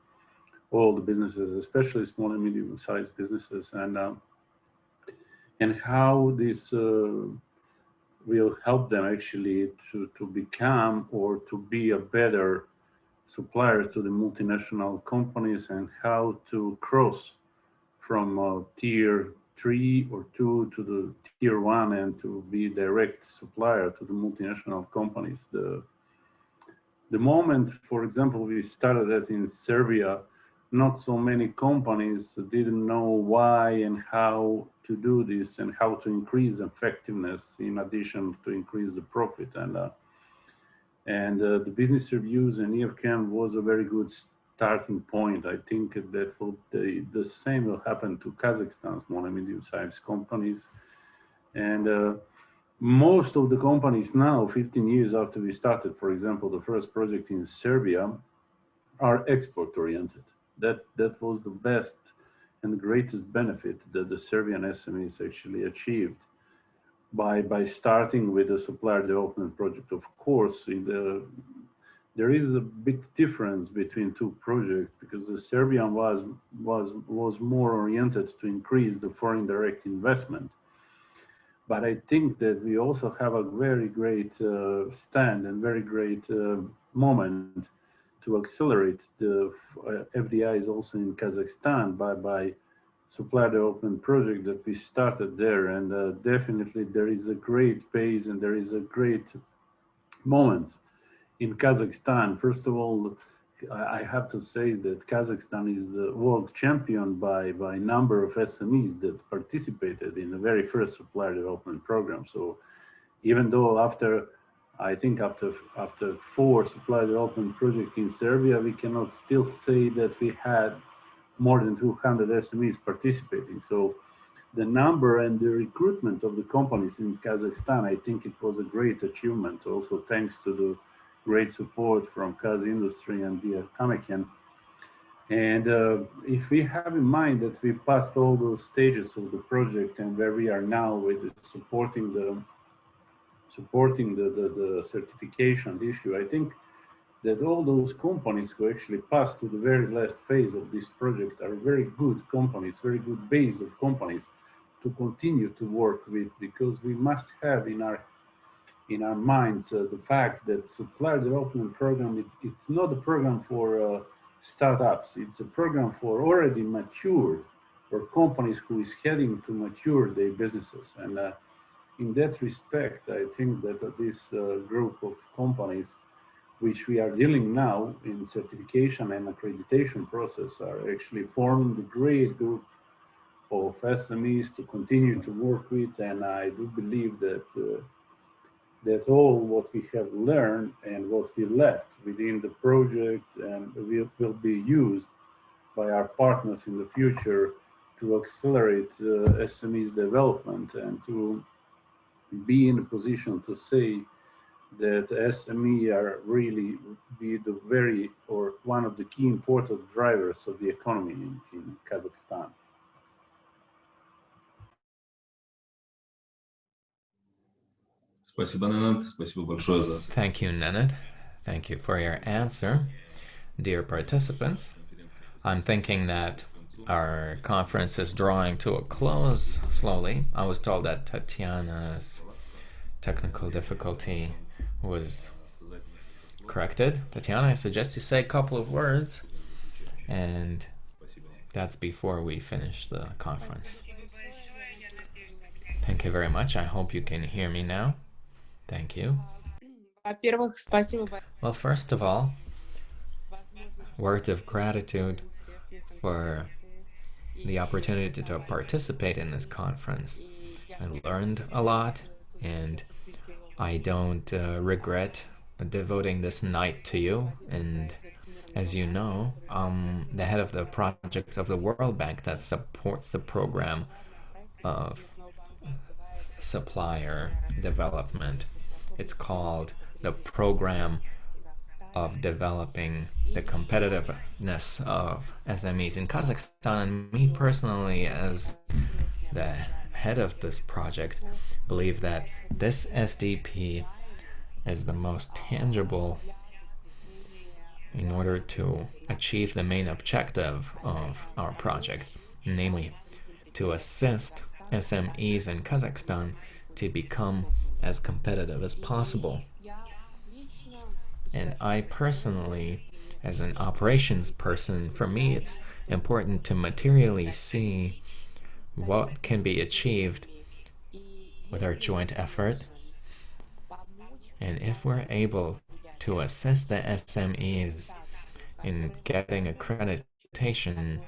all the businesses, especially small and medium-sized businesses, and how this will help them actually to become or to be a better supplier to the multinational companies, and how to cross from tier 3 or 2 to the tier 1 and to be direct supplier to the multinational companies. The moment, for example, we started that in Serbia, not so many companies didn't know why and how to do this and how to increase effectiveness in addition to increase the profit. And the business reviews and EFCAM was a very good starting point. I think that the same will happen to Kazakhstan small and medium-sized companies. And most of the companies now, 15 years after we started, for example, the first project in Serbia, are export-oriented. That was the best and the greatest benefit that the Serbian SMEs actually achieved by starting with a supplier development project. Of course, there is a big difference between two projects, because the Serbian was more oriented to increase the foreign direct investment. But I think that we also have a very great stand and very great moment to accelerate the FDIs also in Kazakhstan by supplier development project that we started there. And definitely there is a great pace and there is a great moment in Kazakhstan. First of all, I have to say that Kazakhstan is the world champion by number of SMEs that participated in the very first supplier development program. So even though after 4 supplier development projects in Serbia, we cannot still say that we had more than 200 SMEs participating. So the number and the recruitment of the companies in Kazakhstan, I think it was a great achievement, also thanks to the great support from Kaz Industry and the Tamekian. And if we have in mind that we passed all those stages of the project and where we are now with supporting the certification issue, I think that all those companies who actually passed to the very last phase of this project are very good companies, very good base of companies to continue to work with, because we must have in our minds the fact that supplier development program, it's not a program for startups. It's a program for already matured or companies who is heading to mature their businesses. And in that respect, I think that this group of companies which we are dealing now in certification and accreditation process are actually forming the great group of SMEs to continue to work with. And I do believe that that all what we have learned and what we left within the project and will be used by our partners in the future to accelerate SMEs development and to be in a position to say that SME are really be the very or one of the key important drivers of the economy in Kazakhstan. Спасибо, Nenad. Спасибо большое за... Thank you, Nenad. Thank you for your answer. Dear participants, I'm thinking that our conference is drawing to a close slowly. I was told that Tatiana's technical difficulty was corrected. Tatiana, I suggest you say a couple of words, and that's before we finish the conference. Thank you very much. I hope you can hear me now. Thank you. Well, first of all, words of gratitude for the opportunity to participate in this conference. I learned a lot, and I don't regret devoting this night to you. And as you know, I'm the head of the project of the World Bank that supports the program of supplier development. It's called the Program of Developing the Competitiveness of SMEs in Kazakhstan. And me personally, as the head of this project, believe that this SDP is the most tangible in order to achieve the main objective of our project, namely to assist SMEs in Kazakhstan to become as competitive as possible. And I personally, as an operations person, for me it's important to materially see what can be achieved with our joint effort. And if we're able to assist the SMEs in getting accreditation,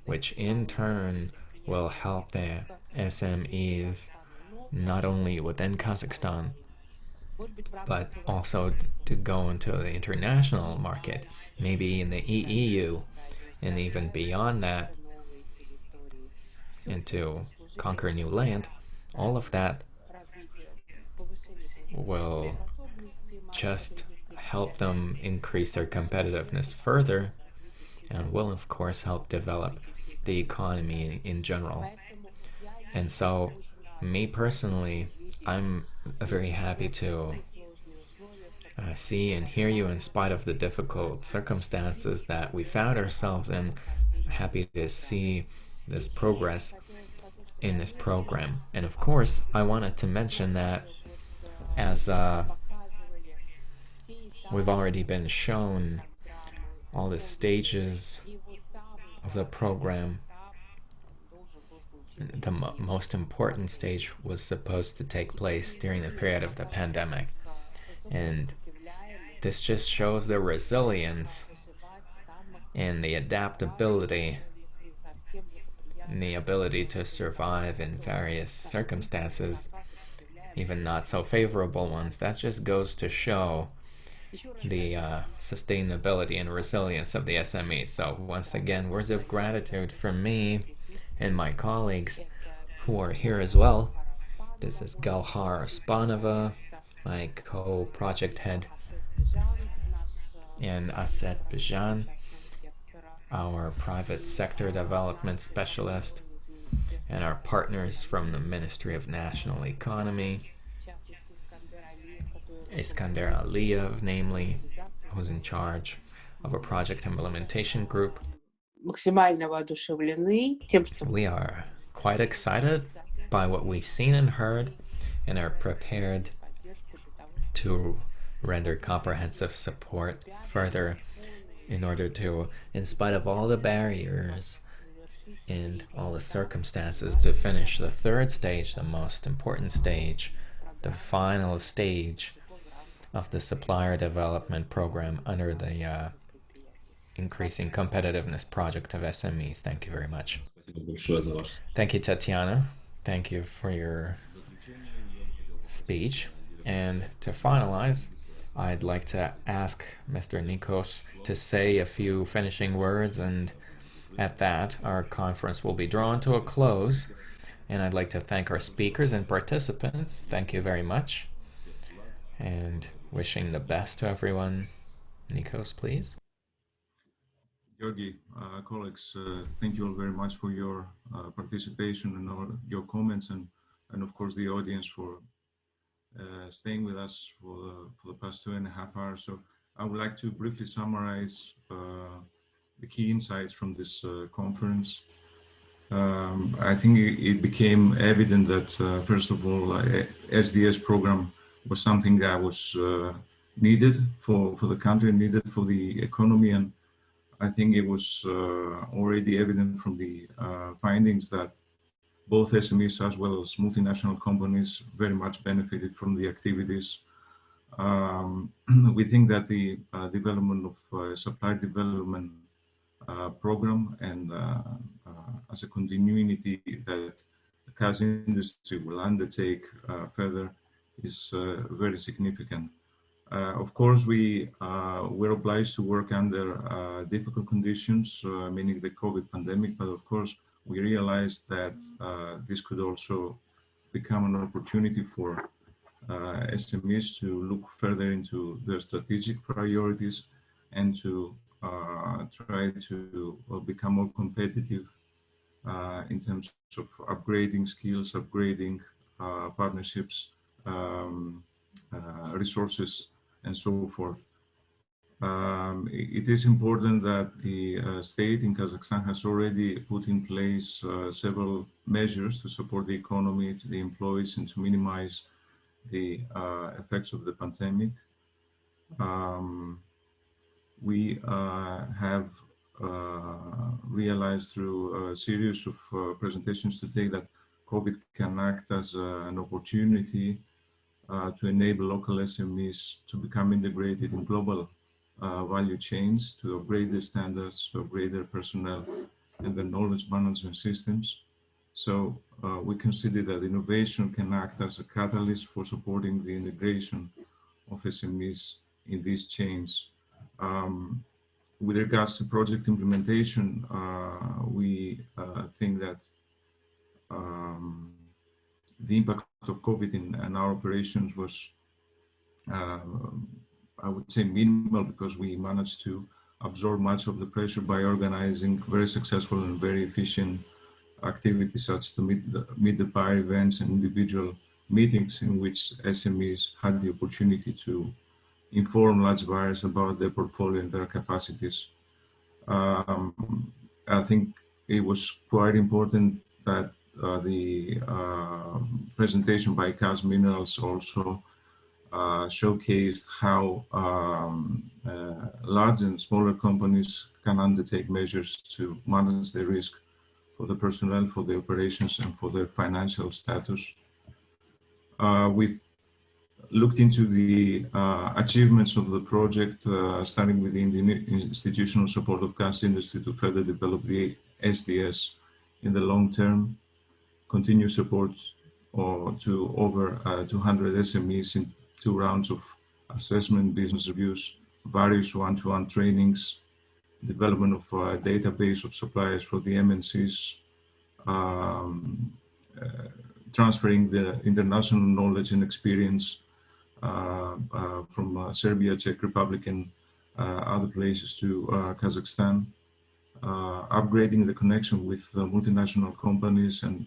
which in turn will help the SMEs not only within Kazakhstan, but also to go into the international market, maybe in the EU, and even beyond that, and to conquer new land. All of that will just help them increase their competitiveness further, and will of course help develop the economy in general. And so, me personally, I'm very happy to see and hear you in spite of the difficult circumstances that we found ourselves in. Happy to see this progress in this program. And of course, I wanted to mention that as we've already been shown all the stages of the program, the most important stage was supposed to take place during the period of the pandemic. And this just shows the resilience and the adaptability and the ability to survive in various circumstances, even not so favorable ones. That just goes to show the sustainability and resilience of the SME. So once again, words of gratitude from me and my colleagues who are here as well. This is Galhar Spanova, my co-project head, and Aset Bijan, our private sector development specialist, and our partners from the Ministry of National Economy, Iskander Aliyev, namely, who's in charge of a project implementation group. We are quite excited by what we've seen and heard, and are prepared to render comprehensive support further in order to, in spite of all the barriers and all the circumstances, to finish the third stage, the most important stage, the final stage of the supplier development program under the Increasing Competitiveness Project of SMEs. Thank you very much. Thank you, Tatiana. Thank you for your speech. And to finalize, I'd like to ask Mr. Nikos to say a few finishing words, and at that, our conference will be drawn to a close. And I'd like to thank our speakers and participants. Thank you very much. And wishing the best to everyone. Nikos, please. Georgi, colleagues, thank you all very much for your participation and all your comments, and of course the audience for staying with us for the past 2.5 hours. So I would like to briefly summarize the key insights from this conference. I think it became evident that, first of all, SDS program was something that was needed for the country, needed for the economy, and I think it was already evident from the findings that both SMEs as well as multinational companies very much benefited from the activities. We think that the development of supply development program and as a continuity that the gas industry will undertake further is very significant. Of course, we're obliged to work under difficult conditions, meaning the COVID pandemic, but of course, we realized that this could also become an opportunity for SMEs to look further into their strategic priorities and to try to become more competitive in terms of upgrading skills, upgrading partnerships, resources, and so forth. It is important that the state in Kazakhstan has already put in place several measures to support the economy, to the employees, and to minimize the effects of the pandemic. We have realized through a series of presentations today that COVID can act as an opportunity to enable local SMEs to become integrated in global value chains, to upgrade their standards, to upgrade their personnel and their knowledge management systems. So we consider that innovation can act as a catalyst for supporting the integration of SMEs in these chains. With regards to project implementation, we think that the impact of COVID in our operations was, I would say, minimal, because we managed to absorb much of the pressure by organizing very successful and very efficient activities such as the meet the buyer events and individual meetings in which SMEs had the opportunity to inform large buyers about their portfolio and their capacities. I think it was quite important that the presentation by Kaz Minerals also showcased how large and smaller companies can undertake measures to manage their risk for the personnel, for the operations, and for their financial status. We've looked into the achievements of the project, starting with the institutional support of gas industry to further develop the SDS in the long term, continue support to over 200 SMEs in 2 rounds of assessment, business reviews, various one-to-one trainings, development of a database of suppliers for the MNCs, transferring the international knowledge and experience from Serbia, Czech Republic, and other places to Kazakhstan, upgrading the connection with multinational companies and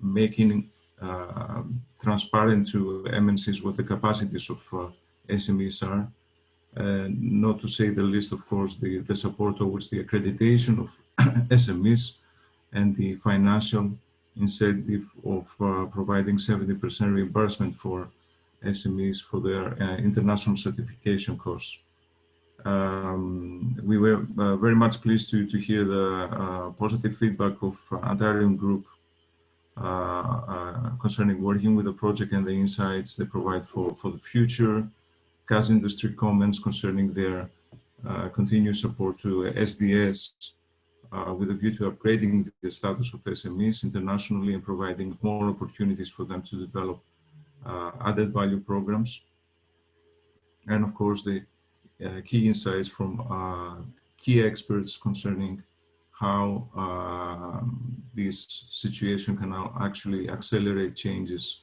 making transparent to MNCs what the capacities of SMEs are. Not to say the least, of course, the support towards the accreditation of SMEs and the financial incentive of providing 70% reimbursement for SMEs for their international certification course. We were very much pleased to hear the positive feedback of Antarium Group concerning working with the project and the insights they provide for the future. Gas industry comments concerning their continued support to SDS with a view to upgrading the status of SMEs internationally and providing more opportunities for them to develop added value programs. And of course, the key insights from key experts concerning how this situation can now actually accelerate changes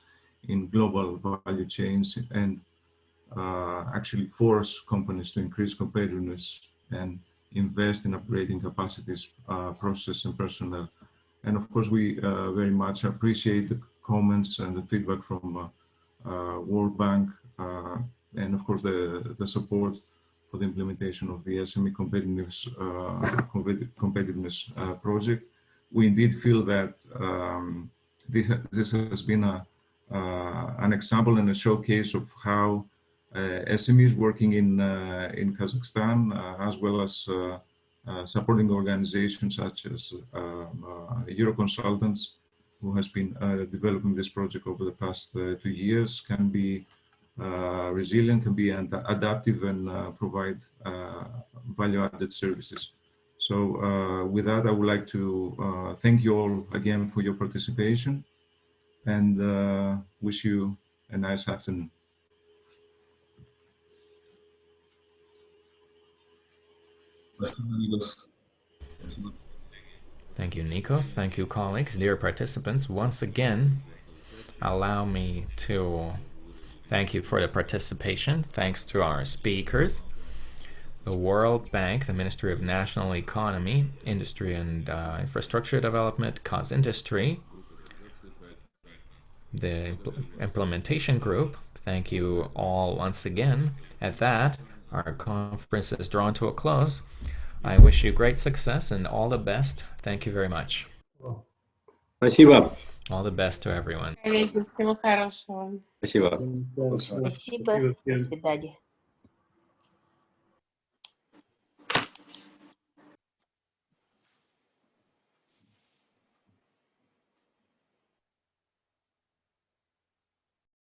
in global value chains and actually force companies to increase competitiveness and invest in upgrading capacities, process, and personnel. And of course, we very much appreciate the comments and the feedback from World Bank, and of course the support for the implementation of the SME competitiveness project. We indeed feel that this has been an example and a showcase of how SMEs working in Kazakhstan, as well as supporting organizations such as Euroconsultants, who has been developing this project over the past 2 years, can be resilient, can be adaptive, and provide value-added services. So with that, I would like to thank you all again for your participation, and wish you a nice afternoon. Thank you, Nikos. Thank you, colleagues. Dear participants, once again, allow me to thank you for the participation. Thanks to our speakers, the World Bank, the Ministry of National Economy, Industry and Infrastructure Development, Industry, the Implementation Group. Thank you all once again. At that, our conference is drawn to a close. I wish you great success and all the best. Thank you very much. Спасибо. All the best to everyone. Коллеги, всего хорошего. Спасибо. Спасибо. До свидания.